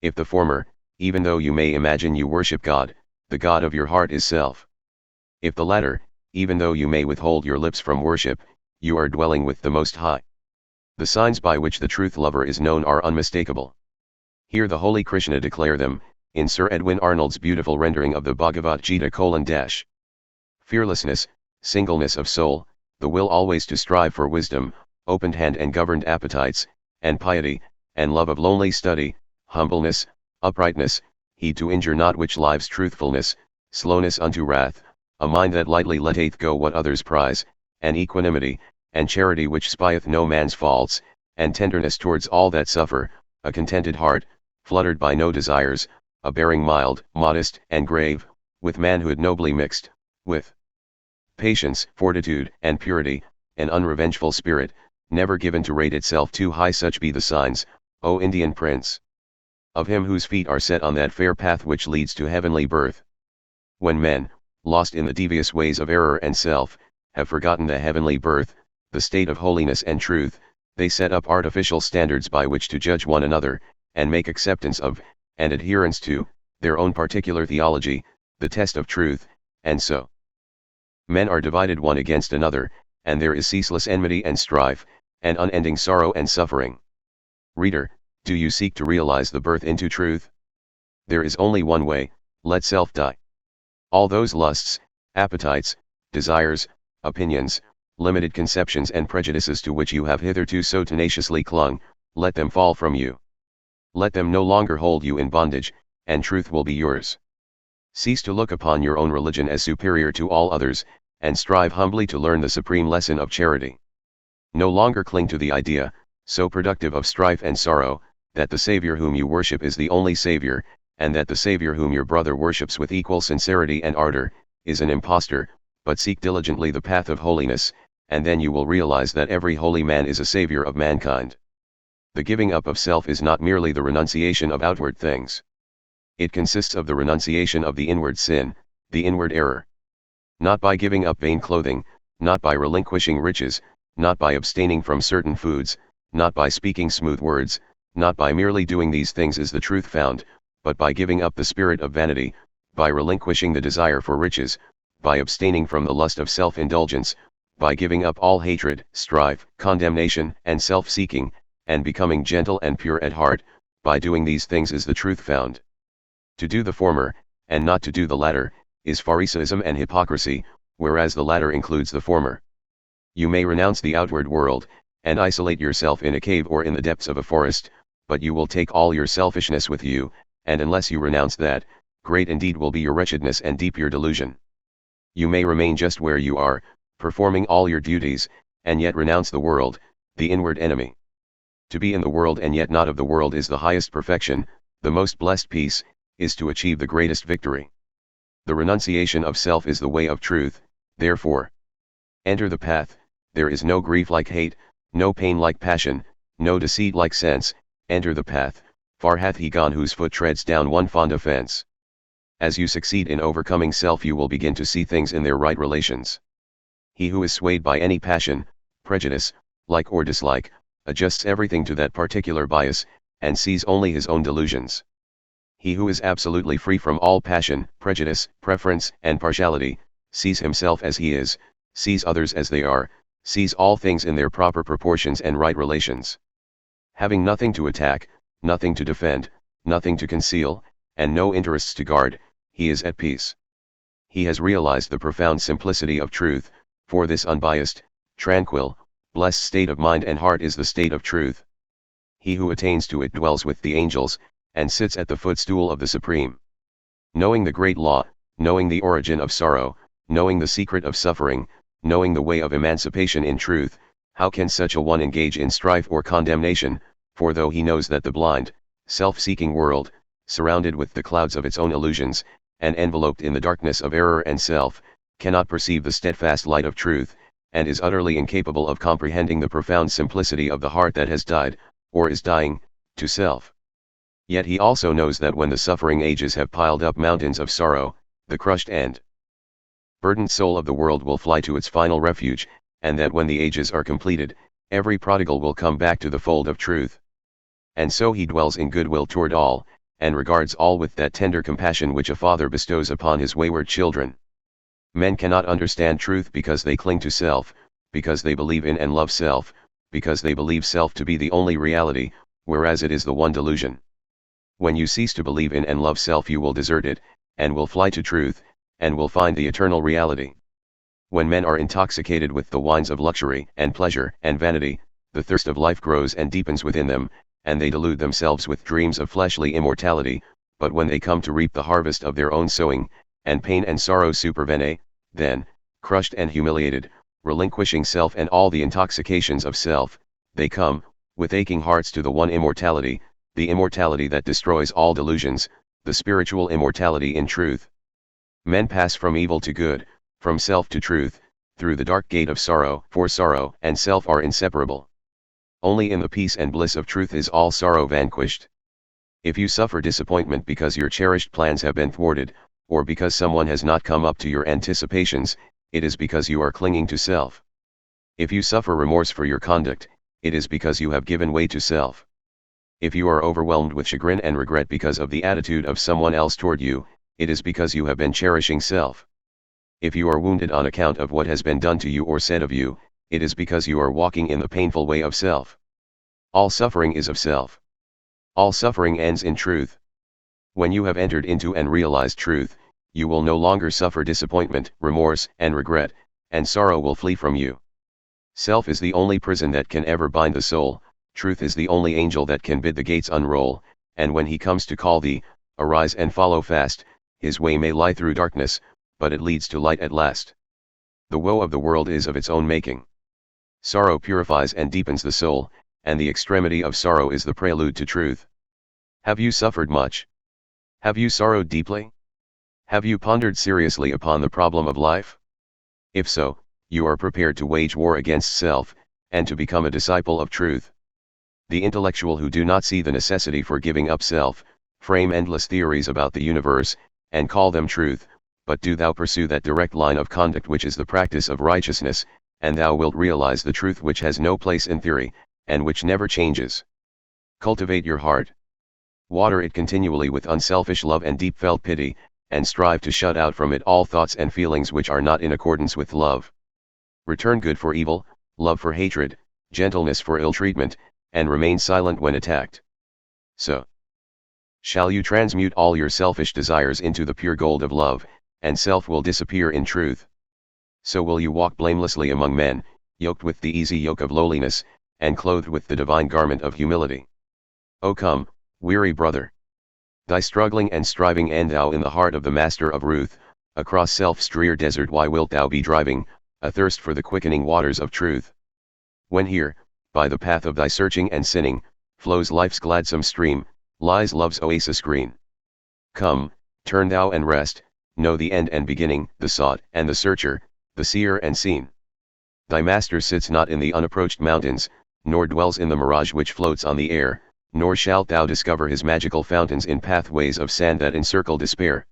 If the former, even though you may imagine you worship God, the God of your heart is self. If the latter, even though you may withhold your lips from worship, you are dwelling with the Most High. The signs by which the truth lover is known are unmistakable. Hear the holy Krishna declare them, in Sir Edwin Arnold's beautiful rendering of the Bhagavad Gita: Fearlessness, singleness of soul, the will always to strive for wisdom, opened hand and governed appetites, and piety, and love of lonely study, humbleness, uprightness, heed to injure not which lives truthfulness, slowness unto wrath, a mind that lightly letteth go what others prize, and equanimity, and charity which spieth no man's faults, and tenderness towards all that suffer, a contented heart, fluttered by no desires, a bearing mild, modest, and grave, with manhood nobly mixed, with patience, fortitude, and purity, an unrevengeful spirit, never given to rate itself too high. Such be the signs, O Indian prince, of him whose feet are set on that fair path which leads to heavenly birth. When men, lost in the devious ways of error and self, have forgotten the heavenly birth, the state of holiness and truth, they set up artificial standards by which to judge one another, and make acceptance of, and adherence to, their own particular theology, the test of truth, and so men are divided one against another, and there is ceaseless enmity and strife, and unending sorrow and suffering. Reader, do you seek to realize the birth into truth? There is only one way, let self die. All those lusts, appetites, desires, opinions, limited conceptions and prejudices to which you have hitherto so tenaciously clung, let them fall from you. Let them no longer hold you in bondage, and truth will be yours. Cease to look upon your own religion as superior to all others, and strive humbly to learn the supreme lesson of charity. No longer cling to the idea, so productive of strife and sorrow, that the Savior whom you worship is the only Savior, and that the Savior whom your brother worships with equal sincerity and ardor, is an impostor, but seek diligently the path of holiness, and then you will realize that every holy man is a Savior of mankind. The giving up of self is not merely the renunciation of outward things. It consists of the renunciation of the inward sin, the inward error. Not by giving up vain clothing, not by relinquishing riches, not by abstaining from certain foods, not by speaking smooth words, not by merely doing these things is the truth found, but by giving up the spirit of vanity, by relinquishing the desire for riches, by abstaining from the lust of self-indulgence, by giving up all hatred, strife, condemnation, and self-seeking, and becoming gentle and pure at heart. By doing these things is the truth found. To do the former, and not to do the latter, is Pharisaism and hypocrisy, whereas the latter includes the former. You may renounce the outward world, and isolate yourself in a cave or in the depths of a forest, but you will take all your selfishness with you, and unless you renounce that, great indeed will be your wretchedness and deep your delusion. You may remain just where you are, performing all your duties, and yet renounce the world, the inward enemy. To be in the world and yet not of the world is the highest perfection, the most blessed peace, is to achieve the greatest victory. The renunciation of self is the way of truth, therefore. Enter the path, there is no grief like hate, no pain like passion, no deceit like sense, enter the path, far hath he gone whose foot treads down one fond offense. As you succeed in overcoming self you will begin to see things in their right relations. He who is swayed by any passion, prejudice, like or dislike, adjusts everything to that particular bias, and sees only his own delusions. He who is absolutely free from all passion, prejudice, preference, and partiality, sees himself as he is, sees others as they are, sees all things in their proper proportions and right relations. Having nothing to attack, nothing to defend, nothing to conceal, and no interests to guard, he is at peace. He has realized the profound simplicity of truth, for this unbiased, tranquil, blessed state of mind and heart is the state of truth. He who attains to it dwells with the angels, and sits at the footstool of the Supreme. Knowing the great law, knowing the origin of sorrow, knowing the secret of suffering, knowing the way of emancipation in truth, how can such a one engage in strife or condemnation, for though he knows that the blind, self-seeking world, surrounded with the clouds of its own illusions, and enveloped in the darkness of error and self, cannot perceive the steadfast light of truth, and is utterly incapable of comprehending the profound simplicity of the heart that has died, or is dying, to self. Yet he also knows that when the suffering ages have piled up mountains of sorrow, the crushed and burdened soul of the world will fly to its final refuge, and that when the ages are completed, every prodigal will come back to the fold of truth. And so he dwells in goodwill toward all, and regards all with that tender compassion which a father bestows upon his wayward children. Men cannot understand truth because they cling to self, because they believe in and love self, because they believe self to be the only reality, whereas it is the one delusion. When you cease to believe in and love self you will desert it, and will fly to truth, and will find the eternal reality. When men are intoxicated with the wines of luxury and pleasure and vanity, the thirst of life grows and deepens within them, and they delude themselves with dreams of fleshly immortality, but when they come to reap the harvest of their own sowing, and pain and sorrow supervene, then, crushed and humiliated, relinquishing self and all the intoxications of self, they come, with aching hearts to the one immortality, the immortality that destroys all delusions, the spiritual immortality in truth. Men pass from evil to good, from self to truth, through the dark gate of sorrow, for sorrow and self are inseparable. Only in the peace and bliss of truth is all sorrow vanquished. If you suffer disappointment because your cherished plans have been thwarted, or because someone has not come up to your anticipations, it is because you are clinging to self. If you suffer remorse for your conduct, it is because you have given way to self. If you are overwhelmed with chagrin and regret because of the attitude of someone else toward you, it is because you have been cherishing self. If you are wounded on account of what has been done to you or said of you, it is because you are walking in the painful way of self. All suffering is of self. All suffering ends in truth. When you have entered into and realized truth, you will no longer suffer disappointment, remorse, and regret, and sorrow will flee from you. Self is the only prison that can ever bind the soul, truth is the only angel that can bid the gates unroll, and when he comes to call thee, arise and follow fast, his way may lie through darkness, but it leads to light at last. The woe of the world is of its own making. Sorrow purifies and deepens the soul, and the extremity of sorrow is the prelude to truth. Have you suffered much? Have you sorrowed deeply? Have you pondered seriously upon the problem of life? If so, you are prepared to wage war against self, and to become a disciple of truth. The intellectual who do not see the necessity for giving up self, frame endless theories about the universe, and call them truth, but do thou pursue that direct line of conduct which is the practice of righteousness, and thou wilt realize the truth which has no place in theory, and which never changes. Cultivate your heart. Water it continually with unselfish love and deep-felt pity, and strive to shut out from it all thoughts and feelings which are not in accordance with love. Return good for evil, love for hatred, gentleness for ill-treatment, and remain silent when attacked. So shall you transmute all your selfish desires into the pure gold of love, and self will disappear in truth. So will you walk blamelessly among men, yoked with the easy yoke of lowliness, and clothed with the divine garment of humility. O come, weary brother. Thy struggling and striving end thou in the heart of the Master of Ruth, across self's drear desert why wilt thou be driving, athirst for the quickening waters of truth? When here, by the path of thy searching and sinning, flows life's gladsome stream, lies love's oasis green. Come, turn thou and rest, know the end and beginning, the sought and the searcher, the seer and seen. Thy master sits not in the unapproached mountains, nor dwells in the mirage which floats on the air, nor shalt thou discover his magical fountains in pathways of sand that encircle despair.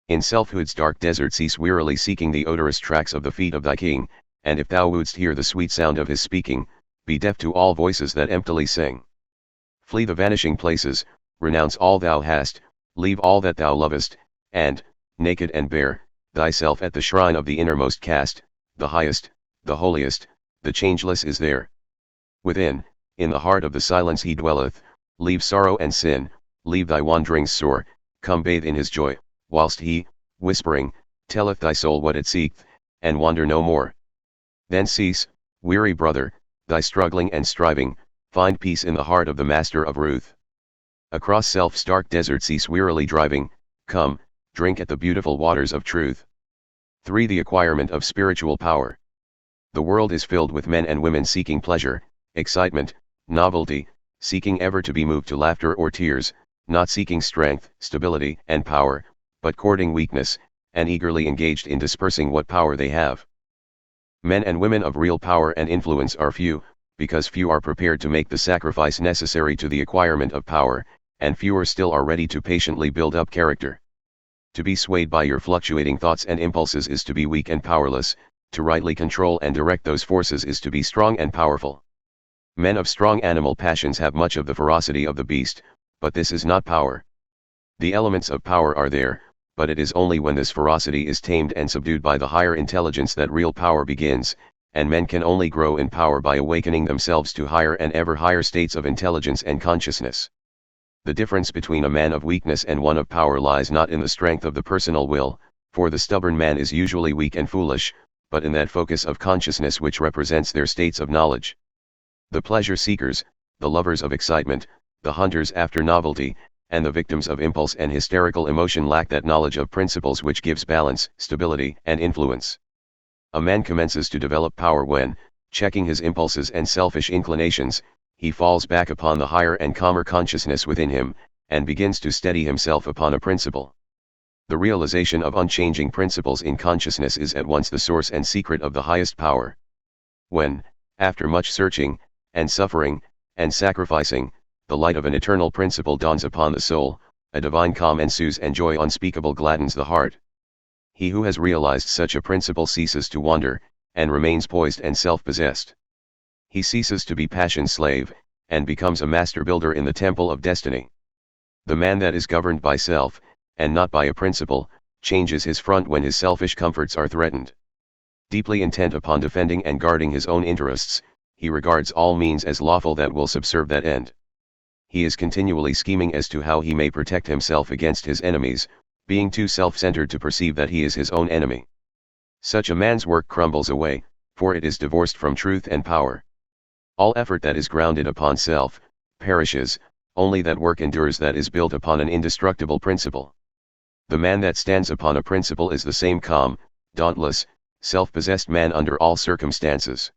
In selfhood's dark desert cease wearily seeking the odorous tracks of the feet of thy king, and if thou wouldst hear the sweet sound of his speaking, be deaf to all voices that emptily sing. Flee the vanishing places, renounce all thou hast, leave all that thou lovest, and, naked and bare, thyself at the shrine of the innermost cast, the highest, the holiest, the changeless is there. Within, in the heart of the silence he dwelleth, leave sorrow and sin, leave thy wanderings sore, come bathe in his joy, whilst he, whispering, telleth thy soul what it seeketh, and wander no more. Then cease, weary brother, thy struggling and striving, find peace in the heart of the Master of Ruth. Across self's dark desert cease wearily driving, come, drink at the beautiful waters of truth. 3. The acquirement of spiritual power. The world is filled with men and women seeking pleasure, excitement, novelty, seeking ever to be moved to laughter or tears, not seeking strength, stability, and power, but courting weakness, and eagerly engaged in dispersing what power they have. Men and women of real power and influence are few, because few are prepared to make the sacrifice necessary to the acquirement of power, and fewer still are ready to patiently build up character. To be swayed by your fluctuating thoughts and impulses is to be weak and powerless, to rightly control and direct those forces is to be strong and powerful. Men of strong animal passions have much of the ferocity of the beast, but this is not power. The elements of power are there, but it is only when this ferocity is tamed and subdued by the higher intelligence that real power begins, and men can only grow in power by awakening themselves to higher and ever higher states of intelligence and consciousness. The difference between a man of weakness and one of power lies not in the strength of the personal will, for the stubborn man is usually weak and foolish, but in that focus of consciousness which represents their states of knowledge. The pleasure seekers, the lovers of excitement, the hunters after novelty, and the victims of impulse and hysterical emotion lack that knowledge of principles which gives balance, stability, and influence. A man commences to develop power when, checking his impulses and selfish inclinations, he falls back upon the higher and calmer consciousness within him, and begins to steady himself upon a principle. The realization of unchanging principles in consciousness is at once the source and secret of the highest power. When, after much searching, and suffering, and sacrificing, the light of an eternal principle dawns upon the soul, a divine calm ensues and joy unspeakable gladdens the heart. He who has realized such a principle ceases to wander, and remains poised and self-possessed. He ceases to be passion's slave, and becomes a master builder in the temple of destiny. The man that is governed by self, and not by a principle, changes his front when his selfish comforts are threatened. Deeply intent upon defending and guarding his own interests, he regards all means as lawful that will subserve that end. He is continually scheming as to how he may protect himself against his enemies, being too self-centered to perceive that he is his own enemy. Such a man's work crumbles away, for it is divorced from truth and power. All effort that is grounded upon self, perishes, only that work endures that is built upon an indestructible principle. The man that stands upon a principle is the same calm, dauntless, self-possessed man under all circumstances.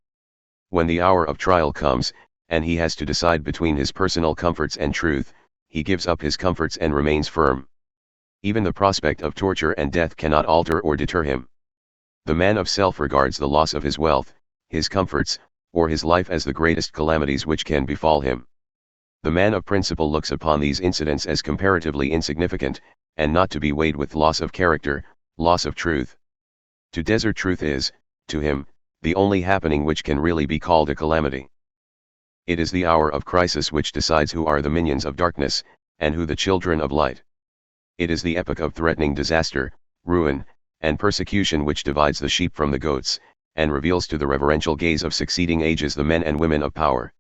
When the hour of trial comes, and he has to decide between his personal comforts and truth, he gives up his comforts and remains firm. Even the prospect of torture and death cannot alter or deter him. The man of self regards the loss of his wealth, his comforts, or his life as the greatest calamities which can befall him. The man of principle looks upon these incidents as comparatively insignificant, and not to be weighed with loss of character, loss of truth. To desert truth is, to him, the only happening which can really be called a calamity. It is the hour of crisis which decides who are the minions of darkness, and who the children of light. It is the epoch of threatening disaster, ruin, and persecution which divides the sheep from the goats, and reveals to the reverential gaze of succeeding ages the men and women of power.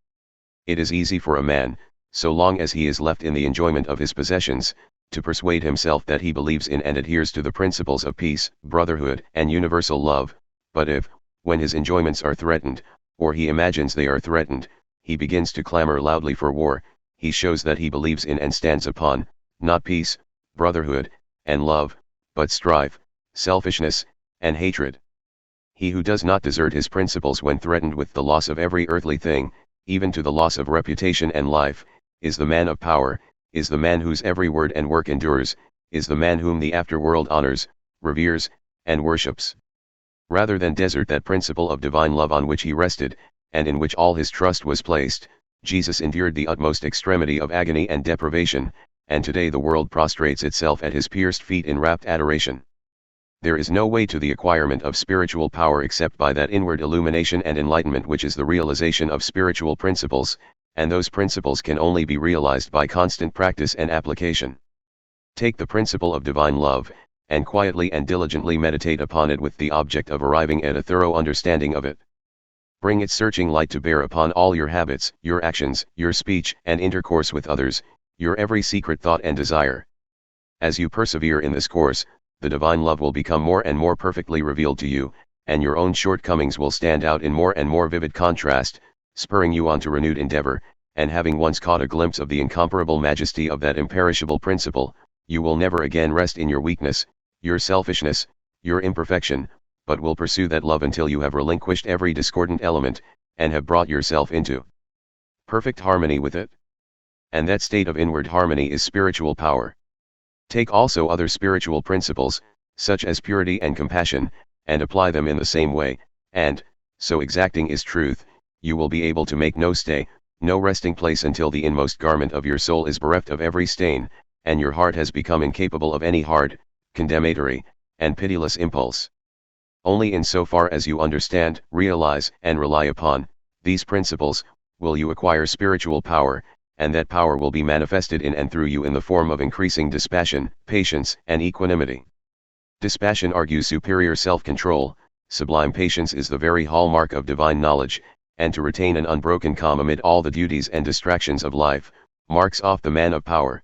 It is easy for a man, so long as he is left in the enjoyment of his possessions, to persuade himself that he believes in and adheres to the principles of peace, brotherhood, and universal love, but if, when his enjoyments are threatened, or he imagines they are threatened, he begins to clamor loudly for war, he shows that he believes in and stands upon, not peace, brotherhood, and love, but strife, selfishness, and hatred. He who does not desert his principles when threatened with the loss of every earthly thing, even to the loss of reputation and life, is the man of power, is the man whose every word and work endures, is the man whom the afterworld honors, reveres, and worships. Rather than desert that principle of divine love on which he rested, and in which all his trust was placed, Jesus endured the utmost extremity of agony and deprivation, and today the world prostrates itself at his pierced feet in rapt adoration. There is no way to the acquirement of spiritual power except by that inward illumination and enlightenment which is the realization of spiritual principles, and those principles can only be realized by constant practice and application. Take the principle of divine love, and quietly and diligently meditate upon it with the object of arriving at a thorough understanding of it. Bring its searching light to bear upon all your habits, your actions, your speech and intercourse with others, your every secret thought and desire. As you persevere in this course, the divine love will become more and more perfectly revealed to you, and your own shortcomings will stand out in more and more vivid contrast, spurring you on to renewed endeavor, and having once caught a glimpse of the incomparable majesty of that imperishable principle, you will never again rest in your weakness, your selfishness, your imperfection, but will pursue that love until you have relinquished every discordant element, and have brought yourself into perfect harmony with it. And that state of inward harmony is spiritual power. Take also other spiritual principles, such as purity and compassion, and apply them in the same way, and, so exacting is truth, you will be able to make no stay, no resting place until the inmost garment of your soul is bereft of every stain, and your heart has become incapable of any hard, condemnatory, and pitiless impulse. Only in so far as you understand, realize, and rely upon these principles, will you acquire spiritual power, and that power will be manifested in and through you in the form of increasing dispassion, patience, and equanimity. Dispassion argues superior self-control, sublime patience is the very hallmark of divine knowledge, and to retain an unbroken calm amid all the duties and distractions of life, marks off the man of power.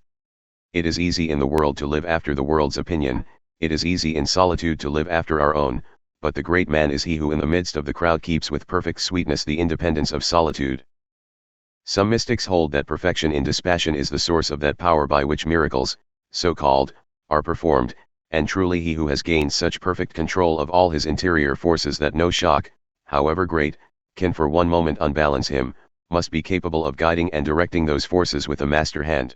It is easy in the world to live after the world's opinion, it is easy in solitude to live after our own, but the great man is he who in the midst of the crowd keeps with perfect sweetness the independence of solitude. Some mystics hold that perfection in dispassion is the source of that power by which miracles, so-called, are performed, and truly he who has gained such perfect control of all his interior forces that no shock, however great, can for one moment unbalance him, must be capable of guiding and directing those forces with a master hand.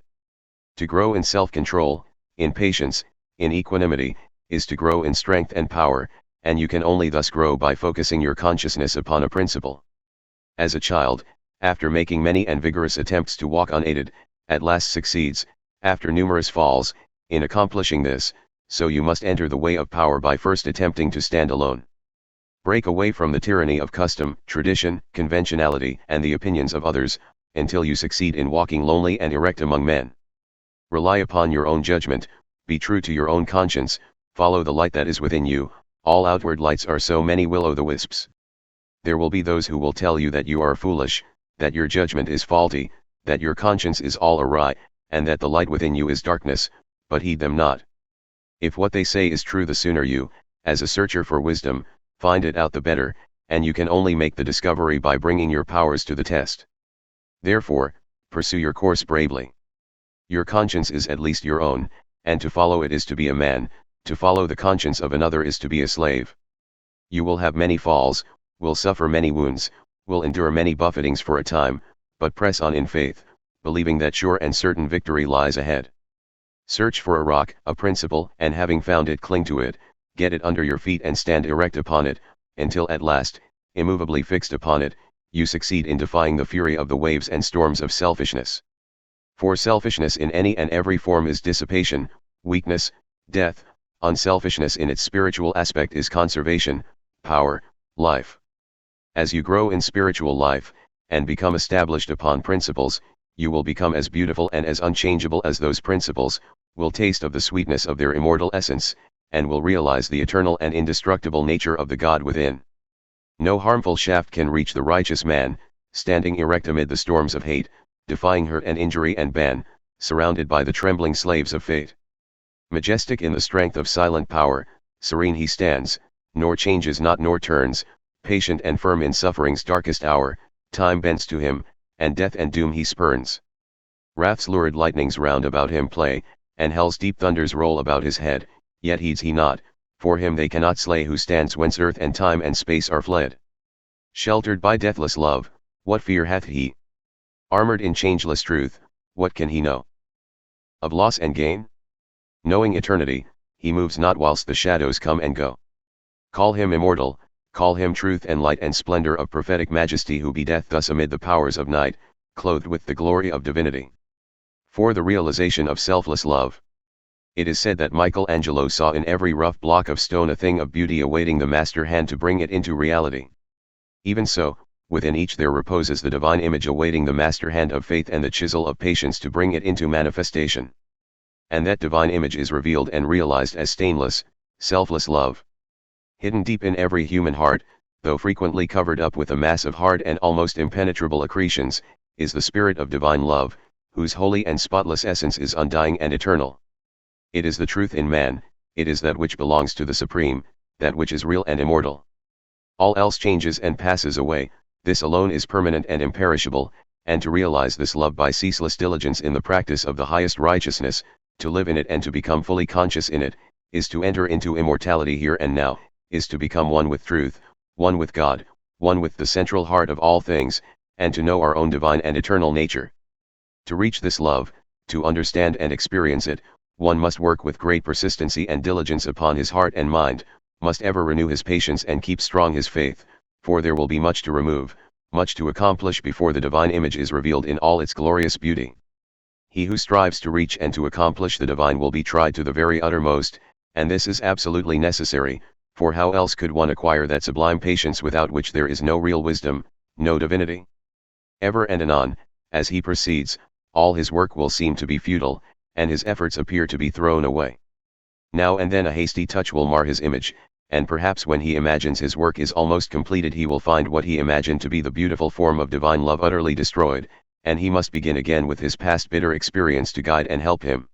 To grow in self-control, in patience, in equanimity, is to grow in strength and power, and you can only thus grow by focusing your consciousness upon a principle. As a child, after making many and vigorous attempts to walk unaided, at last succeeds, after numerous falls, in accomplishing this, so you must enter the way of power by first attempting to stand alone. Break away from the tyranny of custom, tradition, conventionality, and the opinions of others, until you succeed in walking lonely and erect among men. Rely upon your own judgment, be true to your own conscience, follow the light that is within you. All outward lights are so many will-o'-the-wisps. There will be those who will tell you that you are foolish, that your judgment is faulty, that your conscience is all awry, and that the light within you is darkness, but heed them not. If what they say is true, the sooner you, as a searcher for wisdom, find it out the better, and you can only make the discovery by bringing your powers to the test. Therefore, pursue your course bravely. Your conscience is at least your own, and to follow it is to be a man, to follow the conscience of another is to be a slave. You will have many falls, will suffer many wounds, will endure many buffetings for a time, but press on in faith, believing that sure and certain victory lies ahead. Search for a rock, a principle, and having found it, cling to it, get it under your feet and stand erect upon it, until at last, immovably fixed upon it, you succeed in defying the fury of the waves and storms of selfishness. For selfishness in any and every form is dissipation, weakness, death. Unselfishness in its spiritual aspect is conservation, power, life. As you grow in spiritual life, and become established upon principles, you will become as beautiful and as unchangeable as those principles, will taste of the sweetness of their immortal essence, and will realize the eternal and indestructible nature of the God within. No harmful shaft can reach the righteous man, standing erect amid the storms of hate, defying hurt and injury and ban, surrounded by the trembling slaves of fate. Majestic in the strength of silent power, serene he stands, nor changes not nor turns, patient and firm in suffering's darkest hour, time bends to him, and death and doom he spurns. Wrath's lurid lightnings round about him play, and hell's deep thunders roll about his head, yet heeds he not, for him they cannot slay who stands whence earth and time and space are fled. Sheltered by deathless love, what fear hath he? Armored in changeless truth, what can he know? Of loss and gain? Knowing eternity, he moves not whilst the shadows come and go. Call him immortal, call him truth and light and splendor of prophetic majesty, who bedeath thus amid the powers of night, clothed with the glory of divinity. For the realization of selfless love. It is said that Michelangelo saw in every rough block of stone a thing of beauty awaiting the master hand to bring it into reality. Even so, within each there reposes the divine image awaiting the master hand of faith and the chisel of patience to bring it into manifestation. And that divine image is revealed and realized as stainless, selfless love. Hidden deep in every human heart, though frequently covered up with a mass of hard and almost impenetrable accretions, is the spirit of divine love, whose holy and spotless essence is undying and eternal. It is the truth in man, it is that which belongs to the Supreme, that which is real and immortal. All else changes and passes away, this alone is permanent and imperishable, and to realize this love by ceaseless diligence in the practice of the highest righteousness, to live in it and to become fully conscious in it, is to enter into immortality here and now, is to become one with truth, one with God, one with the central heart of all things, and to know our own divine and eternal nature. To reach this love, to understand and experience it, one must work with great persistency and diligence upon his heart and mind, must ever renew his patience and keep strong his faith, for there will be much to remove, much to accomplish before the divine image is revealed in all its glorious beauty. He who strives to reach and to accomplish the divine will be tried to the very uttermost, and this is absolutely necessary, for how else could one acquire that sublime patience without which there is no real wisdom, no divinity? Ever and anon, as he proceeds, all his work will seem to be futile, and his efforts appear to be thrown away. Now and then a hasty touch will mar his image, and perhaps when he imagines his work is almost completed he will find what he imagined to be the beautiful form of divine love utterly destroyed, and he must begin again with his past bitter experience to guide and help him.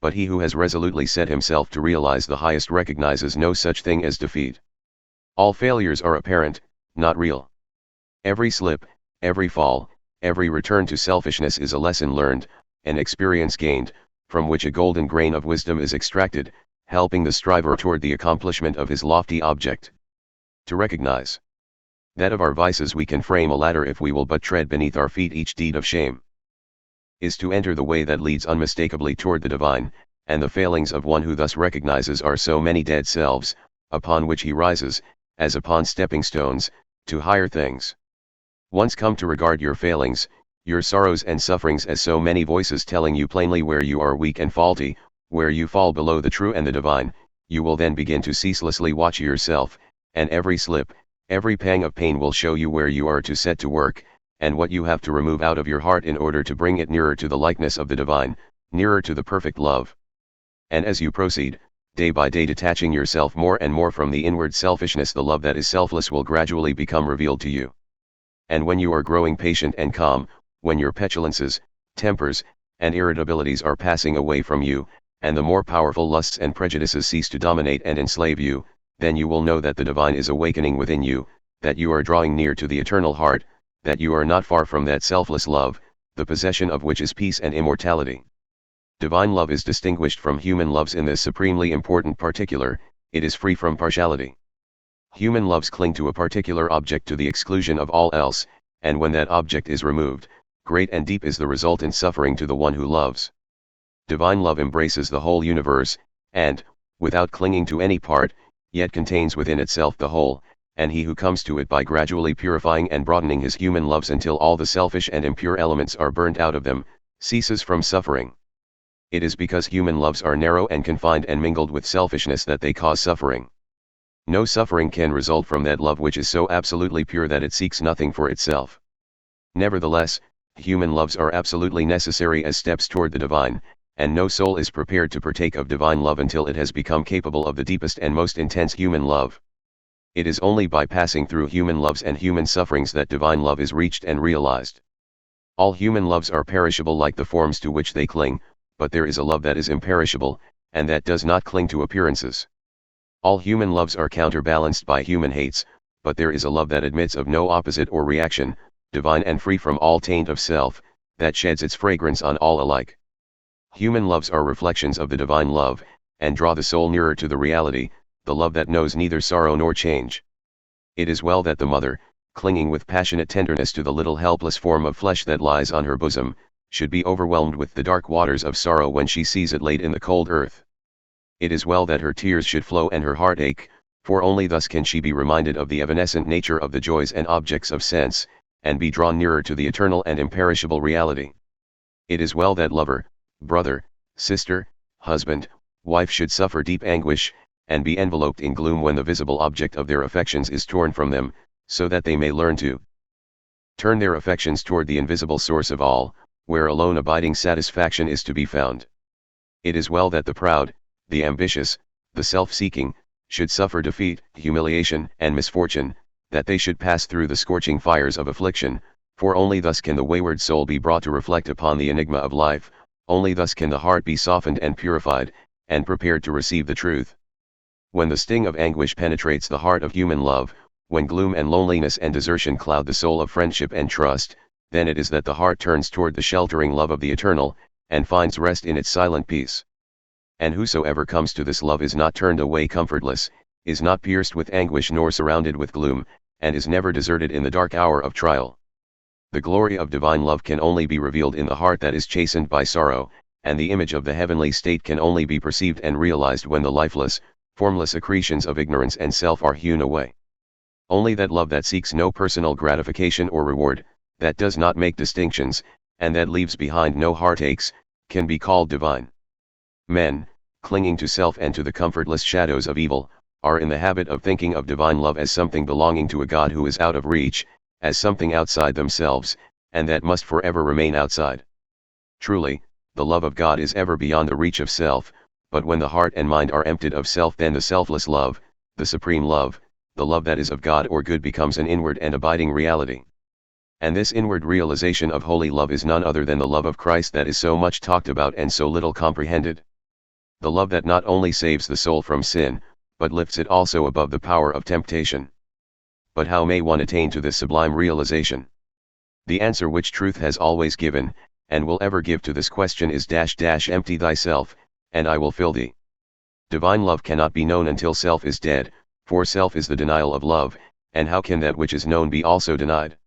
But he who has resolutely set himself to realize the highest recognizes no such thing as defeat. All failures are apparent, not real. Every slip, every fall, every return to selfishness is a lesson learned, an experience gained, from which a golden grain of wisdom is extracted, helping the striver toward the accomplishment of his lofty object. To recognize that of our vices we can frame a ladder if we will but tread beneath our feet each deed of shame, is to enter the way that leads unmistakably toward the divine, and the failings of one who thus recognizes are so many dead selves, upon which he rises, as upon stepping stones, to higher things. Once come to regard your failings, your sorrows and sufferings as so many voices telling you plainly where you are weak and faulty, where you fall below the true and the divine, you will then begin to ceaselessly watch yourself, and every slip, every pang of pain will show you where you are to set to work, and what you have to remove out of your heart in order to bring it nearer to the likeness of the divine, nearer to the perfect love. And as you proceed, day by day detaching yourself more and more from the inward selfishness, the love that is selfless will gradually become revealed to you. And when you are growing patient and calm, when your petulances, tempers, and irritabilities are passing away from you, and the more powerful lusts and prejudices cease to dominate and enslave you, then you will know that the divine is awakening within you, that you are drawing near to the eternal heart, that you are not far from that selfless love, the possession of which is peace and immortality. Divine love is distinguished from human loves in this supremely important particular: it is free from partiality. Human loves cling to a particular object to the exclusion of all else, and when that object is removed, great and deep is the resultant suffering to the one who loves. Divine love embraces the whole universe, and, without clinging to any part, yet contains within itself the whole, and he who comes to it by gradually purifying and broadening his human loves until all the selfish and impure elements are burnt out of them, ceases from suffering. It is because human loves are narrow and confined and mingled with selfishness that they cause suffering. No suffering can result from that love which is so absolutely pure that it seeks nothing for itself. Nevertheless, human loves are absolutely necessary as steps toward the divine, and no soul is prepared to partake of divine love until it has become capable of the deepest and most intense human love. It is only by passing through human loves and human sufferings that divine love is reached and realized. All human loves are perishable like the forms to which they cling, but there is a love that is imperishable, and that does not cling to appearances. All human loves are counterbalanced by human hates, but there is a love that admits of no opposite or reaction, divine and free from all taint of self, that sheds its fragrance on all alike. Human loves are reflections of the divine love, and draw the soul nearer to the reality, the love that knows neither sorrow nor change. It is well that the mother, clinging with passionate tenderness to the little helpless form of flesh that lies on her bosom, should be overwhelmed with the dark waters of sorrow when she sees it laid in the cold earth. It is well that her tears should flow and her heart ache, for only thus can she be reminded of the evanescent nature of the joys and objects of sense, and be drawn nearer to the eternal and imperishable reality. It is well that lover, brother, sister, husband, wife should suffer deep anguish, and be enveloped in gloom when the visible object of their affections is torn from them, so that they may learn to turn their affections toward the invisible source of all, where alone abiding satisfaction is to be found. It is well that the proud, the ambitious, the self-seeking, should suffer defeat, humiliation, and misfortune, that they should pass through the scorching fires of affliction, for only thus can the wayward soul be brought to reflect upon the enigma of life, only thus can the heart be softened and purified, and prepared to receive the truth. When the sting of anguish penetrates the heart of human love, when gloom and loneliness and desertion cloud the soul of friendship and trust, then it is that the heart turns toward the sheltering love of the eternal, and finds rest in its silent peace. And whosoever comes to this love is not turned away comfortless, is not pierced with anguish nor surrounded with gloom, and is never deserted in the dark hour of trial. The glory of divine love can only be revealed in the heart that is chastened by sorrow, and the image of the heavenly state can only be perceived and realized when the lifeless, formless accretions of ignorance and self are hewn away. Only that love that seeks no personal gratification or reward, that does not make distinctions, and that leaves behind no heartaches, can be called divine. Men, clinging to self and to the comfortless shadows of evil, are in the habit of thinking of divine love as something belonging to a God who is out of reach, as something outside themselves, and that must forever remain outside. Truly, the love of God is ever beyond the reach of self, but when the heart and mind are emptied of self, then the selfless love, the supreme love, the love that is of God or good, becomes an inward and abiding reality. And this inward realization of holy love is none other than the love of Christ that is so much talked about and so little comprehended. The love that not only saves the soul from sin, but lifts it also above the power of temptation. But how may one attain to this sublime realization? The answer which truth has always given, and will ever give to this question is empty thyself, and I will fill thee. Divine love cannot be known until self is dead, for self is the denial of love, and how can that which is known be also denied?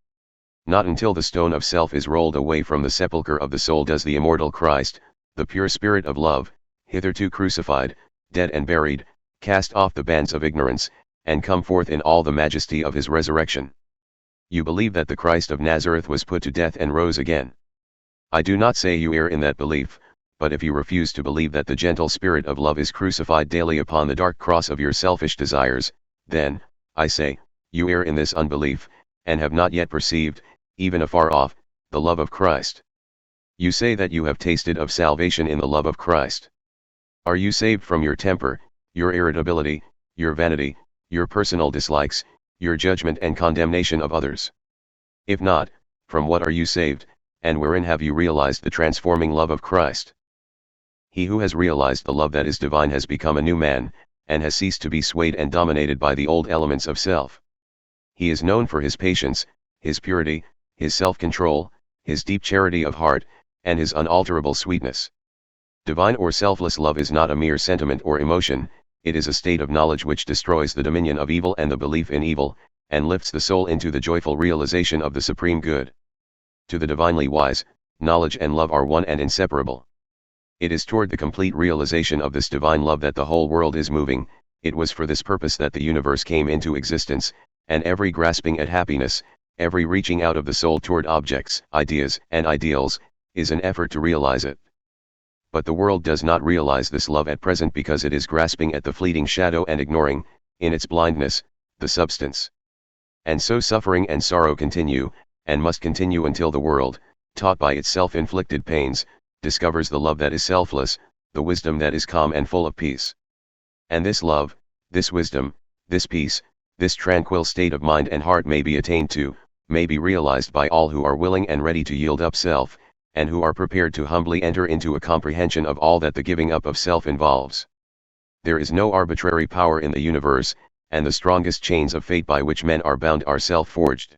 Not until the stone of self is rolled away from the sepulchre of the soul does the immortal Christ, the pure spirit of love, hitherto crucified, dead and buried, cast off the bands of ignorance, and come forth in all the majesty of his resurrection. You believe that the Christ of Nazareth was put to death and rose again. I do not say you err in that belief, but if you refuse to believe that the gentle spirit of love is crucified daily upon the dark cross of your selfish desires, then, I say, you err in this unbelief, and have not yet perceived, even afar off, the love of Christ. You say that you have tasted of salvation in the love of Christ. Are you saved from your temper, your irritability, your vanity, your personal dislikes, your judgment and condemnation of others? If not, from what are you saved, and wherein have you realized the transforming love of Christ? He who has realized the love that is divine has become a new man, and has ceased to be swayed and dominated by the old elements of self. He is known for his patience, his purity, his self-control, his deep charity of heart, and his unalterable sweetness. Divine or selfless love is not a mere sentiment or emotion, it is a state of knowledge which destroys the dominion of evil and the belief in evil, and lifts the soul into the joyful realization of the supreme good. To the divinely wise, knowledge and love are one and inseparable. It is toward the complete realization of this divine love that the whole world is moving. It was for this purpose that the universe came into existence, and every grasping at happiness, every reaching out of the soul toward objects, ideas, and ideals, is an effort to realize it. But the world does not realize this love at present because it is grasping at the fleeting shadow and ignoring, in its blindness, the substance. And so suffering and sorrow continue, and must continue until the world, taught by its self-inflicted pains, discovers the love that is selfless, the wisdom that is calm and full of peace. And this love, this wisdom, this peace, this tranquil state of mind and heart may be attained to, may be realized by all who are willing and ready to yield up self, and who are prepared to humbly enter into a comprehension of all that the giving up of self involves. There is no arbitrary power in the universe, and the strongest chains of fate by which men are bound are self-forged.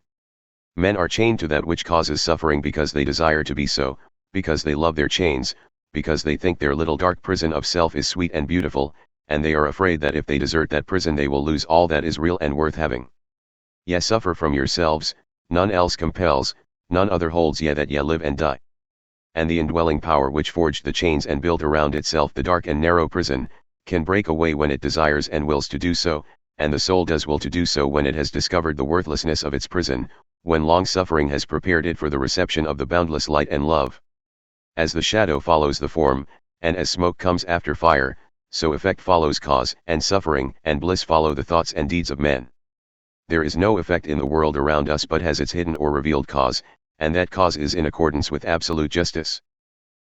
Men are chained to that which causes suffering because they desire to be so, because they love their chains, because they think their little dark prison of self is sweet and beautiful, and they are afraid that if they desert that prison they will lose all that is real and worth having. Ye suffer from yourselves, none else compels, none other holds ye that ye live and die. And the indwelling power which forged the chains and built around itself the dark and narrow prison, can break away when it desires and wills to do so, and the soul does will to do so when it has discovered the worthlessness of its prison, when long suffering has prepared it for the reception of the boundless light and love. As the shadow follows the form, and as smoke comes after fire, so effect follows cause, and suffering and bliss follow the thoughts and deeds of men. There is no effect in the world around us but has its hidden or revealed cause, and that cause is in accordance with absolute justice.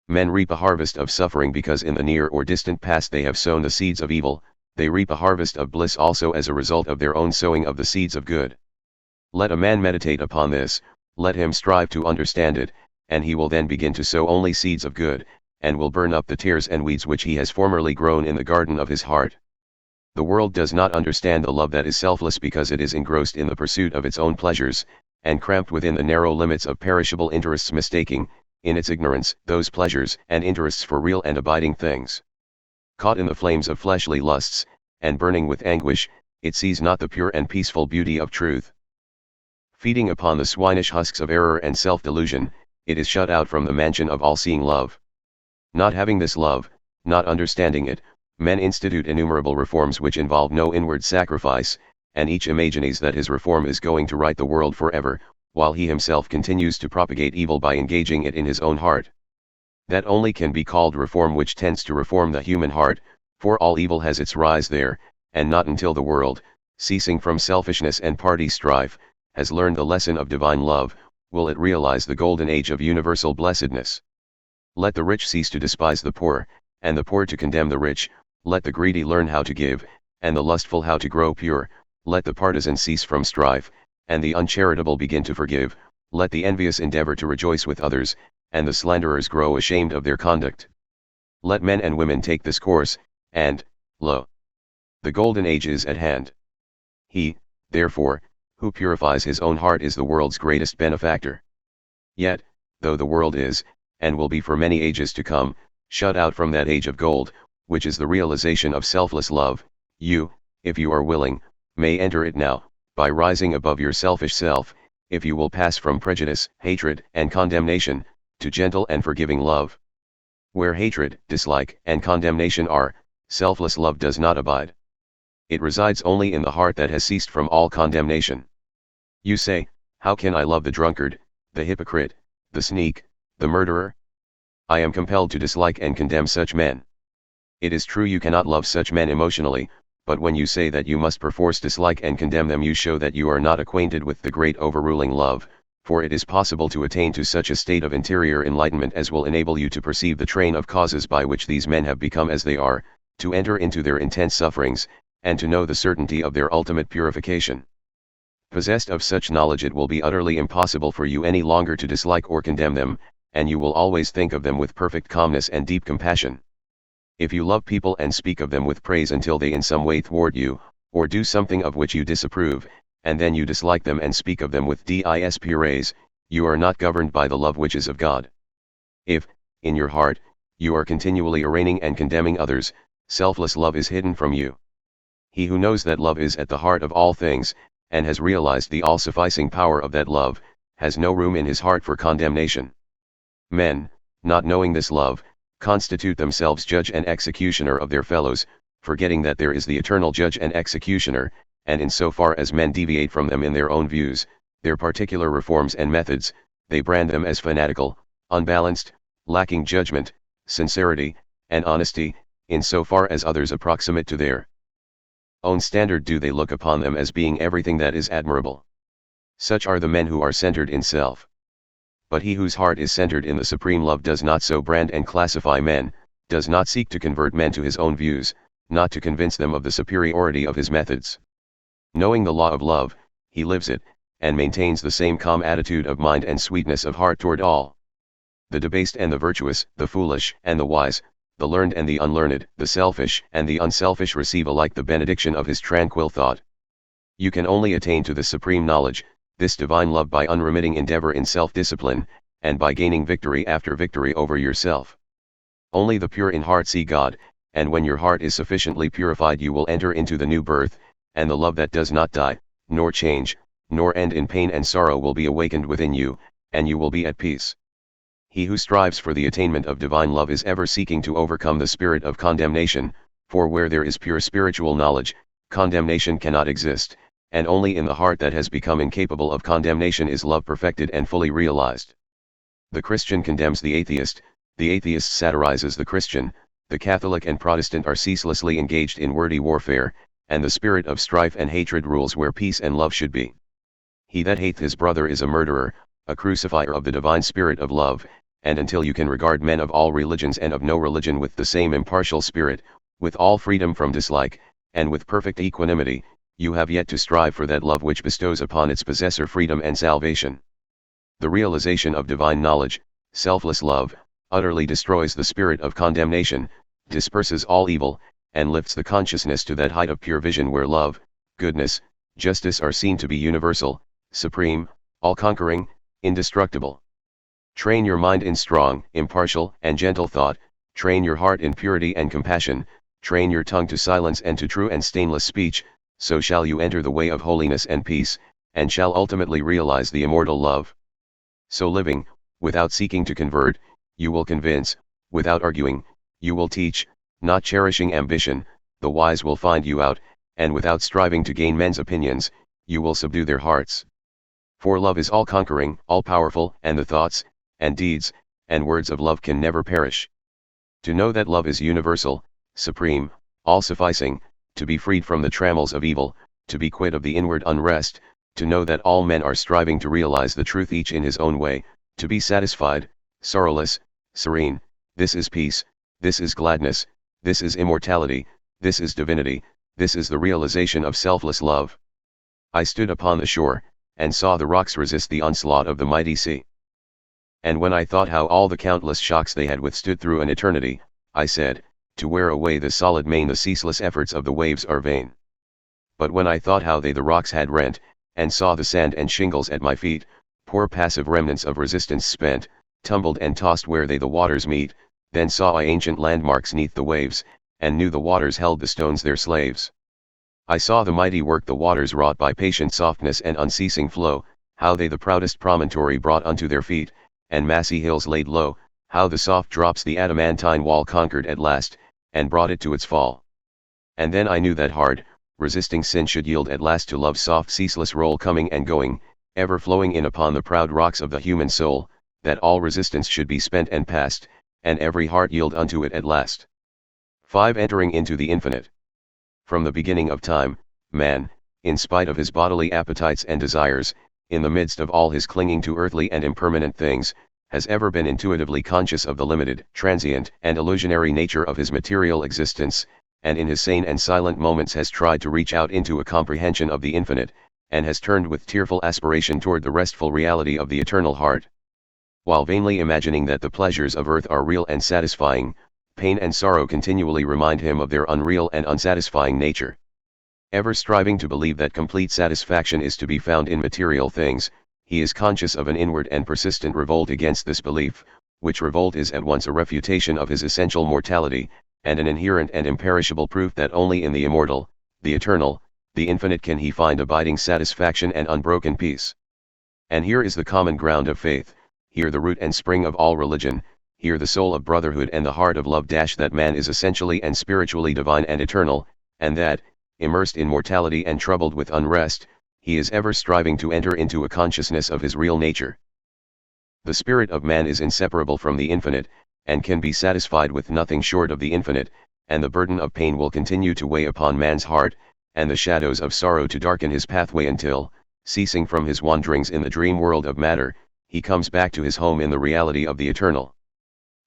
Men reap a harvest of suffering because in the near or distant past they have sown the seeds of evil, they reap a harvest of bliss also as a result of their own sowing of the seeds of good. Let a man meditate upon this, let him strive to understand it, and he will then begin to sow only seeds of good, and will burn up the tares and weeds which he has formerly grown in the garden of his heart. The world does not understand the love that is selfless because it is engrossed in the pursuit of its own pleasures, and cramped within the narrow limits of perishable interests, mistaking, in its ignorance, those pleasures and interests for real and abiding things. Caught in the flames of fleshly lusts, and burning with anguish, it sees not the pure and peaceful beauty of truth. Feeding upon the swinish husks of error and self-delusion, it is shut out from the mansion of all-seeing love. Not having this love, not understanding it, men institute innumerable reforms which involve no inward sacrifice, and each imagines that his reform is going to right the world forever, while he himself continues to propagate evil by engaging it in his own heart. That only can be called reform which tends to reform the human heart, for all evil has its rise there, and not until the world, ceasing from selfishness and party strife, has learned the lesson of divine love, will it realize the golden age of universal blessedness. Let the rich cease to despise the poor, and the poor to condemn the rich, let the greedy learn how to give, and the lustful how to grow pure, let the partisan cease from strife, and the uncharitable begin to forgive, let the envious endeavor to rejoice with others, and the slanderers grow ashamed of their conduct. Let men and women take this course, and, lo! The golden age is at hand. He, therefore, who purifies his own heart is the world's greatest benefactor. Yet, though the world is, and will be for many ages to come, shut out from that age of gold, which is the realization of selfless love, you, if you are willing, may enter it now, by rising above your selfish self, if you will pass from prejudice, hatred, and condemnation, to gentle and forgiving love. Where hatred, dislike, and condemnation are, selfless love does not abide. It resides only in the heart that has ceased from all condemnation. You say, how can I love the drunkard, the hypocrite, the sneak, the murderer? I am compelled to dislike and condemn such men. It is true you cannot love such men emotionally, but when you say that you must perforce dislike and condemn them, you show that you are not acquainted with the great overruling love, for it is possible to attain to such a state of interior enlightenment as will enable you to perceive the train of causes by which these men have become as they are, to enter into their intense sufferings, and to know the certainty of their ultimate purification. Possessed of such knowledge, it will be utterly impossible for you any longer to dislike or condemn them, and you will always think of them with perfect calmness and deep compassion. If you love people and speak of them with praise until they in some way thwart you, or do something of which you disapprove, and then you dislike them and speak of them with dispraise, you are not governed by the love which is of God. If, in your heart, you are continually arraigning and condemning others, selfless love is hidden from you. He who knows that love is at the heart of all things, and has realized the all-sufficing power of that love, has no room in his heart for condemnation. Men, not knowing this love, constitute themselves judge and executioner of their fellows, forgetting that there is the eternal judge and executioner, and in so far as men deviate from them in their own views, their particular reforms and methods, they brand them as fanatical, unbalanced, lacking judgment, sincerity, and honesty, in so far as others approximate to their own standard do they look upon them as being everything that is admirable. Such are the men who are centered in self. But he whose heart is centered in the supreme love does not so brand and classify men, does not seek to convert men to his own views, not to convince them of the superiority of his methods. Knowing the law of love, he lives it, and maintains the same calm attitude of mind and sweetness of heart toward all. The debased and the virtuous, the foolish and the wise, the learned and the unlearned, the selfish and the unselfish receive alike the benediction of his tranquil thought. You can only attain to this supreme knowledge, this divine love, by unremitting endeavor in self-discipline, and by gaining victory after victory over yourself. Only the pure in heart see God, and when your heart is sufficiently purified you will enter into the new birth, and the love that does not die, nor change, nor end in pain and sorrow will be awakened within you, and you will be at peace. He who strives for the attainment of divine love is ever seeking to overcome the spirit of condemnation, for where there is pure spiritual knowledge, condemnation cannot exist, and only in the heart that has become incapable of condemnation is love perfected and fully realized. The Christian condemns the atheist satirizes the Christian, the Catholic and Protestant are ceaselessly engaged in wordy warfare, and the spirit of strife and hatred rules where peace and love should be. He that hateth his brother is a murderer, a crucifier of the divine spirit of love, and until you can regard men of all religions and of no religion with the same impartial spirit, with all freedom from dislike, and with perfect equanimity, you have yet to strive for that love which bestows upon its possessor freedom and salvation. The realization of divine knowledge, selfless love, utterly destroys the spirit of condemnation, disperses all evil, and lifts the consciousness to that height of pure vision where love, goodness, justice are seen to be universal, supreme, all-conquering, indestructible. Train your mind in strong, impartial, and gentle thought, train your heart in purity and compassion, train your tongue to silence and to true and stainless speech, so shall you enter the way of holiness and peace, and shall ultimately realize the immortal love. So living, without seeking to convert, you will convince, without arguing, you will teach, not cherishing ambition, the wise will find you out, and without striving to gain men's opinions, you will subdue their hearts. For love is all-conquering, all-powerful, and the thoughts, and deeds, and words of love can never perish. To know that love is universal, supreme, all-sufficing, to be freed from the trammels of evil, to be quit of the inward unrest, to know that all men are striving to realize the truth each in his own way, to be satisfied, sorrowless, serene, this is peace, this is gladness, this is immortality, this is divinity, this is the realization of selfless love. I stood upon the shore, and saw the rocks resist the onslaught of the mighty sea. And when I thought how all the countless shocks they had withstood through an eternity, I said, to wear away the solid main the ceaseless efforts of the waves are vain. But when I thought how they the rocks had rent, and saw the sand and shingles at my feet, poor passive remnants of resistance spent, tumbled and tossed where they the waters meet, then saw I ancient landmarks neath the waves, and knew the waters held the stones their slaves. I saw the mighty work the waters wrought by patient softness and unceasing flow, how they the proudest promontory brought unto their feet, and massy hills laid low, how the soft drops the adamantine wall conquered at last, and brought it to its fall. And then I knew that hard, resisting sin should yield at last to love's soft ceaseless roll coming and going, ever flowing in upon the proud rocks of the human soul, that all resistance should be spent and past, and every heart yield unto it at last. 5. Entering into the infinite. From the beginning of time, man, in spite of his bodily appetites and desires, in the midst of all his clinging to earthly and impermanent things, has ever been intuitively conscious of the limited, transient, and illusionary nature of his material existence, and in his sane and silent moments has tried to reach out into a comprehension of the infinite, and has turned with tearful aspiration toward the restful reality of the eternal heart. While vainly imagining that the pleasures of earth are real and satisfying, pain and sorrow continually remind him of their unreal and unsatisfying nature. Ever striving to believe that complete satisfaction is to be found in material things, he is conscious of an inward and persistent revolt against this belief, which revolt is at once a refutation of his essential mortality, and an inherent and imperishable proof that only in the immortal, the eternal, the infinite can he find abiding satisfaction and unbroken peace. And here is the common ground of faith, here the root and spring of all religion, here the soul of brotherhood and the heart of love. That man is essentially and spiritually divine and eternal, and that, immersed in mortality and troubled with unrest, he is ever striving to enter into a consciousness of his real nature. The spirit of man is inseparable from the infinite, and can be satisfied with nothing short of the infinite, and the burden of pain will continue to weigh upon man's heart, and the shadows of sorrow to darken his pathway until, ceasing from his wanderings in the dream world of matter, he comes back to his home in the reality of the eternal.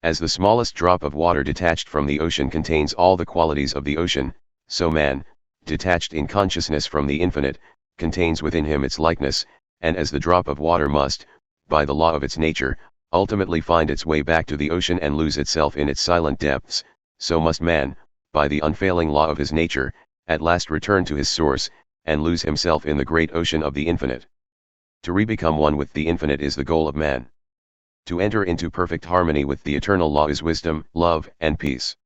As the smallest drop of water detached from the ocean contains all the qualities of the ocean, so man, detached in consciousness from the infinite, contains within him its likeness, and as the drop of water must, by the law of its nature, ultimately find its way back to the ocean and lose itself in its silent depths, so must man, by the unfailing law of his nature, at last return to his source, and lose himself in the great ocean of the infinite. To re-become one with the infinite is the goal of man. To enter into perfect harmony with the eternal law is wisdom, love, and peace.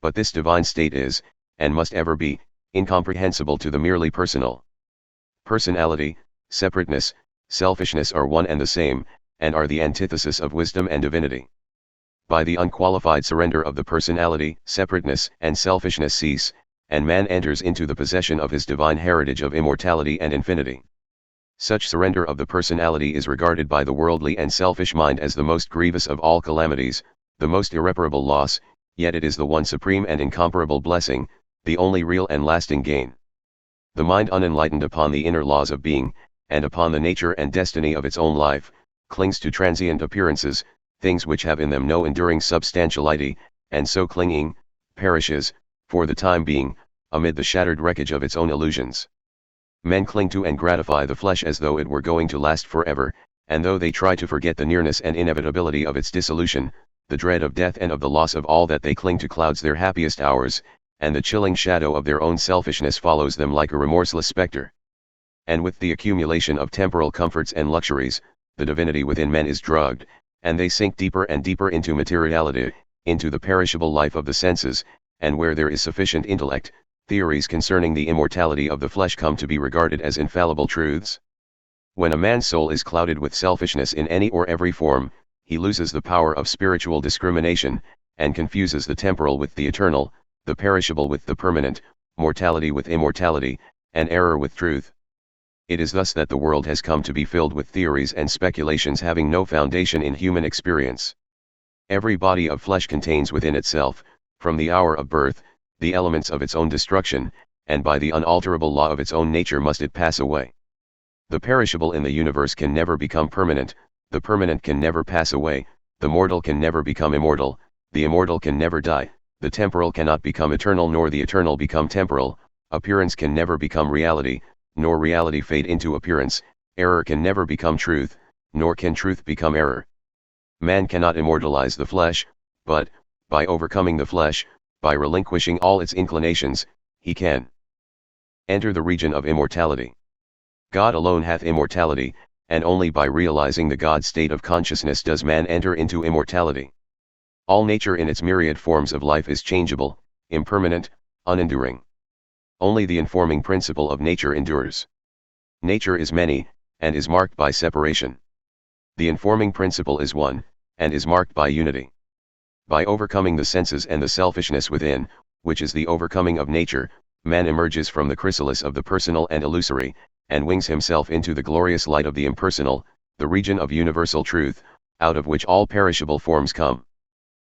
But this divine state is, and must ever be, incomprehensible to the merely personal. Personality, separateness, selfishness are one and the same, and are the antithesis of wisdom and divinity. By the unqualified surrender of the personality, separateness and selfishness cease, and man enters into the possession of his divine heritage of immortality and infinity. Such surrender of the personality is regarded by the worldly and selfish mind as the most grievous of all calamities, the most irreparable loss, yet it is the one supreme and incomparable blessing, the only real and lasting gain. The mind unenlightened upon the inner laws of being, and upon the nature and destiny of its own life, clings to transient appearances, things which have in them no enduring substantiality, and so clinging, perishes, for the time being, amid the shattered wreckage of its own illusions. Men cling to and gratify the flesh as though it were going to last forever, and though they try to forget the nearness and inevitability of its dissolution, the dread of death and of the loss of all that they cling to clouds their happiest hours, and the chilling shadow of their own selfishness follows them like a remorseless spectre. And with the accumulation of temporal comforts and luxuries, the divinity within men is drugged, and they sink deeper and deeper into materiality, into the perishable life of the senses, and where there is sufficient intellect, theories concerning the immortality of the flesh come to be regarded as infallible truths. When a man's soul is clouded with selfishness in any or every form, he loses the power of spiritual discrimination, and confuses the temporal with the eternal, the perishable with the permanent, mortality with immortality, and error with truth. It is thus that the world has come to be filled with theories and speculations having no foundation in human experience. Every body of flesh contains within itself, from the hour of birth, the elements of its own destruction, and by the unalterable law of its own nature must it pass away. The perishable in the universe can never become permanent, the permanent can never pass away, the mortal can never become immortal, the immortal can never die, the temporal cannot become eternal nor the eternal become temporal, appearance can never become reality, nor reality fade into appearance, error can never become truth, nor can truth become error. Man cannot immortalize the flesh, but, by overcoming the flesh, by relinquishing all its inclinations, he can enter the region of immortality. God alone hath immortality, and only by realizing the God state of consciousness does man enter into immortality. All nature in its myriad forms of life is changeable, impermanent, unenduring. Only the informing principle of nature endures. Nature is many, and is marked by separation. The informing principle is one, and is marked by unity. By overcoming the senses and the selfishness within, which is the overcoming of nature, man emerges from the chrysalis of the personal and illusory, and wings himself into the glorious light of the impersonal, the region of universal truth, out of which all perishable forms come.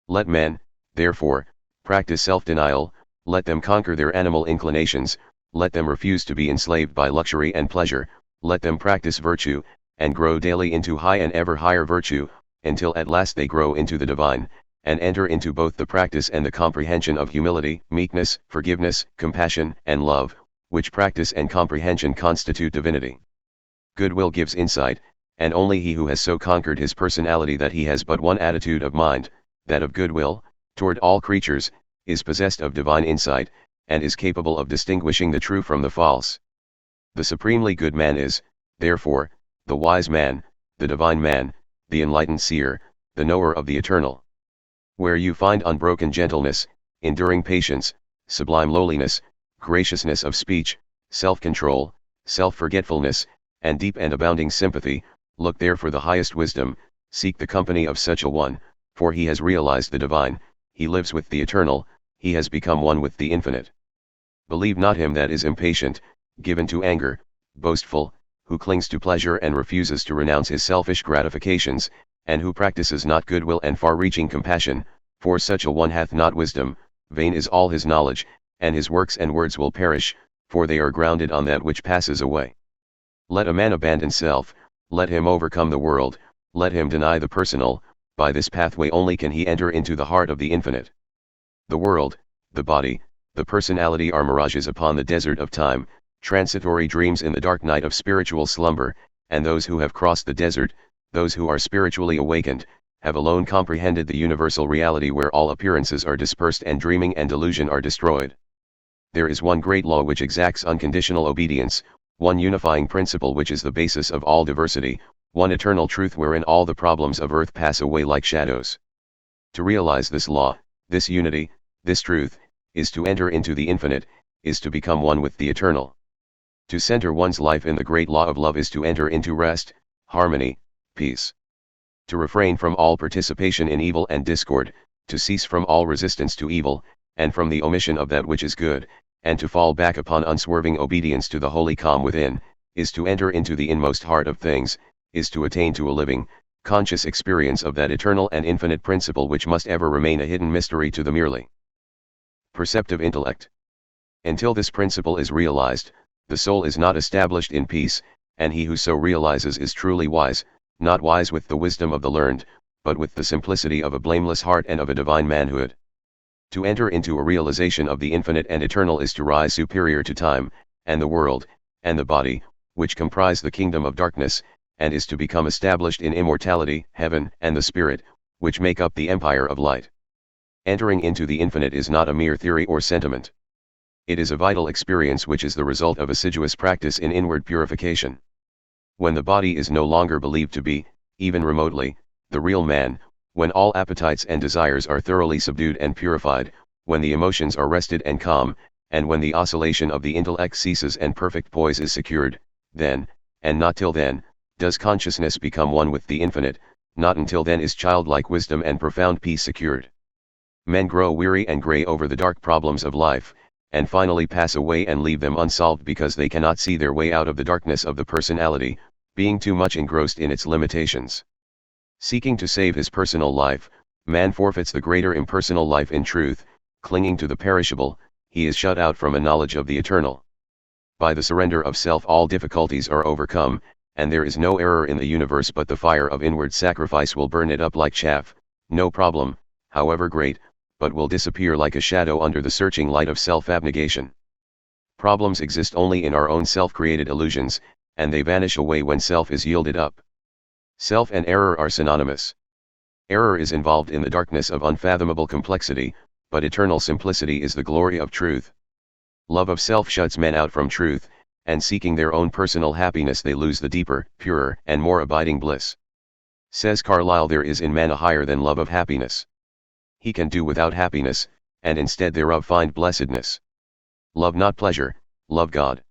Let men, therefore, practice self-denial, let them conquer their animal inclinations, let them refuse to be enslaved by luxury and pleasure, let them practice virtue, and grow daily into high and ever higher virtue, until at last they grow into the divine, and enter into both the practice and the comprehension of humility, meekness, forgiveness, compassion, and love, which practice and comprehension constitute divinity. Goodwill gives insight, and only he who has so conquered his personality that he has but one attitude of mind, that of goodwill, toward all creatures, is possessed of divine insight, and is capable of distinguishing the true from the false. The supremely good man is, therefore, the wise man, the divine man, the enlightened seer, the knower of the eternal. Where you find unbroken gentleness, enduring patience, sublime lowliness, graciousness of speech, self-control, self-forgetfulness, and deep and abounding sympathy, look there for the highest wisdom, seek the company of such a one, for he has realized the divine, he lives with the eternal, he has become one with the infinite. Believe not him that is impatient, given to anger, boastful, who clings to pleasure and refuses to renounce his selfish gratifications, and who practices not goodwill and far-reaching compassion, for such a one hath not wisdom, vain is all his knowledge, and his works and words will perish, for they are grounded on that which passes away. Let a man abandon self, let him overcome the world, let him deny the personal, by this pathway only can he enter into the heart of the infinite. The world, the body, the personality are mirages upon the desert of time, transitory dreams in the dark night of spiritual slumber, and those who have crossed the desert, those who are spiritually awakened, have alone comprehended the universal reality where all appearances are dispersed and dreaming and delusion are destroyed. There is one great law which exacts unconditional obedience, one unifying principle which is the basis of all diversity, one eternal truth wherein all the problems of earth pass away like shadows. To realize this law, this unity, this truth, is to enter into the infinite, is to become one with the eternal. To center one's life in the great law of love is to enter into rest, harmony, peace. To refrain from all participation in evil and discord, to cease from all resistance to evil, and from the omission of that which is good, and to fall back upon unswerving obedience to the holy calm within, is to enter into the inmost heart of things, is to attain to a living, conscious experience of that eternal and infinite principle which must ever remain a hidden mystery to the merely perceptive intellect. Until this principle is realized, the soul is not established in peace, and he who so realizes is truly wise, not wise with the wisdom of the learned, but with the simplicity of a blameless heart and of a divine manhood. To enter into a realization of the infinite and eternal is to rise superior to time, and the world, and the body, which comprise the kingdom of darkness, and is to become established in immortality, heaven, and the spirit, which make up the empire of light. Entering into the infinite is not a mere theory or sentiment. It is a vital experience which is the result of assiduous practice in inward purification. When the body is no longer believed to be, even remotely, the real man, when all appetites and desires are thoroughly subdued and purified, when the emotions are rested and calm, and when the oscillation of the intellect ceases and perfect poise is secured, then, and not till then, does consciousness become one with the infinite, not until then is childlike wisdom and profound peace secured. Men grow weary and gray over the dark problems of life, and finally pass away and leave them unsolved because they cannot see their way out of the darkness of the personality, being too much engrossed in its limitations. Seeking to save his personal life, man forfeits the greater impersonal life in truth, clinging to the perishable, he is shut out from a knowledge of the eternal. By the surrender of self all difficulties are overcome, and there is no error in the universe but the fire of inward sacrifice will burn it up like chaff, no problem, however great, but will disappear like a shadow under the searching light of self-abnegation. Problems exist only in our own self-created illusions, and they vanish away when self is yielded up. Self and error are synonymous. Error is involved in the darkness of unfathomable complexity, but eternal simplicity is the glory of truth. Love of self shuts men out from truth, and seeking their own personal happiness they lose the deeper, purer, and more abiding bliss. Says Carlyle, there is in man a higher than love of happiness. He can do without happiness, and instead thereof find blessedness. Love not pleasure, love God.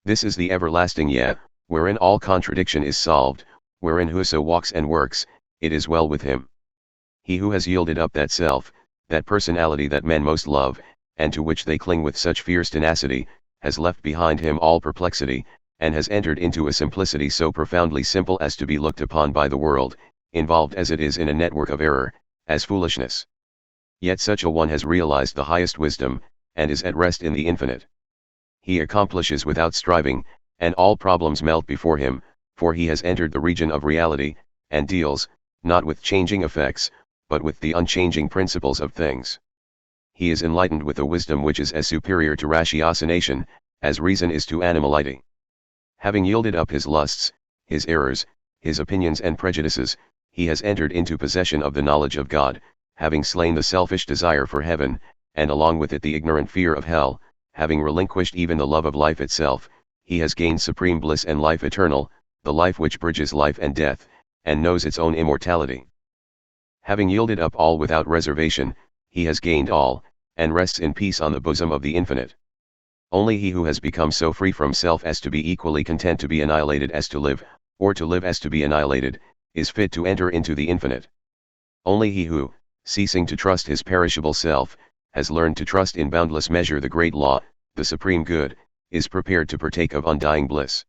This is the everlasting yea, wherein all contradiction is solved, wherein whoso walks and works, it is well with him. He who has yielded up that self, that personality that men most love, and to which they cling with such fierce tenacity, has left behind him all perplexity, and has entered into a simplicity so profoundly simple as to be looked upon by the world, involved as it is in a network of error, as foolishness. Yet such a one has realized the highest wisdom, and is at rest in the infinite. He accomplishes without striving, and all problems melt before him, for he has entered the region of reality, and deals, not with changing effects, but with the unchanging principles of things. He is enlightened with a wisdom which is as superior to ratiocination, as reason is to animality. Having yielded up his lusts, his errors, his opinions and prejudices, he has entered into possession of the knowledge of God, having slain the selfish desire for heaven, and along with it the ignorant fear of hell, having relinquished even the love of life itself, he has gained supreme bliss and life eternal, the life which bridges life and death, and knows its own immortality. Having yielded up all without reservation, he has gained all, and rests in peace on the bosom of the infinite. Only he who has become so free from self as to be equally content to be annihilated as to live, or to live as to be annihilated, is fit to enter into the infinite. Only he who, ceasing to trust his perishable self, has learned to trust in boundless measure the great law, the supreme good, is prepared to partake of undying bliss.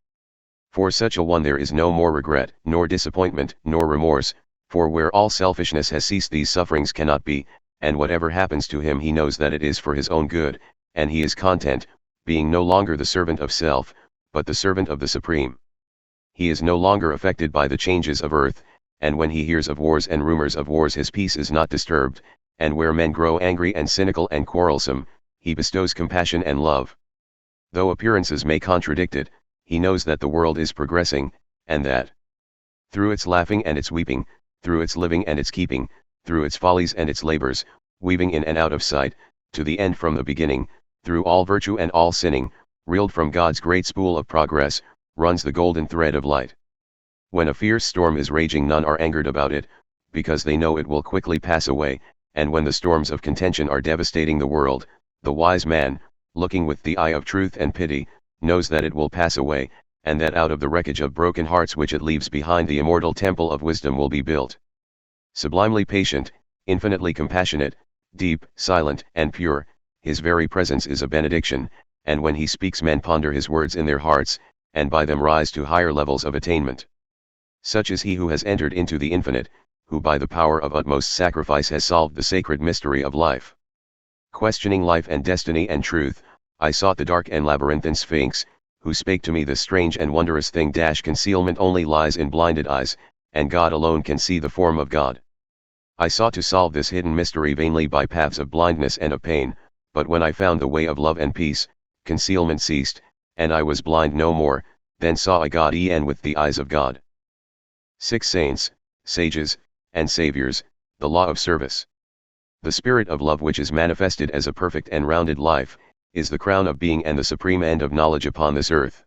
For such a one there is no more regret, nor disappointment, nor remorse, for where all selfishness has ceased these sufferings cannot be, and whatever happens to him he knows that it is for his own good, and he is content, being no longer the servant of self, but the servant of the Supreme. He is no longer affected by the changes of earth, and when he hears of wars and rumors of wars his peace is not disturbed, and where men grow angry and cynical and quarrelsome, he bestows compassion and love. Though appearances may contradict it, he knows that the world is progressing, and that through its laughing and its weeping, through its living and its keeping, through its follies and its labors, weaving in and out of sight, to the end from the beginning, through all virtue and all sinning, reeled from God's great spool of progress, runs the golden thread of light. When a fierce storm is raging none are angered about it, because they know it will quickly pass away, and when the storms of contention are devastating the world, the wise man, looking with the eye of truth and pity, knows that it will pass away, and that out of the wreckage of broken hearts which it leaves behind the immortal temple of wisdom will be built. Sublimely patient, infinitely compassionate, deep, silent, and pure, his very presence is a benediction, and when he speaks men ponder his words in their hearts, and by them rise to higher levels of attainment. Such is he who has entered into the infinite, who by the power of utmost sacrifice has solved the sacred mystery of life. Questioning life and destiny and truth, I sought the dark and labyrinthine Sphinx, who spake to me this strange and wondrous thing. Concealment only lies in blinded eyes, and God alone can see the form of God. I sought to solve this hidden mystery vainly by paths of blindness and of pain, but when I found the way of love and peace, concealment ceased, and I was blind no more. Then saw I God with the eyes of God. 6 Saints, Sages, and Saviors, the law of service. The spirit of love which is manifested as a perfect and rounded life, is the crown of being and the supreme end of knowledge upon this earth.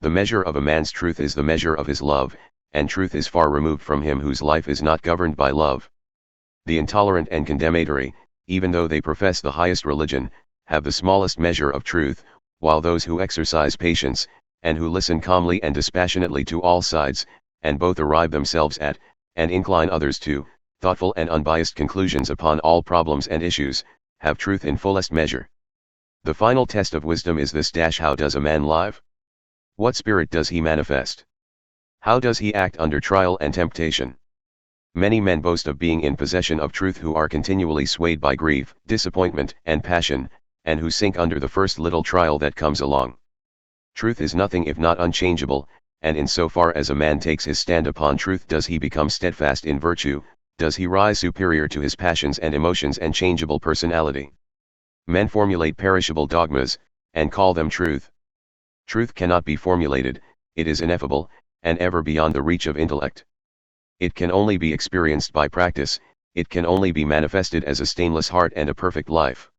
The measure of a man's truth is the measure of his love, and truth is far removed from him whose life is not governed by love. The intolerant and condemnatory, even though they profess the highest religion, have the smallest measure of truth, while those who exercise patience, and who listen calmly and dispassionately to all sides, and both arrive themselves at, and incline others to, thoughtful and unbiased conclusions upon all problems and issues, have truth in fullest measure. The final test of wisdom is this: how does a man live? What spirit does he manifest? How does he act under trial and temptation? Many men boast of being in possession of truth who are continually swayed by grief, disappointment, and passion, and who sink under the first little trial that comes along. Truth is nothing if not unchangeable, and in so far as a man takes his stand upon truth does he become steadfast in virtue, does he rise superior to his passions and emotions and changeable personality. Men formulate perishable dogmas, and call them truth. Truth cannot be formulated, it is ineffable, and ever beyond the reach of intellect. It can only be experienced by practice, it can only be manifested as a stainless heart and a perfect life.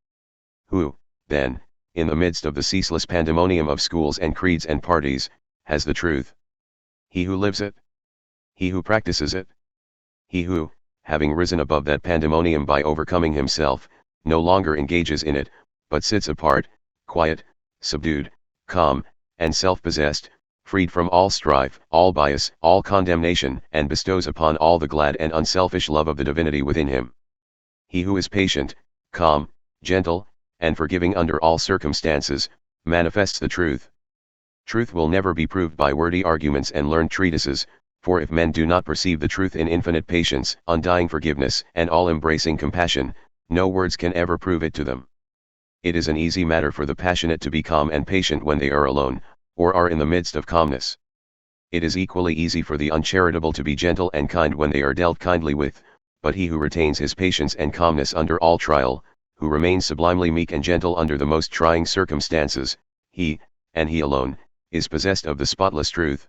Who, then, in the midst of the ceaseless pandemonium of schools and creeds and parties, has the truth? He who lives it? He who practices it? He who, having risen above that pandemonium by overcoming himself, no longer engages in it, but sits apart, quiet, subdued, calm, and self-possessed, freed from all strife, all bias, all condemnation, and bestows upon all the glad and unselfish love of the divinity within him. He who is patient, calm, gentle, and forgiving under all circumstances, manifests the truth. Truth will never be proved by wordy arguments and learned treatises, for if men do not perceive the truth in infinite patience, undying forgiveness, and all-embracing compassion, no words can ever prove it to them. It is an easy matter for the passionate to be calm and patient when they are alone, or are in the midst of calmness. It is equally easy for the uncharitable to be gentle and kind when they are dealt kindly with, but he who retains his patience and calmness under all trial, who remains sublimely meek and gentle under the most trying circumstances, he, and he alone, is possessed of the spotless truth.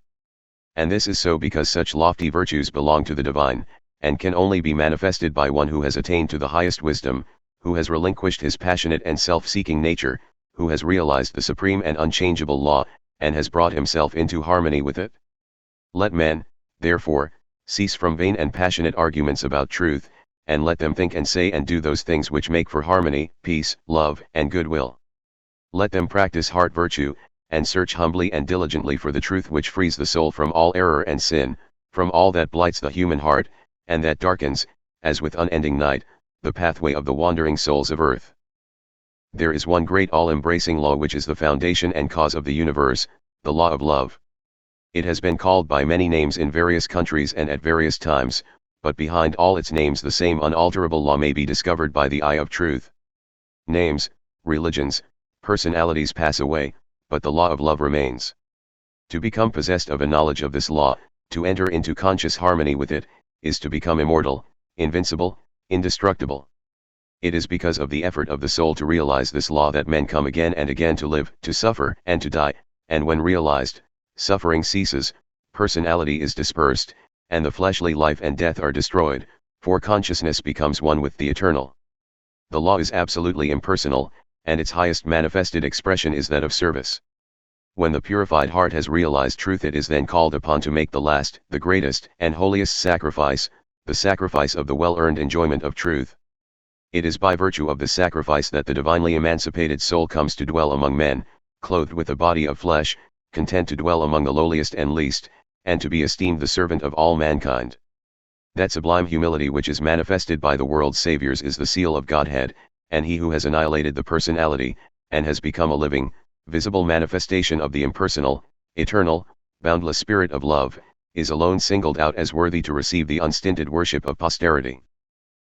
And this is so because such lofty virtues belong to the divine, and can only be manifested by one who has attained to the highest wisdom, who has relinquished his passionate and self-seeking nature, who has realized the supreme and unchangeable law, and has brought himself into harmony with it. Let men, therefore, cease from vain and passionate arguments about truth, and let them think and say and do those things which make for harmony, peace, love, and goodwill. Let them practice heart virtue, and search humbly and diligently for the truth which frees the soul from all error and sin, from all that blights the human heart, and that darkens, as with unending night, the pathway of the wandering souls of earth. There is one great all-embracing law which is the foundation and cause of the universe, the law of love. It has been called by many names in various countries and at various times, but behind all its names the same unalterable law may be discovered by the eye of truth. Names, religions, personalities pass away, but the law of love remains. To become possessed of a knowledge of this law, to enter into conscious harmony with it, is to become immortal, invincible, indestructible. It is because of the effort of the soul to realize this law that men come again and again to live, to suffer, and to die, and when realized, suffering ceases, personality is dispersed, and the fleshly life and death are destroyed, for consciousness becomes one with the eternal. The law is absolutely impersonal, and its highest manifested expression is that of service. When the purified heart has realized truth, it is then called upon to make the last, the greatest, and holiest sacrifice, the sacrifice of the well-earned enjoyment of truth. It is by virtue of this sacrifice that the divinely emancipated soul comes to dwell among men, clothed with a body of flesh, content to dwell among the lowliest and least, and to be esteemed the servant of all mankind. That sublime humility which is manifested by the world's saviors is the seal of Godhead, and he who has annihilated the personality, and has become a living, visible manifestation of the impersonal, eternal, boundless spirit of love, is alone singled out as worthy to receive the unstinted worship of posterity.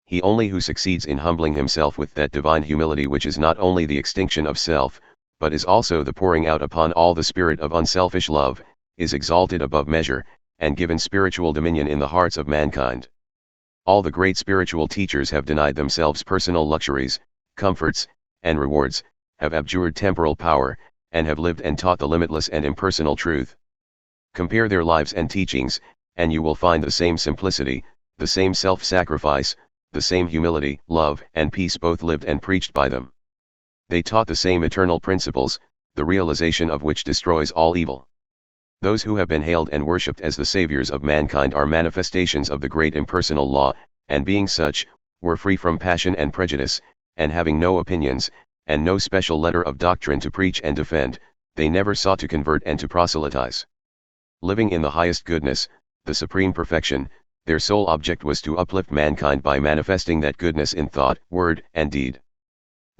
He only who succeeds in humbling himself with that divine humility which is not only the extinction of self, but is also the pouring out upon all the spirit of unselfish love, is exalted above measure, and given spiritual dominion in the hearts of mankind. All the great spiritual teachers have denied themselves personal luxuries, comforts, and rewards, have abjured temporal power, and have lived and taught the limitless and impersonal truth. Compare their lives and teachings, and you will find the same simplicity, the same self-sacrifice, the same humility, love, and peace both lived and preached by them. They taught the same eternal principles, the realization of which destroys all evil. Those who have been hailed and worshipped as the saviors of mankind are manifestations of the great impersonal law, and being such, were free from passion and prejudice, and having no opinions, and no special letter of doctrine to preach and defend, they never sought to convert and to proselytize. Living in the highest goodness, the supreme perfection, their sole object was to uplift mankind by manifesting that goodness in thought, word, and deed.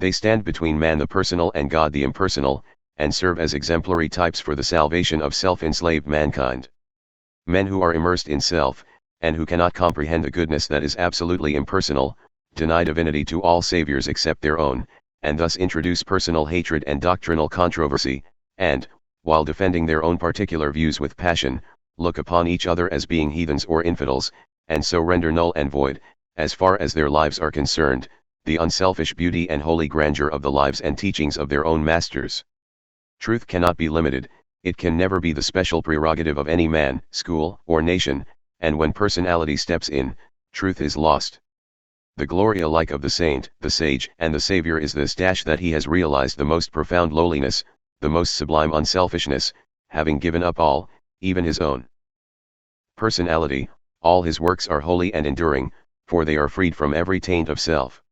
They stand between man the personal and God the impersonal, and serve as exemplary types for the salvation of self-enslaved mankind. Men who are immersed in self, and who cannot comprehend the goodness that is absolutely impersonal, deny divinity to all saviors except their own, and thus introduce personal hatred and doctrinal controversy, and, while defending their own particular views with passion, look upon each other as being heathens or infidels, and so render null and void, as far as their lives are concerned, the unselfish beauty and holy grandeur of the lives and teachings of their own masters. Truth cannot be limited, it can never be the special prerogative of any man, school, or nation, and when personality steps in, truth is lost. The glory alike of the saint, the sage, and the Savior is this that he has realized the most profound lowliness, the most sublime unselfishness, having given up all, even his own personality. All his works are holy and enduring, for they are freed from every taint of self.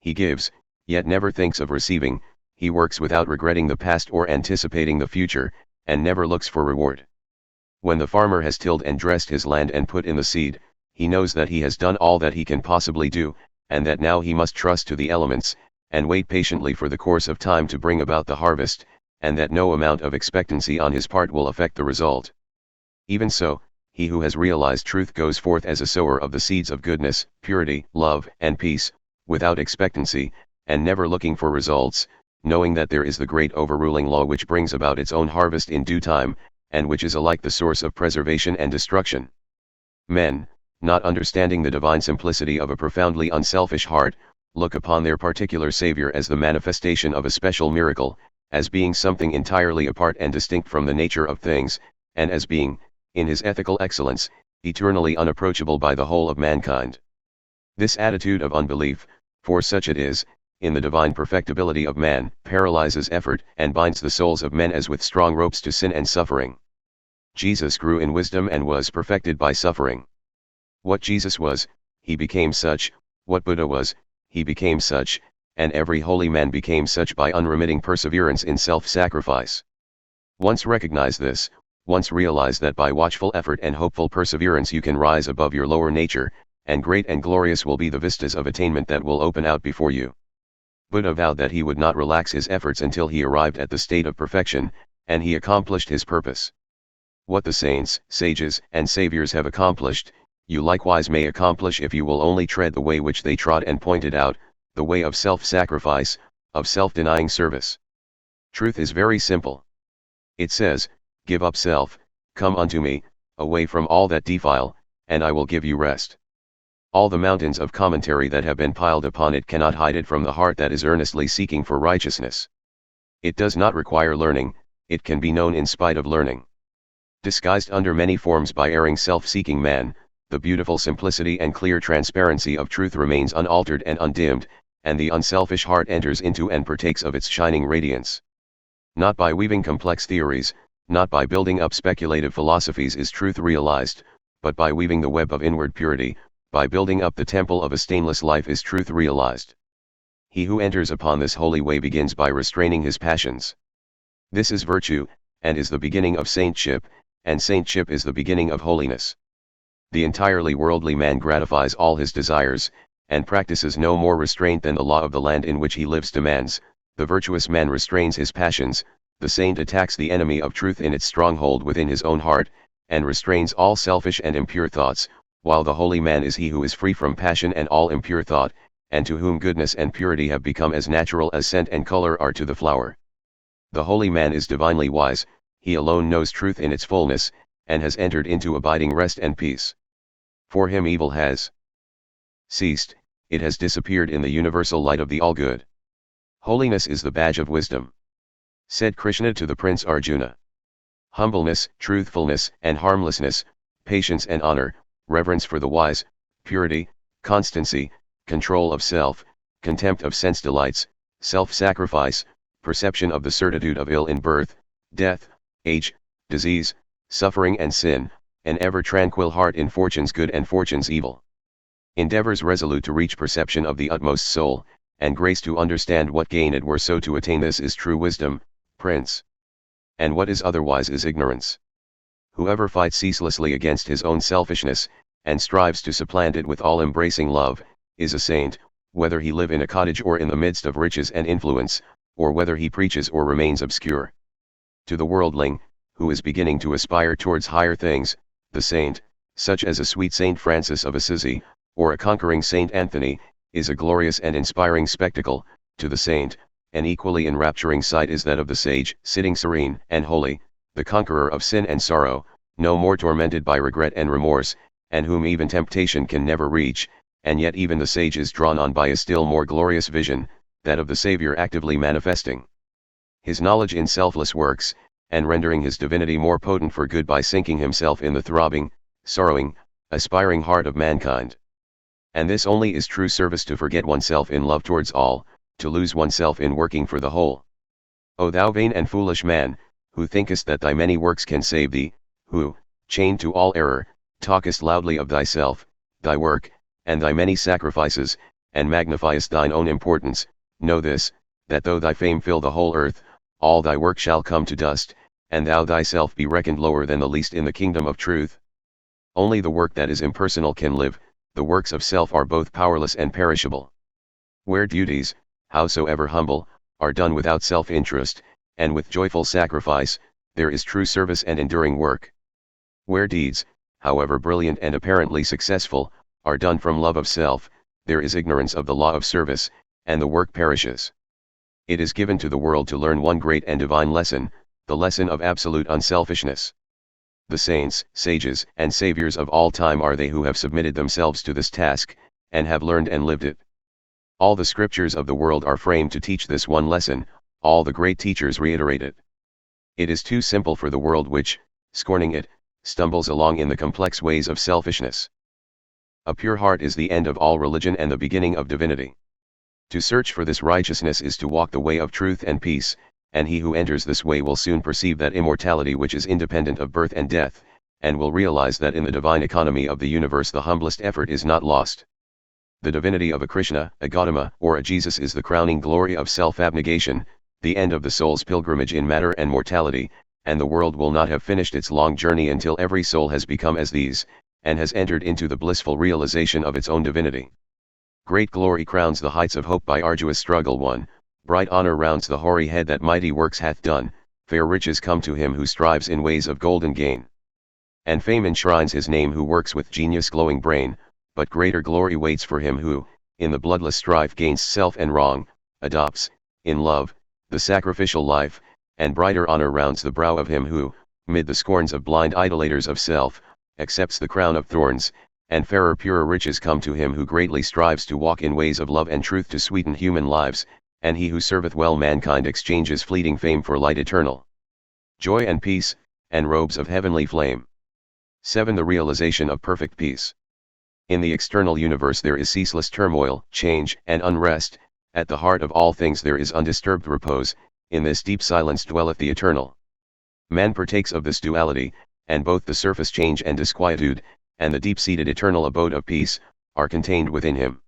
He gives, yet never thinks of receiving. He works without regretting the past or anticipating the future, and never looks for reward. When the farmer has tilled and dressed his land and put in the seed, he knows that he has done all that he can possibly do, and that now he must trust to the elements, and wait patiently for the course of time to bring about the harvest, and that no amount of expectancy on his part will affect the result. Even so, he who has realized truth goes forth as a sower of the seeds of goodness, purity, love, and peace, without expectancy, and never looking for results, knowing that there is the great overruling law which brings about its own harvest in due time, and which is alike the source of preservation and destruction. Men, not understanding the divine simplicity of a profoundly unselfish heart, look upon their particular Savior as the manifestation of a special miracle, as being something entirely apart and distinct from the nature of things, and as being, in his ethical excellence, eternally unapproachable by the whole of mankind. This attitude of unbelief, for such it is, in the divine perfectibility of man, paralyzes effort and binds the souls of men as with strong ropes to sin and suffering. Jesus grew in wisdom and was perfected by suffering. What Jesus was, he became such; what Buddha was, he became such; and every holy man became such by unremitting perseverance in self-sacrifice. Once recognize this, once realize that by watchful effort and hopeful perseverance you can rise above your lower nature, and great and glorious will be the vistas of attainment that will open out before you. Buddha vowed that he would not relax his efforts until he arrived at the state of perfection, and he accomplished his purpose. What the saints, sages, and saviors have accomplished, you likewise may accomplish if you will only tread the way which they trod and pointed out, the way of self-sacrifice, of self-denying service. Truth is very simple. It says, "Give up self, come unto me, away from all that defile, and I will give you rest." All the mountains of commentary that have been piled upon it cannot hide it from the heart that is earnestly seeking for righteousness. It does not require learning, it can be known in spite of learning. Disguised under many forms by erring self-seeking man, the beautiful simplicity and clear transparency of truth remains unaltered and undimmed, and the unselfish heart enters into and partakes of its shining radiance. Not by weaving complex theories, not by building up speculative philosophies is truth realized, but by weaving the web of inward purity, by building up the temple of a stainless life is truth realized. He who enters upon this holy way begins by restraining his passions. This is virtue, and is the beginning of saintship, and saintship is the beginning of holiness. The entirely worldly man gratifies all his desires, and practices no more restraint than the law of the land in which he lives demands. The virtuous man restrains his passions, the saint attacks the enemy of truth in its stronghold within his own heart, and restrains all selfish and impure thoughts, while the holy man is he who is free from passion and all impure thought, and to whom goodness and purity have become as natural as scent and color are to the flower. The holy man is divinely wise, he alone knows truth in its fullness, and has entered into abiding rest and peace. For him evil has ceased, it has disappeared in the universal light of the all-good. Holiness is the badge of wisdom. Said Krishna to the Prince Arjuna. Humbleness, truthfulness, and harmlessness, patience and honor, reverence for the wise, purity, constancy, control of self, contempt of sense delights, self-sacrifice, perception of the certitude of ill in birth, death, age, disease, suffering and sin, an ever-tranquil heart in fortune's good and fortune's evil. Endeavors resolute to reach perception of the utmost soul, and grace to understand what gain it were so to attain this is true wisdom, Prince. And what is otherwise is ignorance. Whoever fights ceaselessly against his own selfishness, and strives to supplant it with all-embracing love, is a saint, whether he live in a cottage or in the midst of riches and influence, or whether he preaches or remains obscure. To the worldling, who is beginning to aspire towards higher things, the saint, such as a sweet Saint Francis of Assisi, or a conquering Saint Anthony, is a glorious and inspiring spectacle. To the saint, an equally enrapturing sight is that of the sage, sitting serene and holy, the conqueror of sin and sorrow, no more tormented by regret and remorse, and whom even temptation can never reach, and yet even the sage is drawn on by a still more glorious vision, that of the Savior actively manifesting his knowledge in selfless works, and rendering his divinity more potent for good by sinking himself in the throbbing, sorrowing, aspiring heart of mankind. And this only is true service, to forget oneself in love towards all, to lose oneself in working for the whole. O thou vain and foolish man, who thinkest that thy many works can save thee, who, chained to all error, talkest loudly of thyself, thy work, and thy many sacrifices, and magnifiest thine own importance, know this, that though thy fame fill the whole earth, all thy work shall come to dust, and thou thyself be reckoned lower than the least in the kingdom of truth. Only the work that is impersonal can live, the works of self are both powerless and perishable. Where duties, howsoever humble, are done without self-interest, and with joyful sacrifice, there is true service and enduring work. Where deeds, however brilliant and apparently successful, are done from love of self, there is ignorance of the law of service, and the work perishes. It is given to the world to learn one great and divine lesson, the lesson of absolute unselfishness. The saints, sages, and saviors of all time are they who have submitted themselves to this task, and have learned and lived it. All the scriptures of the world are framed to teach this one lesson, all the great teachers reiterate it. It is too simple for the world which, scorning it, stumbles along in the complex ways of selfishness. A pure heart is the end of all religion and the beginning of divinity. To search for this righteousness is to walk the way of truth and peace, and he who enters this way will soon perceive that immortality which is independent of birth and death, and will realize that in the divine economy of the universe the humblest effort is not lost. The divinity of a Krishna, a Gautama, or a Jesus is the crowning glory of self-abnegation, the end of the soul's pilgrimage in matter and mortality, and the world will not have finished its long journey until every soul has become as these, and has entered into the blissful realization of its own divinity. Great glory crowns the heights of hope by arduous struggle won, bright honor rounds the hoary head that mighty works hath done, fair riches come to him who strives in ways of golden gain. And fame enshrines his name who works with genius glowing brain, but greater glory waits for him who, in the bloodless strife gainst self and wrong, adopts, in love, the sacrificial life, and brighter honor rounds the brow of him who, mid the scorns of blind idolaters of self, accepts the crown of thorns, and fairer purer riches come to him who greatly strives to walk in ways of love and truth to sweeten human lives, and he who serveth well mankind exchanges fleeting fame for light eternal. Joy and peace, and robes of heavenly flame. 7. The realization of perfect peace. In the external universe there is ceaseless turmoil, change, and unrest, at the heart of all things there is undisturbed repose, in this deep silence dwelleth the eternal. Man partakes of this duality, and both the surface change and disquietude, and the deep-seated eternal abode of peace, are contained within him.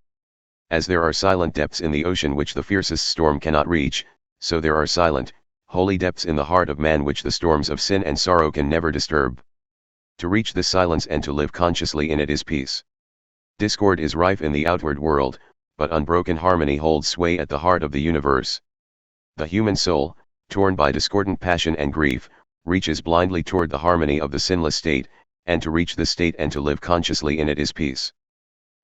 As there are silent depths in the ocean which the fiercest storm cannot reach, so there are silent, holy depths in the heart of man which the storms of sin and sorrow can never disturb. To reach this silence and to live consciously in it is peace. Discord is rife in the outward world, but unbroken harmony holds sway at the heart of the universe. The human soul, torn by discordant passion and grief, reaches blindly toward the harmony of the sinless state, and to reach this state and to live consciously in it is peace.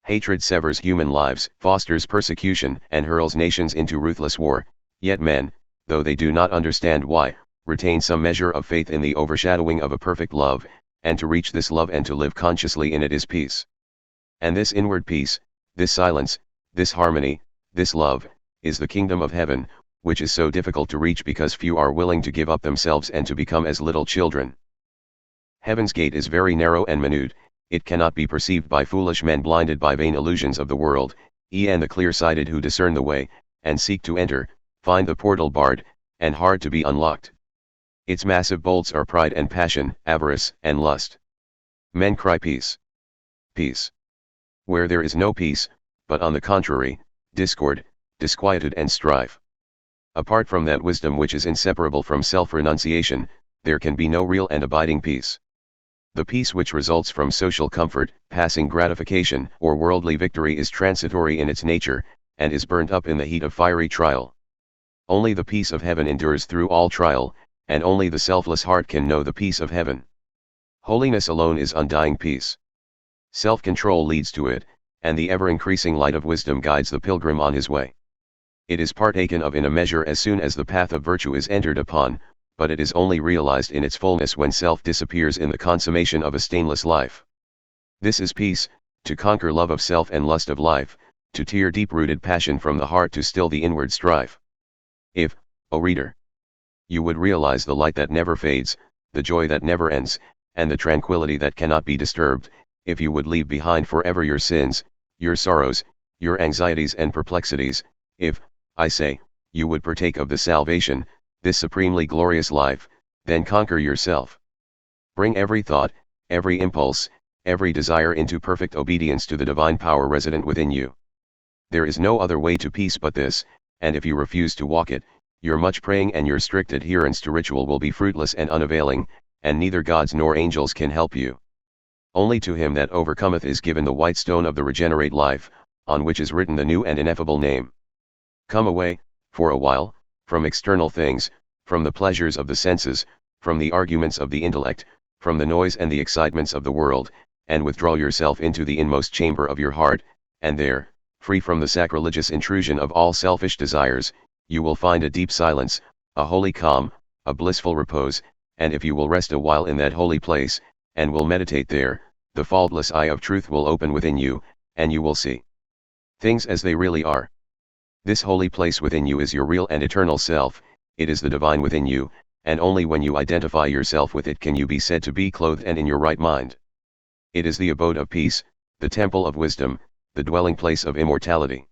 Hatred severs human lives, fosters persecution, and hurls nations into ruthless war, yet men, though they do not understand why, retain some measure of faith in the overshadowing of a perfect love, and to reach this love and to live consciously in it is peace. And this inward peace, this silence, this harmony, this love, is the kingdom of heaven, which is so difficult to reach because few are willing to give up themselves and to become as little children. Heaven's gate is very narrow and minute, it cannot be perceived by foolish men blinded by vain illusions of the world, and the clear-sighted who discern the way, and seek to enter, find the portal barred, and hard to be unlocked. Its massive bolts are pride and passion, avarice and lust. Men cry peace. Peace. Where there is no peace, but on the contrary, discord, disquietude and strife. Apart from that wisdom which is inseparable from self-renunciation, there can be no real and abiding peace. The peace which results from social comfort, passing gratification, or worldly victory is transitory in its nature, and is burnt up in the heat of fiery trial. Only the peace of heaven endures through all trial, and only the selfless heart can know the peace of heaven. Holiness alone is undying peace. Self-control leads to it, and the ever-increasing light of wisdom guides the pilgrim on his way. It is partaken of in a measure as soon as the path of virtue is entered upon, but it is only realized in its fullness when self disappears in the consummation of a stainless life. This is peace, to conquer love of self and lust of life, to tear deep-rooted passion from the heart to still the inward strife. If, O reader, you would realize the light that never fades, the joy that never ends, and the tranquility that cannot be disturbed, if you would leave behind forever your sins, your sorrows, your anxieties and perplexities, if, I say, you would partake of the salvation, this supremely glorious life, then conquer yourself. Bring every thought, every impulse, every desire into perfect obedience to the divine power resident within you. There is no other way to peace but this, and if you refuse to walk it, your much praying and your strict adherence to ritual will be fruitless and unavailing, and neither gods nor angels can help you. Only to him that overcometh is given the white stone of the regenerate life, on which is written the new and ineffable name. Come away, for a while, from external things, from the pleasures of the senses, from the arguments of the intellect, from the noise and the excitements of the world, and withdraw yourself into the inmost chamber of your heart, and there, free from the sacrilegious intrusion of all selfish desires, you will find a deep silence, a holy calm, a blissful repose, and if you will rest a while in that holy place, and will meditate there, the faultless eye of truth will open within you, and you will see things as they really are. This holy place within you is your real and eternal self, it is the divine within you, and only when you identify yourself with it can you be said to be clothed and in your right mind. It is the abode of peace, the temple of wisdom, the dwelling place of immortality.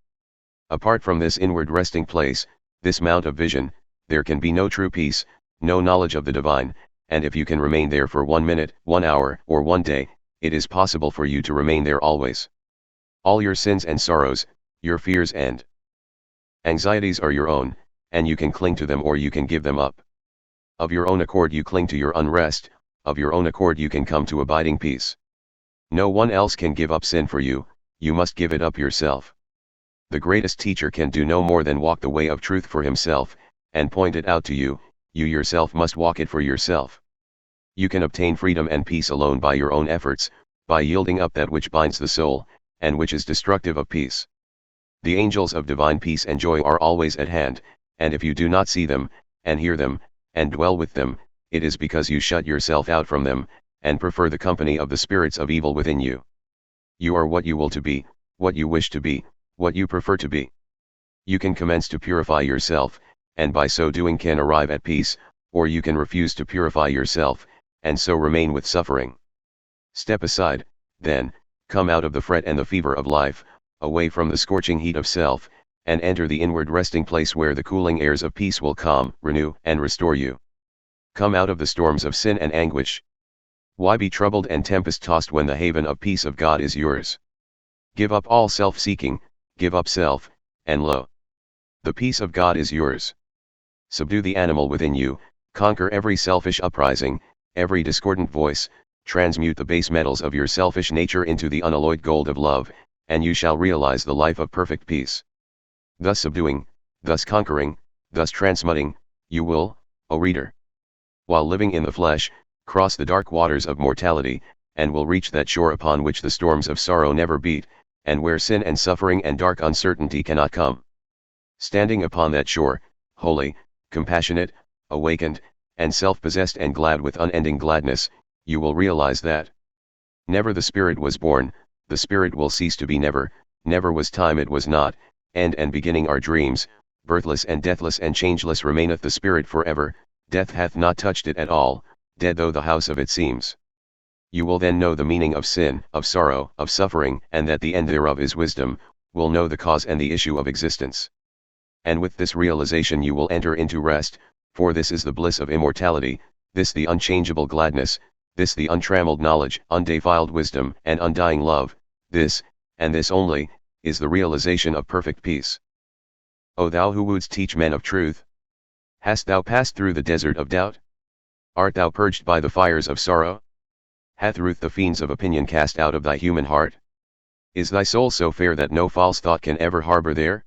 Apart from this inward resting place, this mount of vision, there can be no true peace, no knowledge of the divine, and if you can remain there for 1 minute, 1 hour, or 1 day, it is possible for you to remain there always. All your sins and sorrows, your fears and anxieties are your own, and you can cling to them or you can give them up. Of your own accord you cling to your unrest, of your own accord you can come to abiding peace. No one else can give up sin for you, you must give it up yourself. The greatest teacher can do no more than walk the way of truth for himself, and point it out to you, you yourself must walk it for yourself. You can obtain freedom and peace alone by your own efforts, by yielding up that which binds the soul, and which is destructive of peace. The angels of divine peace and joy are always at hand, and if you do not see them, and hear them, and dwell with them, it is because you shut yourself out from them, and prefer the company of the spirits of evil within you. You are what you will to be, what you wish to be, what you prefer to be. You can commence to purify yourself, and by so doing can arrive at peace, or you can refuse to purify yourself, and so remain with suffering. Step aside, then, come out of the fret and the fever of life, away from the scorching heat of self, and enter the inward resting place where the cooling airs of peace will calm, renew, and restore you. Come out of the storms of sin and anguish. Why be troubled and tempest-tossed when the haven of peace of God is yours? Give up all self-seeking, give up self, and lo, the peace of God is yours. Subdue the animal within you, conquer every selfish uprising, every discordant voice, transmute the base metals of your selfish nature into the unalloyed gold of love, and you shall realize the life of perfect peace. Thus subduing, thus conquering, thus transmuting, you will, O reader, while living in the flesh, cross the dark waters of mortality, and will reach that shore upon which the storms of sorrow never beat, and where sin and suffering and dark uncertainty cannot come. Standing upon that shore, holy, compassionate, awakened, and self-possessed and glad with unending gladness, you will realize that never the Spirit was born, the Spirit will cease to be never, never was time it was not, end and beginning are dreams, birthless and deathless and changeless remaineth the Spirit forever, death hath not touched it at all, dead though the house of it seems. You will then know the meaning of sin, of sorrow, of suffering, and that the end thereof is wisdom, will know the cause and the issue of existence. And with this realization you will enter into rest, for this is the bliss of immortality, this the unchangeable gladness, this the untrammeled knowledge, undefiled wisdom, and undying love, this, and this only, is the realization of perfect peace. O thou who wouldst teach men of truth! Hast thou passed through the desert of doubt? Art thou purged by the fires of sorrow? Hath Ruth the fiends of opinion cast out of thy human heart? Is thy soul so fair that no false thought can ever harbor there?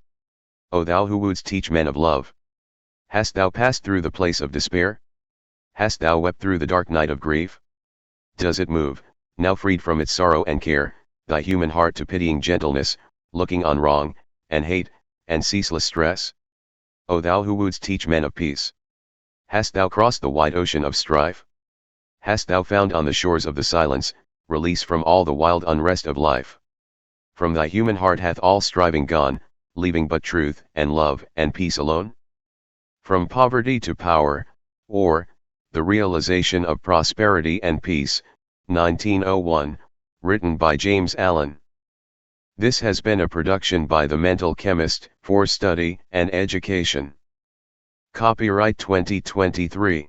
O thou who wouldst teach men of love! Hast thou passed through the place of despair? Hast thou wept through the dark night of grief? Does it move, now freed from its sorrow and care, thy human heart to pitying gentleness, looking on wrong, and hate, and ceaseless stress? O thou who wouldst teach men of peace! Hast thou crossed the wide ocean of strife? Hast thou found on the shores of the silence, release from all the wild unrest of life? From thy human heart hath all striving gone, leaving but truth, and love, and peace alone? From poverty to power, or, the realization of prosperity and peace, 1901, written by James Allen. This has been a production by The Mental Chemist, for study and education. Copyright 2023.